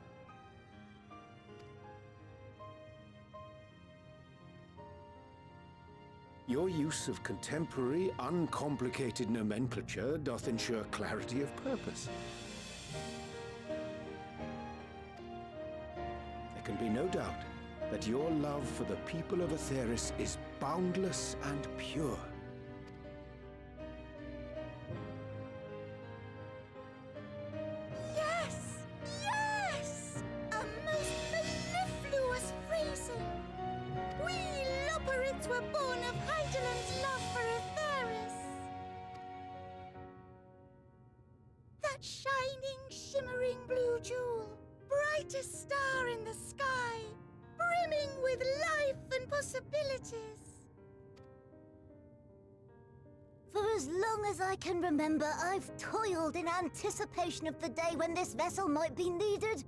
Your use of contemporary, uncomplicated nomenclature doth ensure clarity of purpose. There can be no doubt that your love for the people of Atheris is boundless and pure. Yes! Yes! A most mellifluous phrasing! We Loperids were born of Heideland's love for Atheris. That shining, shimmering blue jewel, brightest star in the sky, brimming with life and possibilities. For as long as I can remember, I've toiled in anticipation of the day when this vessel might be needed.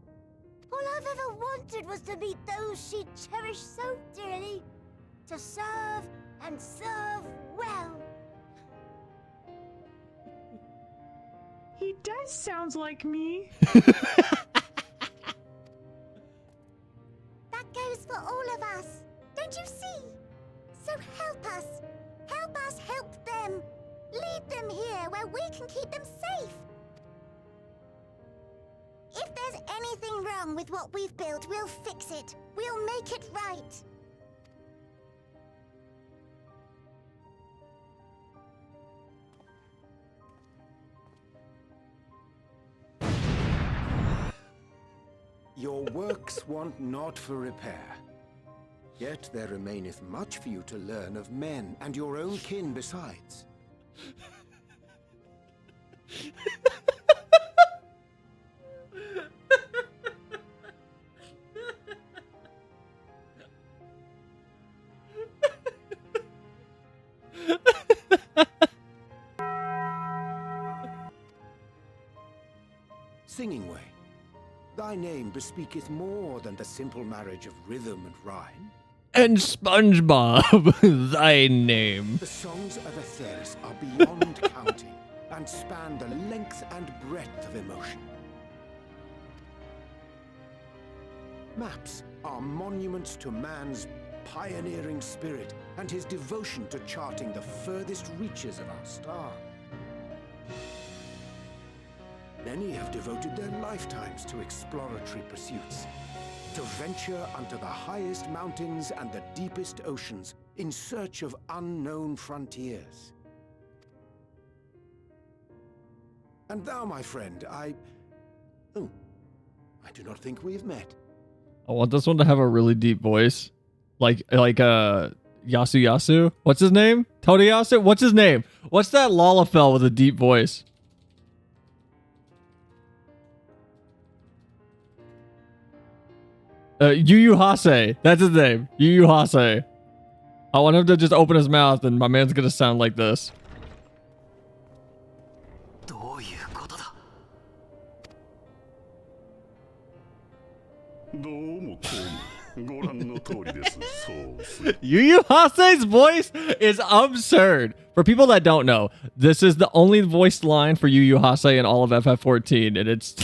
All I've ever wanted was to meet those she cherished so dearly, to serve and serve well. He does sound like me. That goes for all of us, don't you see? So help us. Help us help them. Lead them here where we can keep them safe. If there's anything wrong with what we've built, we'll fix it. We'll make it right. Your works want not for repair. Yet there remaineth much for you to learn of men, and your own kin besides. Singingway, thy name bespeaketh more than the simple marriage of rhythm and rhyme. And SpongeBob, thy name. The songs of Atheris are beyond counting, and span the length and breadth of emotion. Maps are monuments to man's pioneering spirit and his devotion to charting the furthest reaches of our star. Many have devoted their lifetimes to exploratory pursuits, to venture unto the highest mountains and the deepest oceans in search of unknown frontiers. And thou, my friend, I do not think we've met. I want this one to have a really deep voice. Like Yasu Yasu? What's his name? Todeyasu? What's his name? What's that Lalafell with a deep voice? Yu Yu Hase. That's his name. Yu Yu Hase. I want him to just open his mouth and my man's gonna sound like this. Yu Yu Hase's voice is absurd. For people that don't know, this is the only voiced line for Yu Yu Hase in all of FF14, and it's...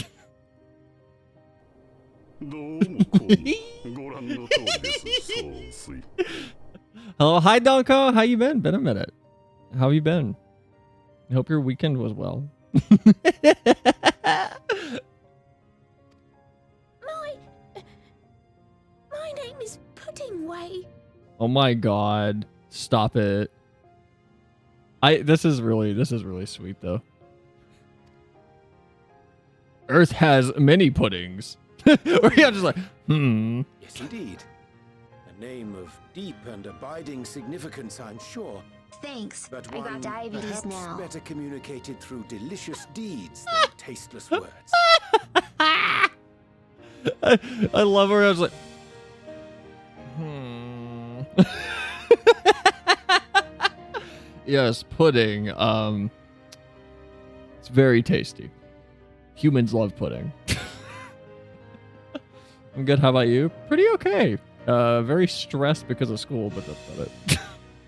Hello, hi Donko. How you been? Been a minute. How have you been? I hope your weekend was well. name is Puddingway. Oh my god. Stop it. This is really sweet though. Earth has many puddings. Or you're just like, Yes, indeed. A name of deep and abiding significance, I'm sure. Thanks. But I got one diabetes perhaps now. better communicated through delicious deeds than tasteless words. I love where I was like, Yes, pudding. It's very tasty. Humans love pudding. I'm good. How about you? Pretty okay. Very stressed because of school, but that's about it.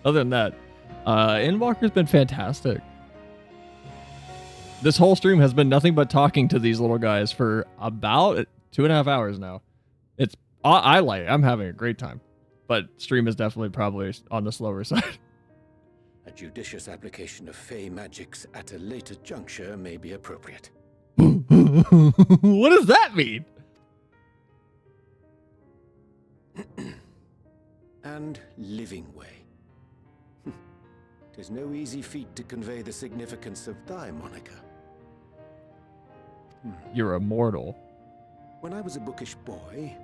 Other than that, Endwalker's been fantastic. This whole stream has been nothing but talking to these little guys for about 2.5 hours now. I'm having a great time, but stream is definitely probably on the slower side. A judicious application of fey magics at a later juncture may be appropriate. What does that mean? And living way. 'Tis no easy feat to convey the significance of thy moniker. You're immortal. When I was a bookish boy,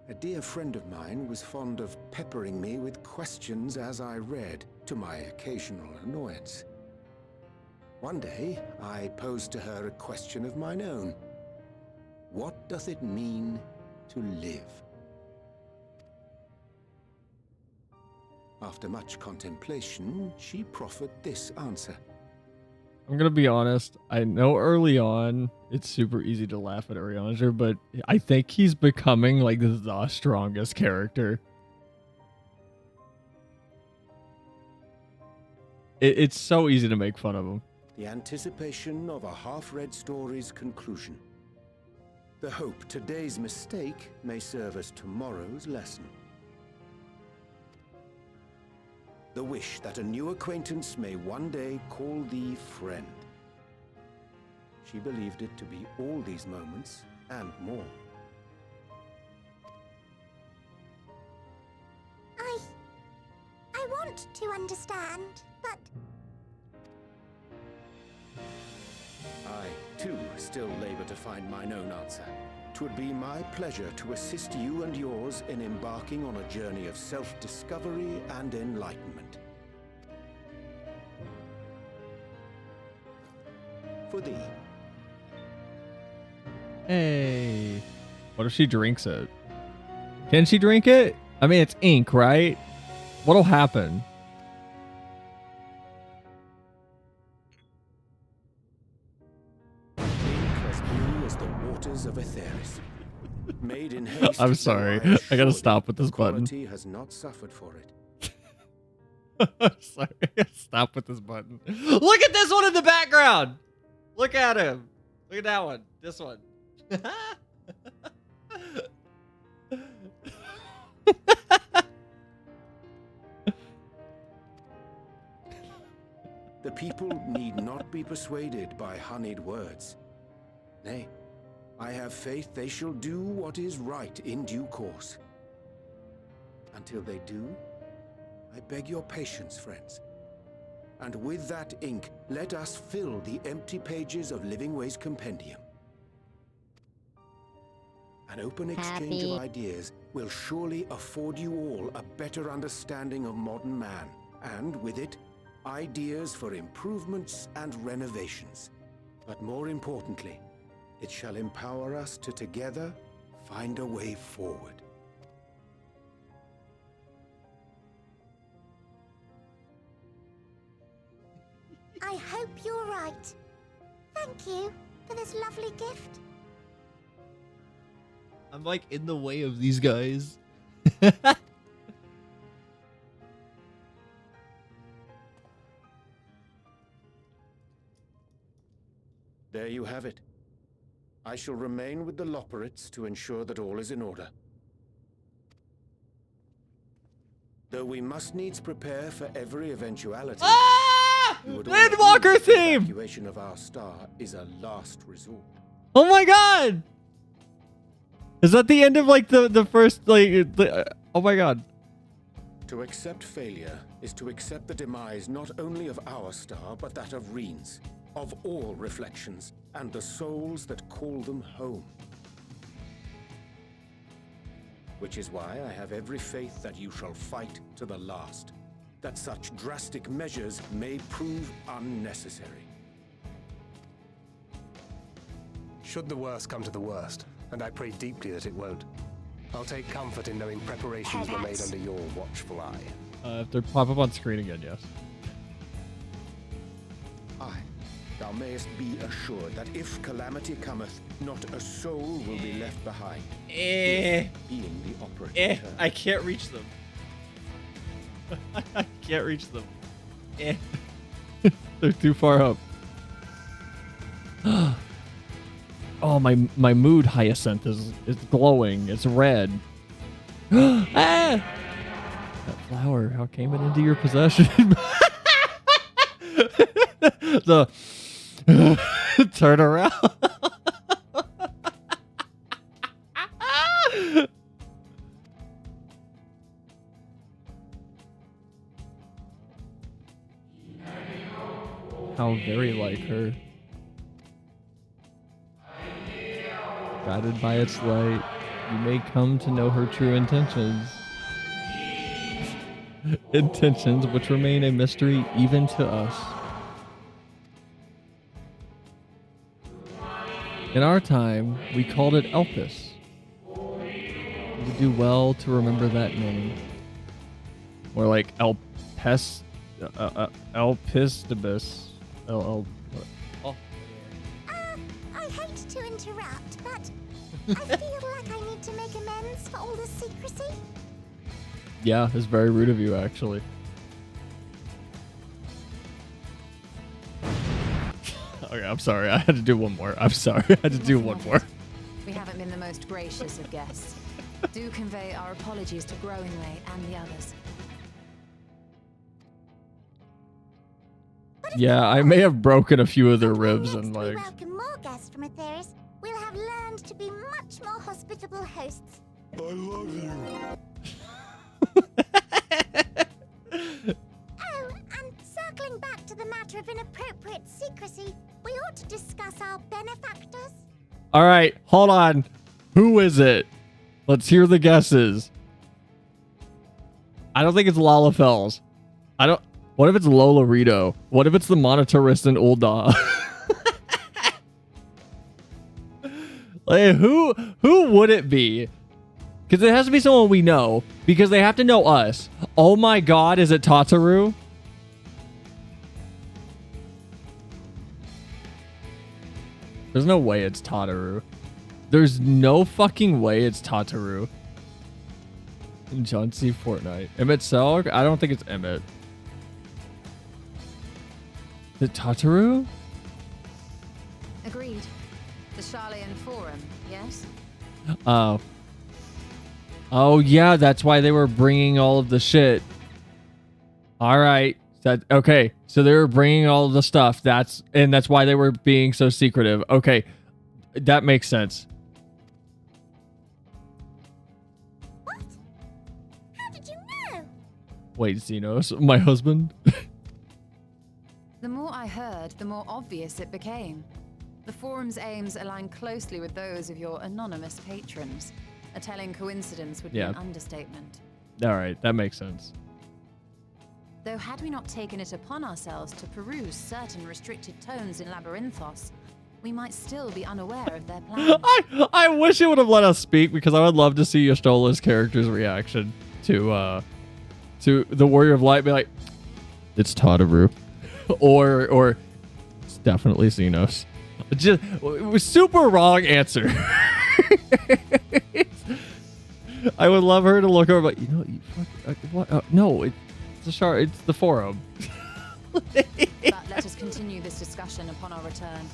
a dear friend of mine was fond of peppering me with questions as I read, to my occasional annoyance. One day, I posed to her a question of mine own. What does it mean to live? After much contemplation, she proffered this answer. I'm gonna be honest. I know early on it's super easy to laugh at Arianger, but I think he's becoming like the strongest character. It's so easy to make fun of him. The anticipation of a half-read story's conclusion. The hope today's mistake may serve as tomorrow's lesson. The wish that a new acquaintance may one day call thee friend. She believed it to be all these moments and more. I want to understand, but I, too, still labor to find mine own answer. 'Twould be my pleasure to assist you and yours in embarking on a journey of self-discovery and enlightenment. For thee. Hey. What if she drinks it? Can she drink it? I mean, it's ink, right? What'll happen? Ink as blue as the waters of Aetheris. Made in haste. I'm sorry. I gotta stop with this button. Quality has not suffered for it. Sorry. Stop with this button. Look at this one in the background. Look at him. Look at that one. This one. The people need not be persuaded by honeyed words. Nay, I have faith they shall do what is right in due course. Until they do, I beg your patience, friends. And with that ink, let us fill the empty pages of Livingway's compendium. An open exchange of ideas will surely afford you all a better understanding of modern man, and with it, ideas for improvements and renovations. But more importantly, it shall empower us to together find a way forward. I hope you're right. Thank you for this lovely gift. I'm like in the way of these guys. There you have it. I shall remain with the Loporrits to ensure that all is in order. Though we must needs prepare for every eventuality. Endwalker theme! Evacuation of our star is a last resort. Oh my god! Is that the end of like the first like? Oh my god. To accept failure is to accept the demise not only of our star, but that of Reen's, of all reflections, and the souls that call them home. Which is why I have every faith that you shall fight to the last, that such drastic measures may prove unnecessary. Should the worst come to the worst, and I pray deeply that it won't, I'll take comfort in knowing preparations were made under your watchful eye. If they pop up on screen again, yes. Aye, thou mayest be assured that if calamity cometh, not a soul will be left behind. Being the operative term. I can't reach them. I can't reach them. They're too far up. Oh, my mood hyacinth is glowing. It's red. Ah! That flower, how came it into your possession? The turn around. How very like her. Guided by its light, you may come to know her true intentions. Intentions which remain a mystery even to us. In our time, we called it Elpis. You would do well to remember that name. Or like Elpistibus. Oh. I hate to interrupt, but I feel like I need to make amends for all the secrecy. Yeah, it's very rude of you, actually. Okay, I'm sorry. I had to do one more. I'm sorry. I had to do one more. We haven't been the most gracious of guests. Do convey our apologies to Growingway and the others. Yeah, I may have broken a few of their ribs and We legs. welcome more guests from Aetheris. We'll have learned to be much more hospitable hosts. I love you. Oh, and circling back to the matter of inappropriate secrecy, we ought to discuss our benefactors. All right, hold on. Who is it? Let's hear the guesses. I don't think it's Lalafels. I don't. What if it's Lola Rito? What if it's the monetarist in Ulda? Like, who would it be? Because it has to be someone we know. Because they have to know us. Oh my god, is it Tataru? There's no way it's Tataru. There's no fucking way it's Tataru. John C. Fortnite. Emmett Selg? I don't think it's Emmett. Is it Tataru? Agreed. The Charlean Forum, yes? Oh. Oh, yeah, that's why they were bringing all of the shit. All right. Okay, so they were bringing all of the stuff. That's why they were being so secretive. Okay, that makes sense. What? How did you know? Wait, Xenos, my husband? The more I heard, the more obvious it became. The forum's aims align closely with those of your anonymous patrons. A telling coincidence would be an understatement. All right, that makes sense. Though had we not taken it upon ourselves to peruse certain restricted tones in Labyrinthos, we might still be unaware of their plans. I wish it would have let us speak, because I would love to see Yashtola's character's reaction to the Warrior of Light. Be like, it's Tataru. or it's definitely Xenos. Just it was super wrong answer. I would love her to look over, but what? No, it's the forum. But let us continue this discussion upon our return.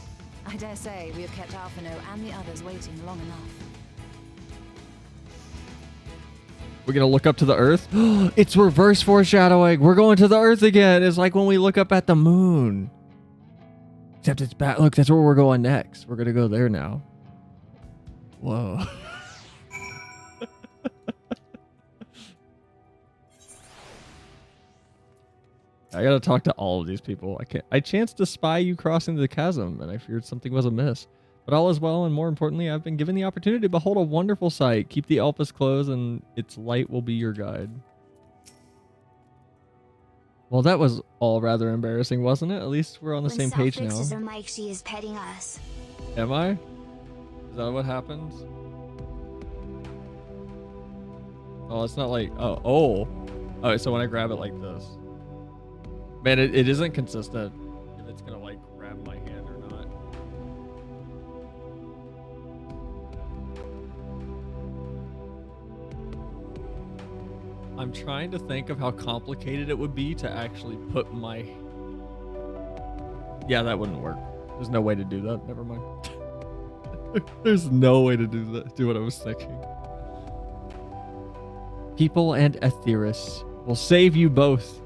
I dare say we have kept Alphino and the others waiting long enough. We're gonna look up to the Earth. It's reverse foreshadowing. We're going to the Earth again. It's like when we look up at the moon. Except it's back. Look, that's where we're going next. We're gonna go there now. Whoa. I gotta talk to all of these people. I chanced to spy you crossing the chasm, and I feared something was amiss. But all is well, and more importantly, I've been given the opportunity to behold a wonderful sight. Keep the Elpis closed, and its light will be your guide. Well, that was all rather embarrassing, wasn't it? At least we're on the same page now. When Mike, she is petting us. Am I? Is that what happens? Oh, it's not like... Oh, so when I grab it like this. Man, it isn't consistent if it's gonna like grab my hand or not. I'm trying to think of how complicated it would be to actually put my... Yeah, that wouldn't work. There's no way to do that. Never mind. There's no way to do that. Do what I was thinking. People and Aetheris will save you both.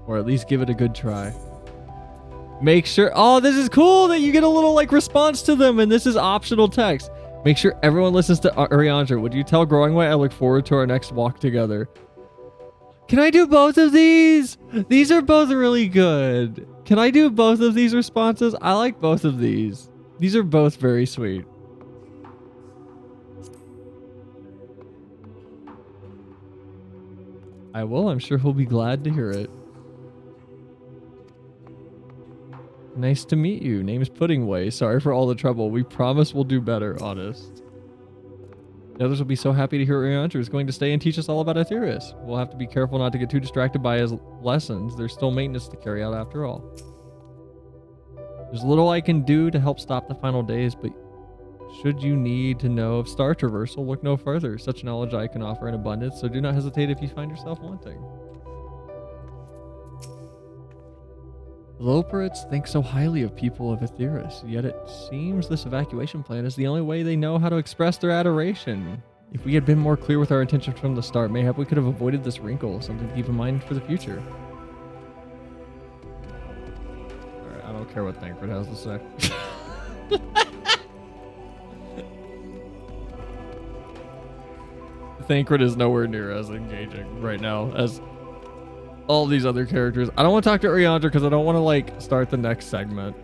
Or at least give it a good try. Make sure... Oh, this is cool that you get a little like response to them, and this is optional text. Make sure everyone listens to Urianger. Would you tell Growingway I look forward to our next walk together? Can I do both of these? These are both really good. Can I do both of these responses? I like both of these. These are both very sweet. I will. I'm sure he'll be glad to hear it. Nice to meet you. Name's Puddingway. Sorry for all the trouble. We promise we'll do better, honest. The others will be so happy to hear Urianger is going to stay and teach us all about Aetheris. We'll have to be careful not to get too distracted by his lessons. There's still maintenance to carry out after all. There's little I can do to help stop the final days, but should you need to know of star traversal, look no further. Such knowledge I can offer in abundance, so do not hesitate if you find yourself wanting. Loporits think so highly of people of Aetheris, yet it seems this evacuation plan is the only way they know how to express their adoration. If we had been more clear with our intentions from the start, mayhap we could have avoided this wrinkle, something to keep in mind for the future. Alright, I don't care what Thancred has to say. Thancred is nowhere near as engaging right now as all these other characters. I don't want to talk to Urianger because I don't want to like start the next segment.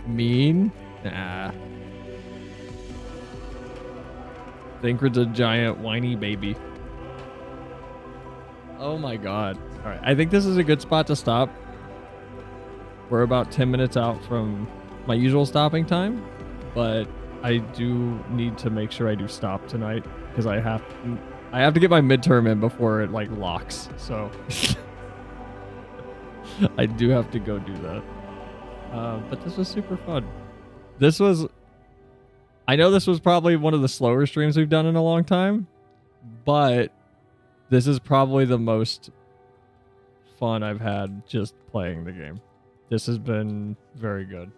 Mean? Nah. Thancred's a giant whiny baby. Oh my god. Alright, I think this is a good spot to stop. We're about 10 minutes out from my usual stopping time, but I do need to make sure I do stop tonight because I have to get my midterm in before it like locks. So I do have to go do that. But this was super fun. I know this was probably one of the slower streams we've done in a long time, but this is probably the most fun I've had just playing the game. This has been very good.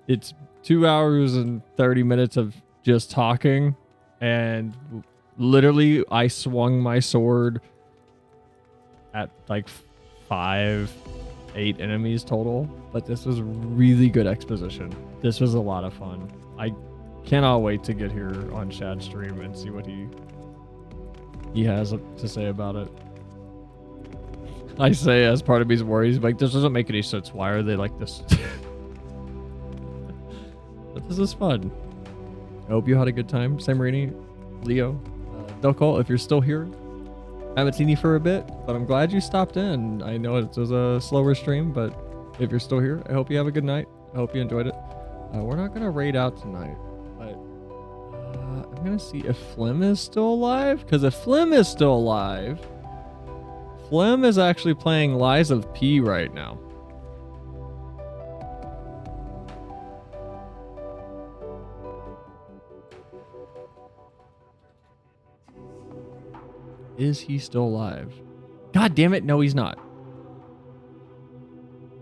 It's 2 hours and 30 minutes of just talking, and literally I swung my sword at like 5-8 enemies total, but this was really good exposition. This was a lot of fun. I cannot wait to get here on Shad's stream and see what he has to say about it. I say as part of his worries, like, this doesn't make any sense. Why are they like this? But this is fun. I hope you had a good time. Samarini, Leo, Delcol, if you're still here. I haven't seen you for a bit, but I'm glad you stopped in. I know it was a slower stream, but if you're still here, I hope you have a good night. I hope you enjoyed it. We're not going to raid out tonight, but I'm going to see if Flim is still alive. Because if Flim is still alive, Flim is actually playing Lies of P right now. Is he still alive? God damn it, no he's not.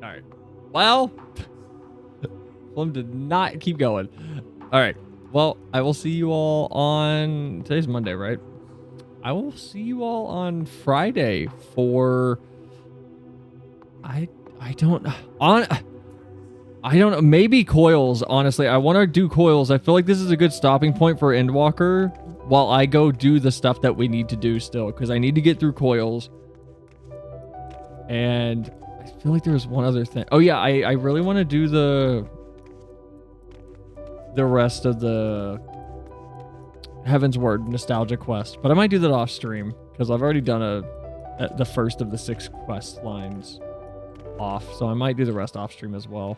Alright. Well, Flim did not keep going. Alright. Well, I will see you all on... Today's Monday, right? I will see you all on Friday for... I don't know. Maybe Coils, honestly. I want to do Coils. I feel like this is a good stopping point for Endwalker while I go do the stuff that we need to do still, because I need to get through Coils. And I feel like there was one other thing. Oh yeah, I really want to do the rest of the Heaven's Word nostalgia quest, but I might do that off stream because I've already done the first of the 6 quest lines off, so I might do the rest off stream as well.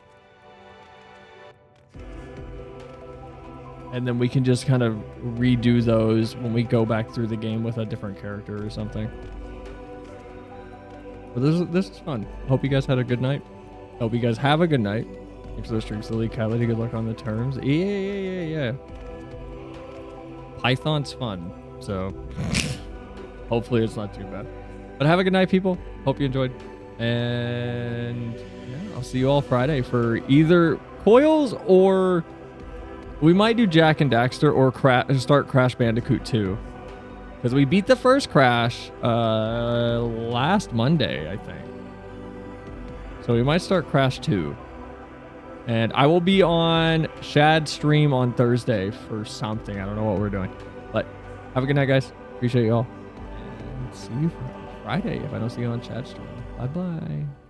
And then we can just kind of redo those when we go back through the game with a different character or something. But this is fun. Hope you guys had a good night. Hope you guys have a good night. Thanks for the stream, Silly Kylie. Good luck on the terms. Yeah. Python's fun, so hopefully it's not too bad. But have a good night, people. Hope you enjoyed. And yeah, I'll see you all Friday for either Coils or we might do Jack and Daxter or start Crash Bandicoot 2. Because we beat the first Crash last Monday, I think. So we might start Crash 2. And I will be on Shad's stream on Thursday for something. I don't know what we're doing. But have a good night, guys. Appreciate you all. And see you Friday if I don't see you on Shad's stream. Bye-bye.